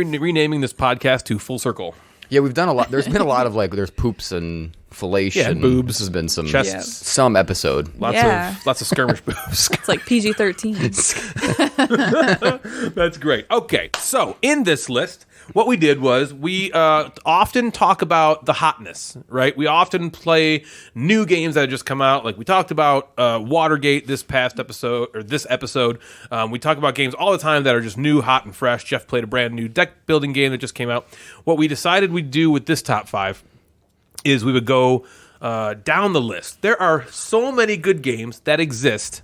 renaming this podcast to Full Circle.
Yeah, we've done a lot. There's been a lot of there's poops and fellation.
Yeah, boobs,
This has been some
chests.
some episode.
Lots of skirmish boobs.
It's like PG-13.
That's great. Okay, so in this list, what we did was we often talk about the hotness, right? We often play new games that have just come out. Like we talked about Watergate this episode. We talk about games all the time that are just new, hot, and fresh. Jeff played a brand new deck building game that just came out. What we decided we'd do with this top 5 is we would go down the list. There are so many good games that exist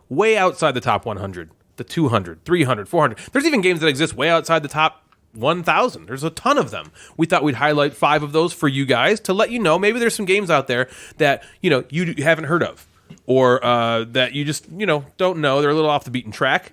way outside the top 100, the 200, 300, 400. There's even games that exist way outside the top 1,000. There's a ton of them. We thought we'd highlight 5 of those for you guys to let you know maybe there's some games out there that you haven't heard of, or that you just don't know. They're a little off the beaten track,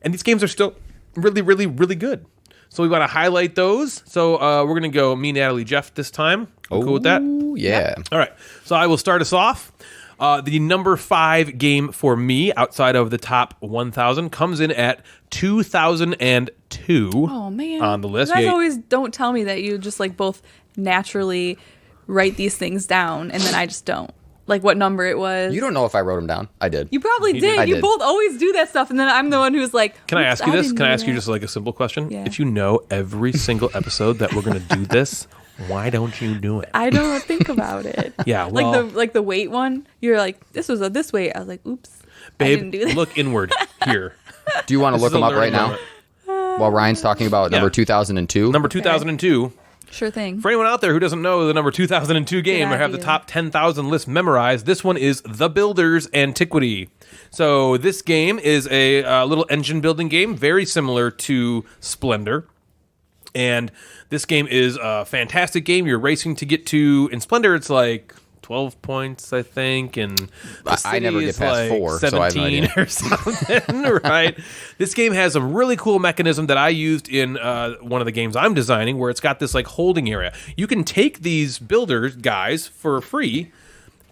and these games are still really, really, really good. So we want to highlight those. So we're gonna go me, Natalie, Jeff this time. Cool with that?
Yeah.
All right. So I will start us off. The number 5 game for me outside of the top 1,000 comes in at 2002.
Oh man,
on the list.
You guys always don't tell me that you just like both naturally write these things down, and then I just don't. Like what number it was.
You don't know if I wrote them down. I did.
You probably did.
I
You
did.
both always do that stuff, and then I'm the one who's like.
Can I ask you this?
didn't
Can I
know
ask you
that.
just like a simple question?
Yeah.
If you know every single episode that we're going to do this, why don't you do it?
I don't think about it.
Yeah, well,
like the weight one. You're like, this was a this weight. I was like, oops, I didn't do
babe,
that.
look inward here.
Do you want to
This
look
is a
them up
learning
right now
moment.
while Ryan's talking about number
Yeah.
2002?
Number 2002.
Sure thing.
For anyone out there who doesn't know the number 2002 game or have the
idea.
top 10,000 list memorized, this one is The Builder's Antiquity. So this game is a little engine building game, very similar to Splendor. And this game is a fantastic game. You're racing to get to, in Splendor, it's like 12 points, I think, and the
I never
city
get
is
past
like
4, so I have no
17
idea.
or something, right? This game has a really cool mechanism that I used in one of the games I'm designing, where it's got this like holding area. You can take these builders guys for free,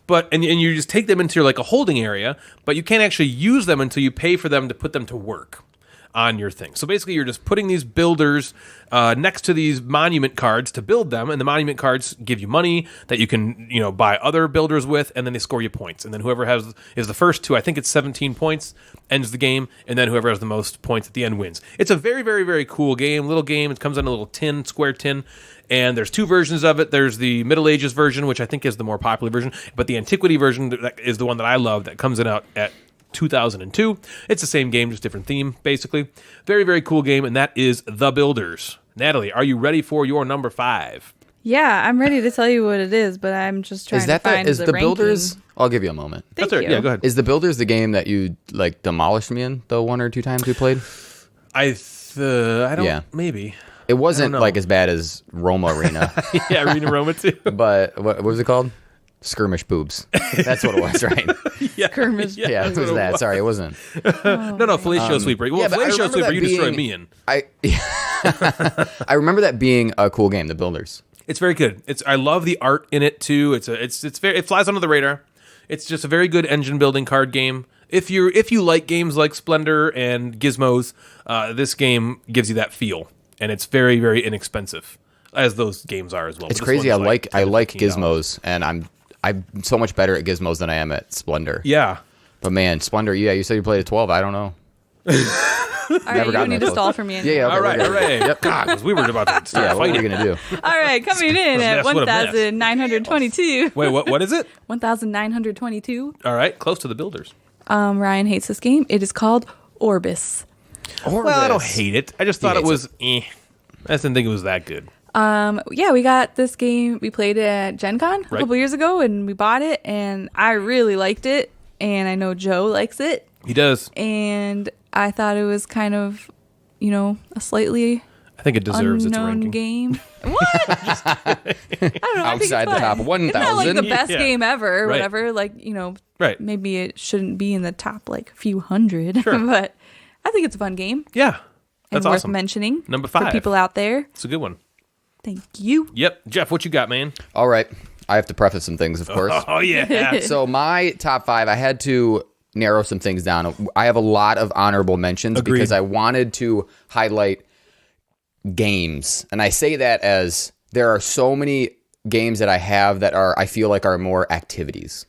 but and you just take them into like a holding area, but you can't actually use them until you pay for them to put them to work on your thing. So basically, you're just putting these builders next to these monument cards to build them, and the monument cards give you money that you can, buy other builders with, and then they score you points. And then whoever is the first to, I think it's 17 points, ends the game, and then whoever has the most points at the end wins. It's a very, very, very cool game, little game. It comes in a little square tin, and there's 2 versions of it. There's the Middle Ages version, which I think is the more popular version, but the Antiquity version is the one that I love that comes in out at 2002. It's the same game, just different theme, basically. Very, very cool game, and that is The Builders. Natalie, are you ready for your number 5?
Yeah, I'm ready to tell you what it is, but I'm just trying to find
is
the
the
ranking.
Builders? I'll give you a moment.
Thank
That's right.
you.
Yeah, go ahead.
Is the Builders the game that you like demolished me in the 1 or 2 times we played?
I don't.
Yeah.
Maybe.
It wasn't
know.
like as bad as Roma Arena,
Yeah, Arena Roma too.
but what was it called? Skirmish boobs. That's what it was, right?
Skirmish.
Yeah, it
that's
was
what
that. Sorry, it wasn't.
No, Fellatio Sweeper. Well,
yeah, but I
Fellatio
remember
Sweeper,
that
you destroyed
being-
me in.
I remember that being a cool game, the Builders.
It's very good. I love the art in it too. It flies under the radar. It's just a very good engine building card game. If you like games like Splendor and Gizmos, this game gives you that feel, and it's very, very inexpensive, as those games are as well.
It's
But this
crazy.
one's
I like
$10-15.
Gizmos, and I'm so much better at Gizmos than I am at Splendor.
Yeah.
But man, Splendor. Yeah, you said you played at 12. I don't know.
All right,
Never
you
gotten
need
that
to
close.
stall for me.
Yeah. Okay,
All right.
we're
All
good.
right. Yep. God, 'cause we were about to start
Yeah, what are
fighting.
we gonna do?
All right, coming in at
What a mess.
1,922.
Wait, what is it?
1,922.
All right, close to the Builders.
Ryan hates this game. It is called Orbis.
Well, I don't hate it. I just thought it
hates
was. I just didn't think it was that good.
Yeah, we got this game. We played it at Gen Con a couple years ago, and we bought it, and I really liked it, and I know Joe likes it,
He does.
and I thought it was kind of, a slightly
I think it deserves its
unknown
ranking.
game. What? I don't know. I think it's
Outside the
fun.
top
It's not like
1,000.
the best
Yeah.
game ever, or
Right.
whatever. Like,
Right.
maybe it shouldn't be in the top like few hundred,
Sure.
but I think it's a fun game
Yeah, that's
and worth
awesome.
mentioning.
Number
for
5.
people out there.
It's a good one.
Thank you.
Yep, Jeff, what you got, man?
All right. I have to preface some things, of course.
Oh yeah.
So my top 5, I had to narrow some things down. I have a lot of honorable mentions
Agreed.
because I wanted to highlight games. And I say that as there are so many games that I have that I feel like are more activities.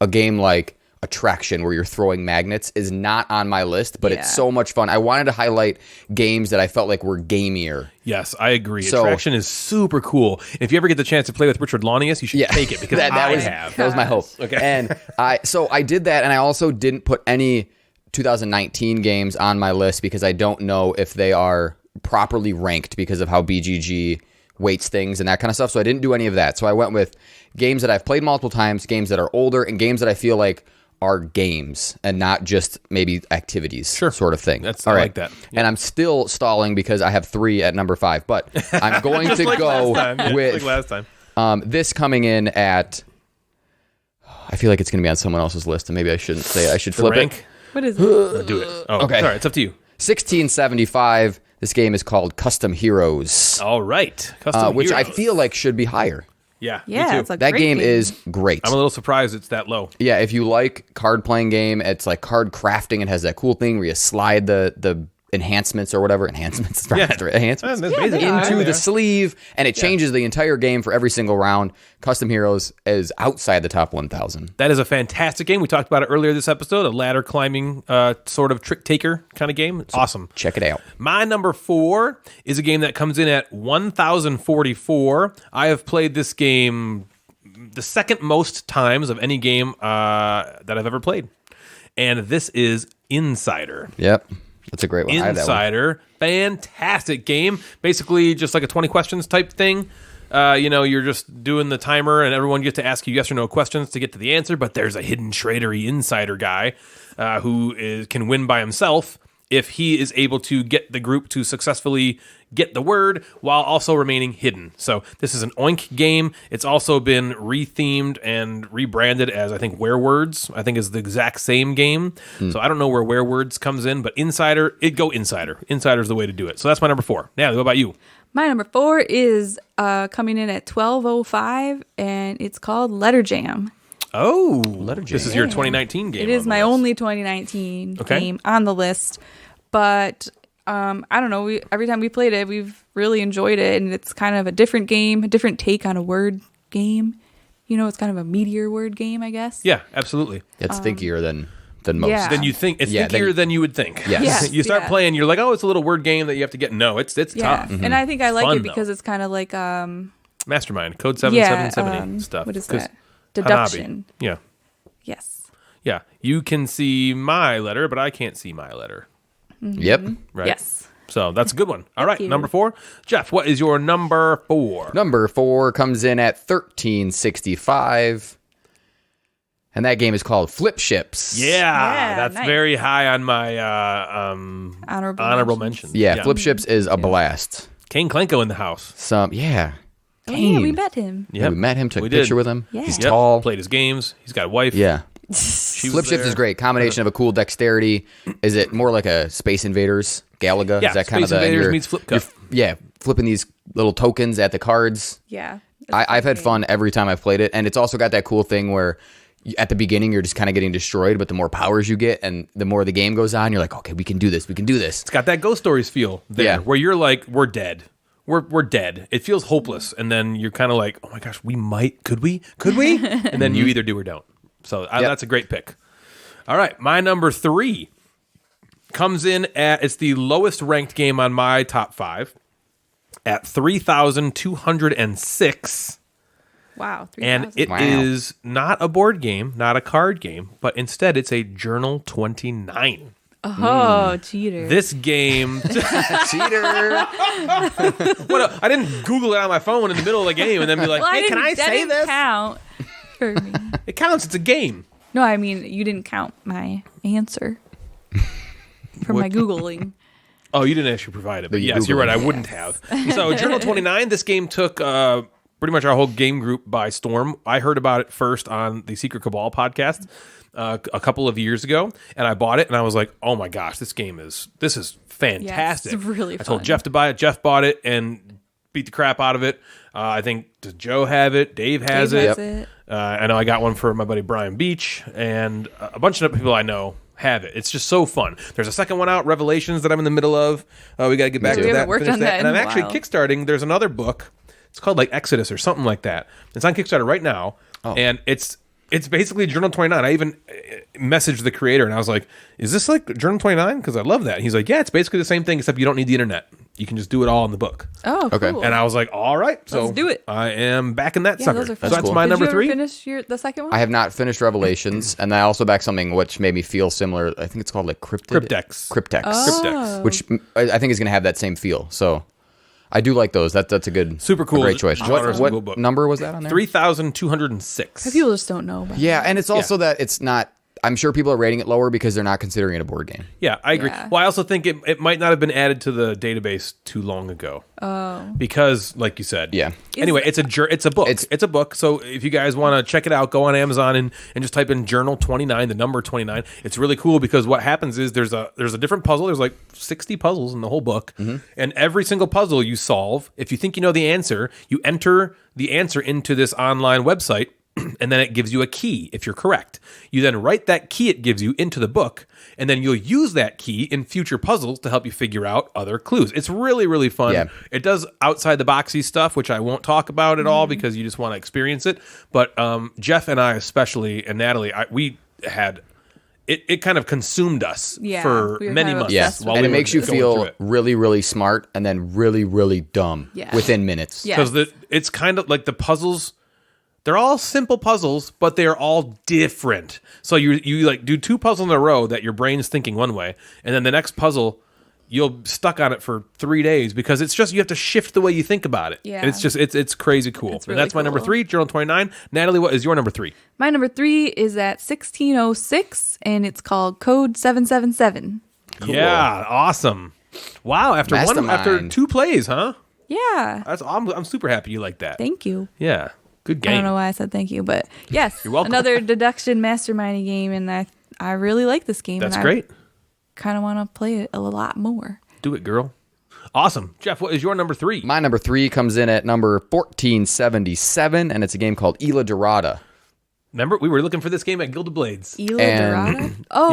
A game like Attraction, where you're throwing magnets, is not on my list, but it's so much fun. I wanted to highlight games that I felt like were gamier.
Yes, I agree. Attraction is super cool. If you ever get the chance to play with Richard Launius, you should take it, because that
was my hope.
Okay.
And I did that, and I also didn't put any 2019 games on my list because I don't know if they are properly ranked because of how BGG weights things and that kind of stuff. So I didn't do any of that. So I went with games that I've played multiple times, games that are older, and games that I feel like are games and not just maybe activities, sort of thing.
I like that.
Yeah. And I'm still stalling because I have 3 at number 5, but I'm going to go with
last time.
This coming in at, I feel like it's going to be on someone else's list, and maybe I shouldn't say it. I should flip it.
What is it?
Do it. Oh,
okay.
Sorry, it's up to you.
1675. This game is called Custom Heroes.
All right. Custom
which
Heroes.
I feel like should be higher.
Yeah, me
Yeah,
too.
it's a
That
great
game is great.
I'm a little surprised it's that low.
Yeah, if you like card playing game, it's like card crafting. It has that cool thing where you slide the enhancements or whatever. Enhancements. Enhancements. Into the sleeve, and it changes the entire game for every single round. Custom Heroes is outside the top 1,000.
That is a fantastic game. We talked about it earlier this episode, a ladder climbing sort of trick taker kind of game. It's awesome.
Check it out.
My number 4 is a game that comes in at 1,044. I have played this game the second most times of any game that I've ever played. And this is Insider.
Yep. That's a great one.
Insider, fantastic game. Basically, just like a 20 questions type thing. You're just doing the timer, and everyone gets to ask you yes or no questions to get to the answer. But there's a hidden tradery insider guy who can win by himself if he is able to get the group to successfully get the word while also remaining hidden. So this is an Oink game. It's also been rethemed and rebranded as, I think, Werewords. I think is the exact same game. So I don't know where Werewords comes in, but Insider, Insider. Insider's the way to do it. So that's my number 4. Natalie, what about you?
My number 4 is coming in at 1205, and it's called Letter Jam.
Oh,
Letter Jam.
This is your 2019 game.
It is my only 2019 game on the list, but I don't know. Every time we played it, we've really enjoyed it, and it's kind of a different game, a different take on a word game. It's kind of a meatier word game, I guess.
Yeah, absolutely.
It's thinkier than most.
Yeah.
Then you think it's thinkier than you would think.
Yes.
You start playing, you're like, oh, it's a little word game that you have to get. No, it's tough.
And I think I like
fun,
it because it's kind of like
Mastermind, Code 7770 stuff.
What is that? Deduction.
Hanabi. Yeah.
Yes.
Yeah. You can see my letter, but I can't see my letter.
Yep.
Right?
Yes.
So that's a good one. All right,
you.
number 4. Jeff, what is your number 4?
Number 4 comes in at 1365. And that game is called Flip Ships.
Yeah, that's
nice.
very high on my honorable mentions.
Yeah, Flip Ships is a blast.
Kane Klenko in the house.
Oh, yeah, we met him.
Yeah, we met him, took a picture with him.
Yeah.
He's tall.
Played his games. He's got a wife.
Yeah.
She
Flip
was
Ships
there.
is great. Combination of a cool dexterity. Is it more like a Space Invaders Galaga?
Yeah,
is that
Space Invaders meets Flip Cup.
Flipping these little tokens at the cards.
Yeah.
I've had fun every time I've played it, and it's also got that cool thing where at the beginning you're just kind of getting destroyed, but the more powers you get and the more the game goes on, you're like, okay, we can do this.
It's got that Ghost Stories feel there, where you're like, we're dead. We're dead. It feels hopeless, and then you're kind of like, oh my gosh, could we? And then you either do or don't. So that's a great pick. All right, my number 3 comes in it's the lowest ranked game on my top 5 at 3,206.
Wow. 3,000.
And it is not a board game, not a card game, but instead it's a Journal 29.
Oh, cheater.
This game... Cheater! I didn't Google it on my phone in the middle of the game and then be like, hey, can I say this?
Count for me.
It counts. It's a game.
No, I mean, you didn't count my answer from my Googling.
Oh, you didn't actually provide it. But
You
yes, you're
Googled
right.
it.
I wouldn't have. So Journal 29, this game took pretty much our whole game group by storm. I heard about it first on the Secret Cabal podcast a couple of years ago, and I bought it, and I was like, oh my gosh, this is fantastic.
Yeah, it's really
I told
fun.
Jeff to buy it. Jeff bought it and beat the crap out of it. I think, does Joe have it? Dave has it. I know I got one for my buddy Brian Beach, and a bunch of people I know have it. It's just so fun. There's a second one out, Revelations, that I'm in the middle of. We got to get back to
We
that.
haven't worked
finish
on that
and
in
I'm
a
actually
while.
kickstarting. There's another book It's called like Exodus or something like that. It's on Kickstarter right now, and it's basically Journal 29. I even messaged the creator and I was like, "Is this like Journal 29?" Because I love that. And he's like, "Yeah, it's basically the same thing except you don't need the internet. You can just do it all in the book."
Oh,
Okay.
cool.
And I was like, "All right, so
Let's do it."
I am back in that
Yeah,
sucker.
those are
So
fun.
that's
cool.
my
Did
number
you ever
3.
finish the second one?
I have not finished Revelations, and I also backed something which made me feel similar. I think it's called like
Cryptex.
Cryptex.
Oh.
Which I think is going to have that same feel. So I do like those. That's a good,
Super cool.
a great choice.
Genres
What
cool book.
number was that on there?
3,206.
People just don't know about
Yeah, and it's also that it's not. I'm sure people are rating it lower because they're not considering it a board game.
Yeah, I agree.
Yeah.
Well, I also think it might not have been added to the database too long ago. Oh. Because, like you said.
Yeah.
Anyway, it's a book. It's a book. So if you guys want to check it out, go on Amazon and just type in Journal 29, the number 29. It's really cool because what happens is there's a different puzzle. There's like 60 puzzles in the whole book. And every single puzzle you solve, if you think you know the answer, you enter the answer into this online website. And then it gives you a key if you're correct. You then write that key it gives you into the book, and then you'll use that key in future puzzles to help you figure out other clues. It's really, really fun.
Yeah.
It does outside the boxy stuff, which I won't talk about at all because you just want to experience it. But Jeff and I especially, and Natalie, we had... It kind of consumed us
Yeah,
for
we were
many
kind of
months.
obsessed with
while
And
we
it
were
makes you
going through
feel
it.
really, really smart and then really, really dumb
Yeah.
within minutes.
Yeah.
Because it's kind of like the puzzles, they're all simple puzzles, but they're all different. So you like do 2 puzzles in a row that your brain's thinking one way, and then the next puzzle you'll stuck on it for 3 days because it's just you have to shift the way you think about it.
Yeah.
And it's just it's crazy cool.
It's
And
really
that's my number
cool.
3, Journal 29. Natalie, what is your number 3?
My number 3 is at 1606, and it's called Code 777.
Yeah, awesome. Wow, after
Mastermind.
2 plays, huh?
Yeah.
I'm super happy you like that.
Thank you.
Yeah. Good
I
game.
don't know why I said thank you, but yes,
You're welcome.
another deduction masterminding game, and I really like this game.
That's
and
great.
I kind of want to play it a lot more.
Do it, girl. Awesome. Jeff, what is your number 3?
My number 3 comes in at number 1477, and it's a game called Isla Dorada.
Remember, we were looking for this game at Gilded Blades.
Isla
And-
Dorada? Oh,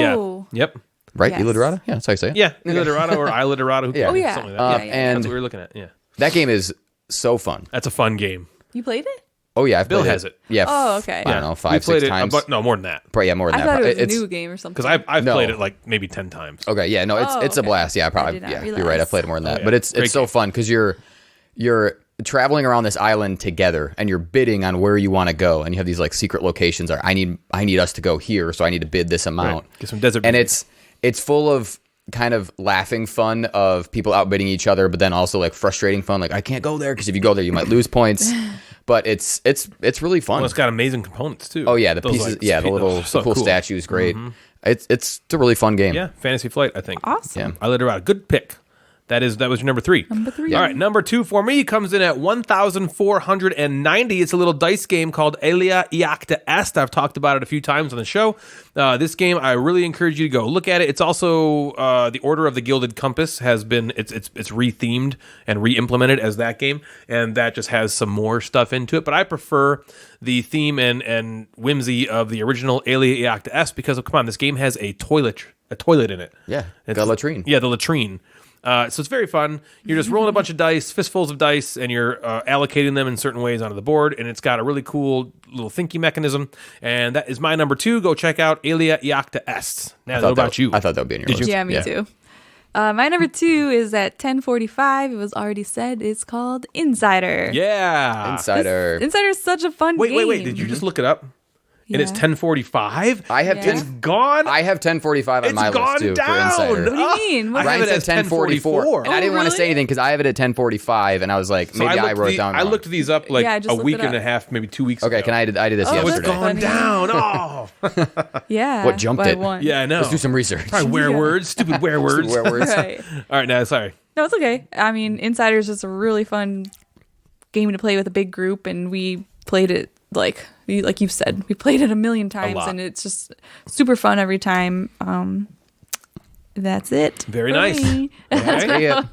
Yeah. Yep.
Right?
Yes.
Isla Dorada? Yeah, that's how you say it.
Yeah. Isla Dorada or Isla Dorada.
Yeah.
Oh, yeah.
Something like that.
Yeah,
and
That's what we were looking at. Yeah.
that game is so fun.
That's a fun game.
you played it?
Oh, yeah. I've
Bill
played
has it.
Yeah.
Oh, okay.
I don't know,
We
5,
played
6 times.
But no, more than that.
Probably, yeah, more than
I
that.
thought it was
It's-
a new game or something.
Because I've
No.
played it like maybe 10 times.
Okay, yeah, no, it's
Oh,
it's a
okay.
blast. Yeah,
I
probably.
did not
Yeah, you're
realize.
right. I played more than that,
yeah.
but it's
Great
so
game.
fun because you're traveling around this island together and you're bidding on where you want to go, and you have these like secret locations. Or I need us to go here, so I need to bid this amount.
Right. Get some desert
and
music.
it's full of kind of laughing fun of people outbidding each other, but then also like frustrating fun. Like I can't go there because if you go there, you might lose points. But it's really fun.
Well, it's got amazing components too.
Oh yeah, the
Those,
pieces.
like,
Yeah, the little
so
cool statues. Great. It's a really fun game.
Yeah, Fantasy Flight, I think.
Awesome.
Yeah.
I let her out. Good pick. That was your number 3.
Number 3.
All right, number 2 for me comes in at 1,490. It's a little dice game called Alia Iacta Est. I've talked about it a few times on the show. This game, I really encourage you to go look at it. It's also the Order of the Gilded Compass has been it's rethemed and re-implemented as that game, and that just has some more stuff into it. But I prefer the theme and whimsy of the original Alia Iacta Est because come on, this game has a toilet in it.
Yeah,
It's
got a latrine.
Yeah, the latrine. So it's very fun. You're just rolling a bunch of dice, fistfuls of dice, and you're allocating them in certain ways onto the board. And it's got a really cool little thinky mechanism. And that is my number 2. Go check out Alia Iacta Est. Now, what about you?
I thought that would be in your
Did
list.
you?
Yeah, me too. My number 2 is at 1045. It was already said. It's called Insider.
Yeah.
Insider.
Insider is such a fun game.
Wait. Did you just look it up? And it's
Yeah.
10:45.
I have
Yeah.
10.
It's gone.
I have 10:45 on
It's
my
gone
list too
down.
for Insider.
What do you mean?
I
What-
have
Ryan
it
said
as
10:44, and I
Oh,
didn't want to say
really?
anything because I have it at 10:45, and I was like, maybe I wrote it down.
I
wrong.
looked these up like
Yeah, I just
a
looked
week
it
and a
up.
half, maybe 2 weeks
Okay,
ago.
I did this
Oh,
So it's
yesterday.
that's
gone
funny.
down. Oh.
Yeah.
What jumped
by
it?
one.
Yeah, I know.
Let's do some research.
Probably wear words. Stupid wear words.
Where words?
Right.
All right, no, sorry.
No, it's okay. I mean, Insider is just a really fun game to play with a big group, and we played it like you said, we played it a million times,
lot.
and it's just super fun every time. That's it.
Very
for
nice.
me.
Okay.
Yeah.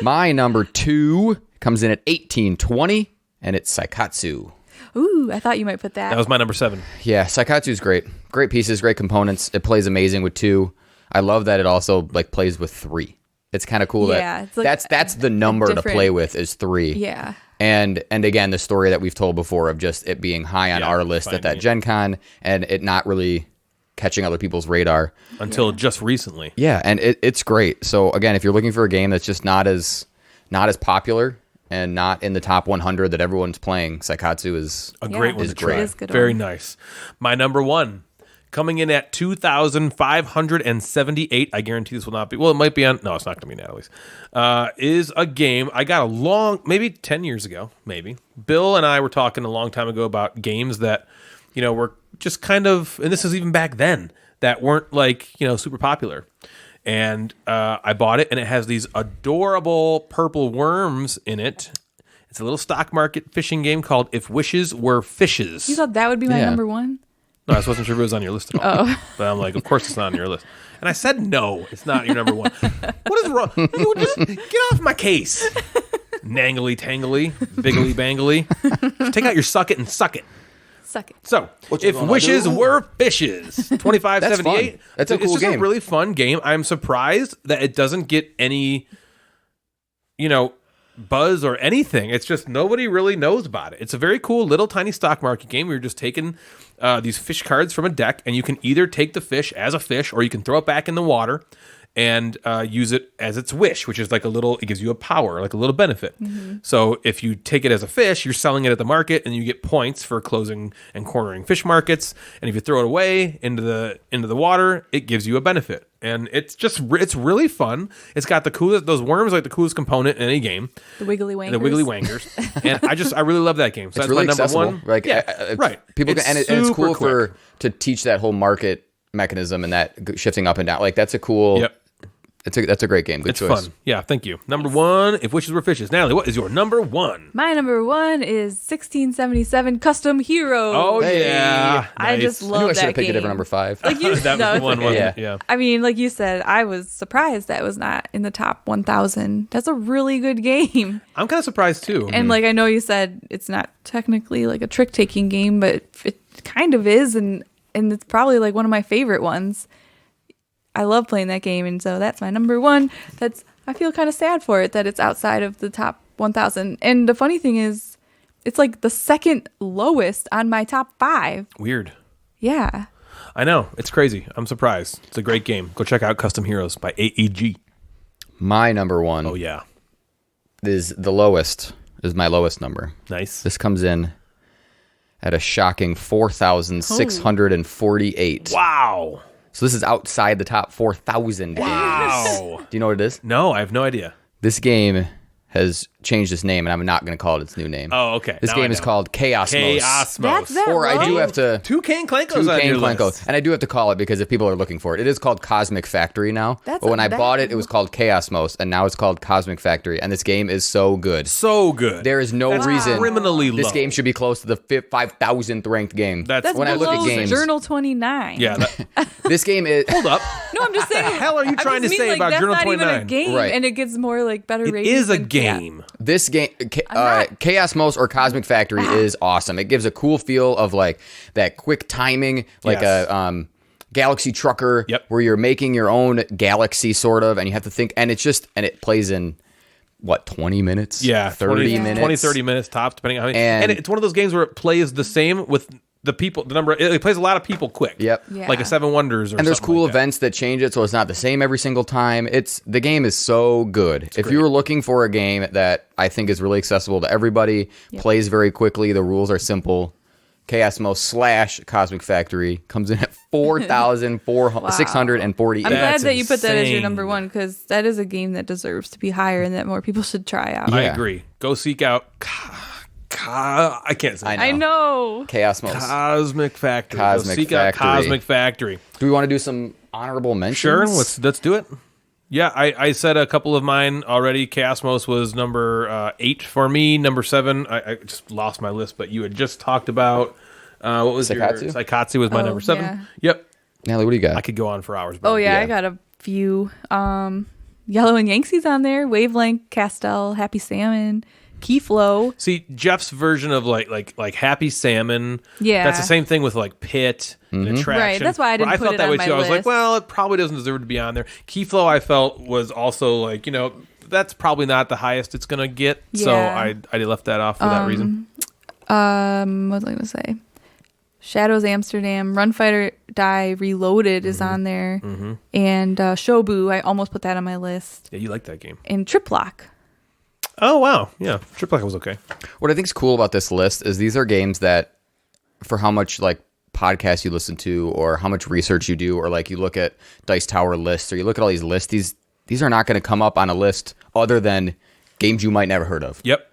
My number 2 comes in at 1820, and it's Saikatsu.
Ooh, I thought you might put that.
That was my number 7.
Yeah, Saikatsu's great. Great pieces, great components. It plays amazing with 2. I love that it also like plays with 3. It's kind of cool
Yeah,
that
it's like
that's the number to
different-
play with is 3.
yeah.
And again, the story that we've told before of just it being high on our list at that Gen Con and it not really catching other people's radar.
Until just recently.
Yeah, and it's great. So again, if you're looking for a game that's just not as popular and not in the top 100 that everyone's playing, Saikatsu is
A great one
is
to
great.
try.
It is a good
Very
one.
nice. My number one, coming in at 2,578. I guarantee this will not be. Well, it might be on. No, it's not going to be Natalie's. Is a game I got maybe 10 years ago, maybe. Bill and I were talking a long time ago about games that, were just kind of, and this is even back then, that weren't like, super popular. And I bought it, and it has these adorable purple worms in it. It's a little stock market fishing game called If Wishes Were Fishes.
You thought that would be my
Yeah.
number one?
No, I just wasn't sure if it was on your list at all. But I'm like, of course it's not on your list. And I said, no, it's not your number one. What is wrong? You just get off my case. Nangly tangly, biggly bangly. Just take out your suck it and suck it.
Suck it.
So, If Wishes Were Fishes, 2578.
That's a cool
It's just
game.
a really fun game. I'm surprised that it doesn't get any, buzz or anything. It's just nobody really knows about it. It's a very cool little tiny stock market game. We were just taking these fish cards from a deck, and you can either take the fish as a fish or you can throw it back in the water and use it as its wish, which is like it gives you a power, like a little benefit. So if you take it as a fish, you're selling it at the market and you get points for closing and cornering fish markets. And if you throw it away into the water, it gives you a benefit. And it's really fun. It's got those worms, like the coolest component in any game.
The Wiggly Wankers.
The Wiggly Wankers. And I really love that game. So
It's
that's
really
my number
accessible.
one.
Like,
Right.
People
It's
can, and it's
super
cool
quick.
to teach that whole market mechanism and that shifting up and down. Like that's a cool.
Yep.
That's a great game. Good
It's
choice.
fun. Yeah, thank you. Number one, If Wishes Were Fishes. Natalie, what is your number one?
My number one is 1677 Custom Hero.
Oh,
Hey.
yeah.
I
Nice.
just
I knew
love
I should
that
have picked a
game.
different number 5.
Like you,
That
no,
was the
it's
one,
okay.
wasn't
Yeah.
it? Yeah.
I mean, like you said, I was surprised that was not in the top 1,000. That's a really good game.
I'm kind of surprised, too.
And like I know you said it's not technically like a trick-taking game, but it kind of is, and it's probably like one of my favorite ones. I love playing that game, and so that's my number one. I feel kind of sad for it that it's outside of the top 1,000. And the funny thing is, it's like the second lowest on my top 5.
Weird.
Yeah.
I know. It's crazy. I'm surprised. It's a great game. Go check out Custom Heroes by AEG.
My number one
Oh, yeah.
is my lowest number.
Nice.
This comes in at a shocking 4,648.
Wow.
So this is outside the top 4,000 games.
Wow.
Do you know what it is?
No, I have no idea.
This game has changed its name, and I'm not going to call it its new name.
Oh, okay.
This
Now
game
I
is
know.
called Chaosmos.
That's that
Or I do
low?
have to...
Toucan Clanko's on
Toucan
your
Clanko.
list.
And I do have to call it because if people are looking for it, it is called Cosmic Factory now.
That's
but when
a
I bought
bad-
it was called Chaosmos, and now it's called Cosmic Factory. And this game is so good.
So good.
There is no
That's
reason
criminally
this
low.
game should be close to the 5,000th ranked game.
That's
when I look at
below
games.
Journal 29.
Yeah.
This game is...
Hold up.
No, I'm just saying.
What the hell are you
I
trying to
just
say
mean,
about
that's
Journal
not
29?
even a game,
Right.
and it gets more like better
It
ratings.
is a
than
game.
This game,
not-
Chaosmos or Cosmic Factory is awesome. It gives a cool feel of like that quick timing, like
Yes.
a galaxy trucker,
Yep.
where you're making your own galaxy sort of, and you have to think, and it plays in what 20 minutes,
Yeah.
30 minutes,
20, 30 minutes tops, depending on how many.
And-
And it's one of those games where it plays the same with the people, the number. It plays a lot of people quick.
Yep.
Yeah.
Like a Seven Wonders or
And there's
something
cool
like that.
events that change it, so it's not the same every single time. The game is so good. If you were looking for a game that I think is really accessible to everybody, plays very quickly, the rules are simple. Chaosmos / Cosmic Factory comes in at 4,648.
I'm glad
That's
that you put that as your
insane.
number one because that is a game that deserves to be higher and that more people should try out.
I
Yeah.
agree. Go seek out. I can't say.
I
I know.
Chaosmos.
Cosmic Factory. Go
Cosmic
seek out
Factory.
Cosmic Factory.
Do we want to do some honorable mentions?
Sure, let's do it. Yeah, I said a couple of mine already. Chaosmos was number 8 for me. Number 7, I just lost my list, but you had just talked about what was
Saikatsu?
your Saikatsu was my
Oh,
number 7.
yeah.
Yep,
Natalie, what do you got?
I could go on for hours. But
Oh yeah,
Yeah.
I got a few. Yellow and Yangtze's on there. Wavelength, Castell, Happy Salmon, Keyflow.
See, Jeff's version of like Happy Salmon.
Yeah.
that's the same thing with like Pit and Attraction.
Right, that's why I didn't
Where
put
felt
it
that
on
way
my
too. I was like,
list.
well, it probably doesn't deserve to be on there. Keyflow, I felt was also like that's probably not the highest it's gonna get. So
Yeah.
I left that off for that reason.
What was I gonna say? Shadows Amsterdam, Run Fighter Die Reloaded is on there, and Shobu. I almost put that on my list.
Yeah, you like that game.
And Trip Lock.
Oh wow, yeah, Triple was okay.
What I think is cool about this list is these are games that, for how much like podcasts you listen to, or how much research you do, or like you look at Dice Tower lists, or you look at all these lists, these are not going to come up on a list other than games you might never heard of.
Yep.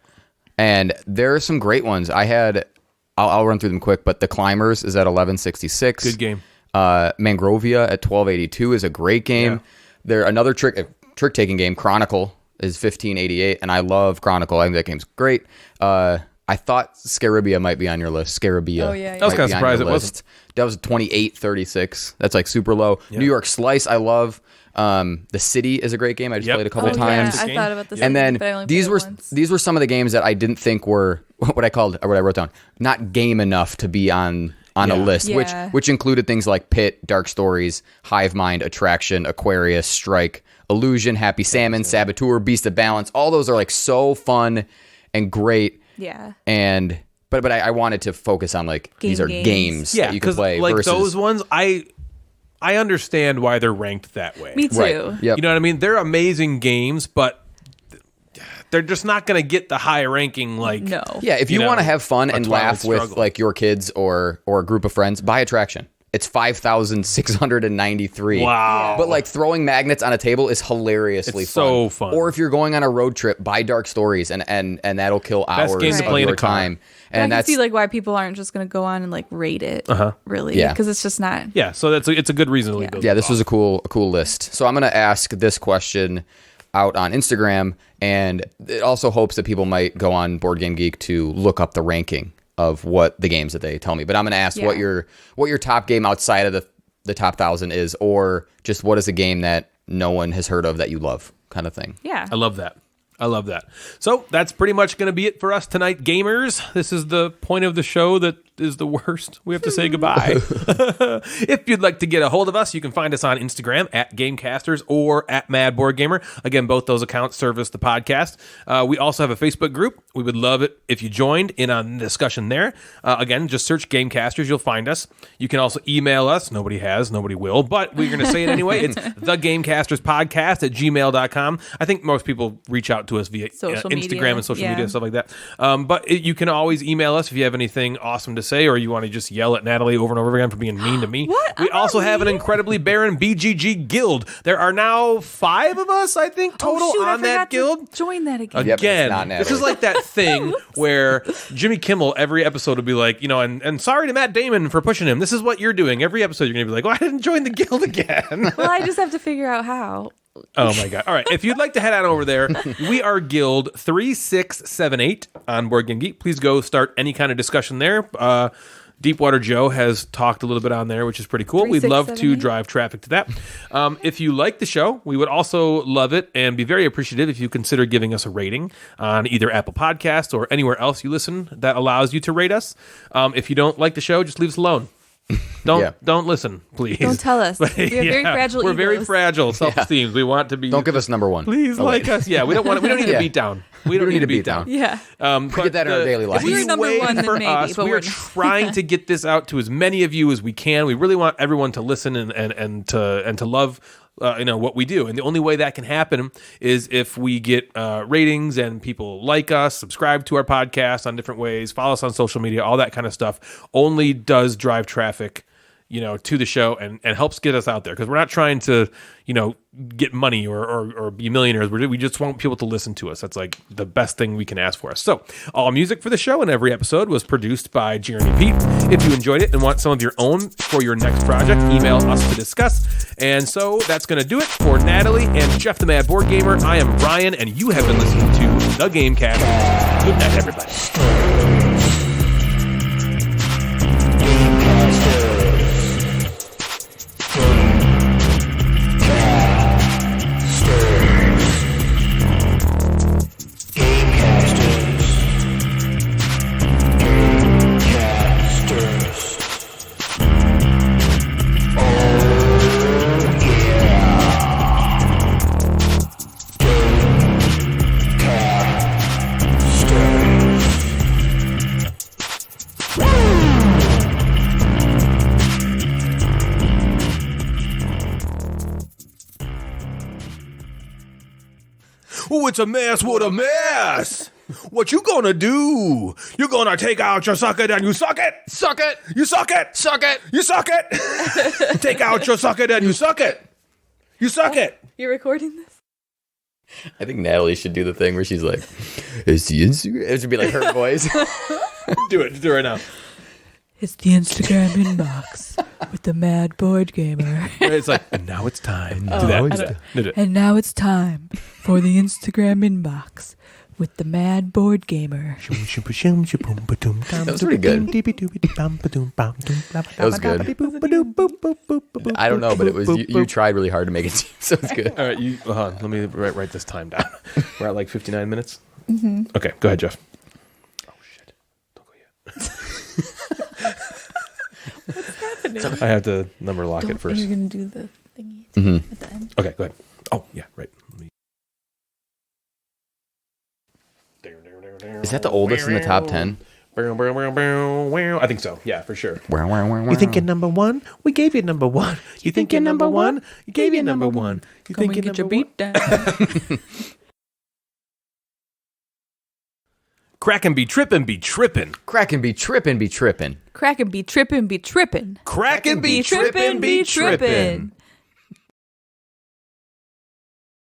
And there are some great ones. I'll run through them quick, but The Climbers is at 1166.
Good game.
Mangrovia at 1282 is a great game.
Yeah.
There another trick-taking game, Chronicle, is 1588, and I love Chronicle. I think that game's great. I thought Scarabia might be on your list. Scarabia.
Oh, yeah, yeah.
I was
might
kinda
be on
surprised
your
it
list. That was 2836. That's like super low.
Yeah.
New York Slice, I love. The City is a great game. I just played a couple
Oh,
times.
yeah, I thought about this.
And then
but I only
these
played
were
it once.
these were some of the games that I didn't think were what I wrote down, not game enough to be on a
Yeah.
list,
Yeah.
which included things like Pit, Dark Stories, Hive Mind, Attraction, Aquarius, Strike, Illusion, Happy Salmon, Saboteur, Beast of Balance. All those are like so fun and great.
Yeah.
And but I wanted to focus on like these are
Games.
games
Yeah,
that you can
because
play
like
versus
those ones, I understand why they're ranked that way.
Me too.
right. Yep.
You know what I mean? They're amazing games, but they're just not going to get the high ranking. Like
No.
Yeah, if you
know,
want to have fun
a
and
Twilight
laugh with
Struggle.
like your kids or a group of friends, buy Attraction. It's 5,693.
Wow.
But like throwing magnets on a table is hilariously
It's
fun.
so fun.
Or if you're going on a road trip, buy Dark Stories and that'll kill
Best
hours
game
to
of
play in
your
a car.
time.
I
And
can
that's
see like why people aren't just going to go on and like rate it. Really.
Yeah.
Because it's just not.
Yeah, so it's a good reason to leave those.
yeah, this was a cool list. So I'm going to ask this question out on Instagram, and it also hopes that people might go on Board Game Geek to look up the ranking of what the games that they tell me. But I'm going to ask what your top game outside of the top 1,000 is, or just what is a game that no one has heard of that you love, kind of thing.
Yeah.
I love that. So that's pretty much going to be it for us tonight, gamers. This is the point of the show that is the worst. We have to say goodbye. If you'd like to get a hold of us, you can find us on Instagram at Gamecasters or at MadBoardGamer. Again, both those accounts service the podcast. We also have a Facebook group. We would love it if you joined in on the discussion there. Again, just search Gamecasters. You'll find us. You can also email us. Nobody has, nobody will, but we're going to say it anyway. It's thegamecasterspodcast@gmail.com. I think most people reach out to us via
Social
Instagram
media,
and social
yeah.
media, stuff like that. But you can always email us if you have anything awesome to say, or you want to just yell at Natalie over and over again for being mean to me.
What?
We
I'm
also
not
have an
mean.
incredibly barren BGG guild. There are now 5 of us, I think, total
Oh, shoot, I
on that
forgot to
guild.
join that again.
Yep, it's
Again,
not
this is
Natalie.
like that thing where Jimmy Kimmel every episode will be like, and sorry to Matt Damon for pushing him. This is what you're doing. Every episode you're going to be like, I didn't join the guild again.
Well, I just have to figure out how.
Oh my god! All right, if you'd like to head on over there, we are Guild 3678 on Board Game Geek. Please go start any kind of discussion there. Deepwater Joe has talked a little bit on there, which is pretty cool. We'd love to
3678.
drive traffic to that. If you like the show, we would also love it and be very appreciative if you consider giving us a rating on either Apple Podcasts or anywhere else you listen that allows you to rate us. If you don't like the show, just leave us alone. Don't listen, please.
Don't tell us. We have very fragile
We're very
egos.
fragile self-esteem. We want to be.
Don't give us number one.
Please like us. Yeah, we don't want. We don't need
Yeah.
a beat down. We don't need a beat down.
Yeah.
We get that in our daily life.
If
If we
we
were number
way
one, then
for
maybe,
us,
but
we
we're
are
not.
trying to get this out to as many of you as we can. We really want everyone to listen and to love. What we do, and the only way that can happen is if we get ratings and people like us, subscribe to our podcast on different ways, follow us on social media, all that kind of stuff. Only does drive traffic, to the show and helps get us out there, because we're not trying to, get money or be millionaires. We just want people to listen to us. That's like the best thing we can ask for us. So all music for the show and every episode was produced by Jeremy Pete. If you enjoyed it and want some of your own for your next project, email us to discuss. And so that's going to do it for Natalie and Jeff the Mad Board Gamer. I am Ryan, and you have been listening to The Gamecasters. Good night, everybody. Ooh, it's a mess. What a mess. What you gonna do? You gonna take out your socket and you suck it.
Suck it.
You suck it.
Suck it.
You suck it. Take out your socket and you suck it. You suck it.
You're recording this?
I think Natalie should do the thing where she's like, "Is the Instagram?" It should be like her voice.
Do it. Do it right now.
It's the Instagram inbox with the mad board gamer.
It's like, and now it's time. Do that. Do that.
And now it's time for the Instagram inbox with the mad board gamer.
That was pretty good. That was good. I don't know, but it was you tried really hard to make it seem so it's good.
All right, hold on. Let me write this time down. We're at like 59 minutes. Mm-hmm. Okay, go ahead, Jeff. Oh shit! Don't go yet.
What's happening?
I have to number lock it first.
You're gonna do the thingy at the end.
Okay, go ahead. Oh yeah, right.
Is that the oldest in the top 10?
I think so. Yeah, for sure.
You
think you're number one? We gave you number one. You think you're number one? You gave you number one. You
Come
think
and
you're
get your
number
beat down.
Crack and be trippin', be trippin'.
Crack and be trippin', be trippin'.
Crack and be trippin', be trippin'.
Crack and be trippin', be trippin'.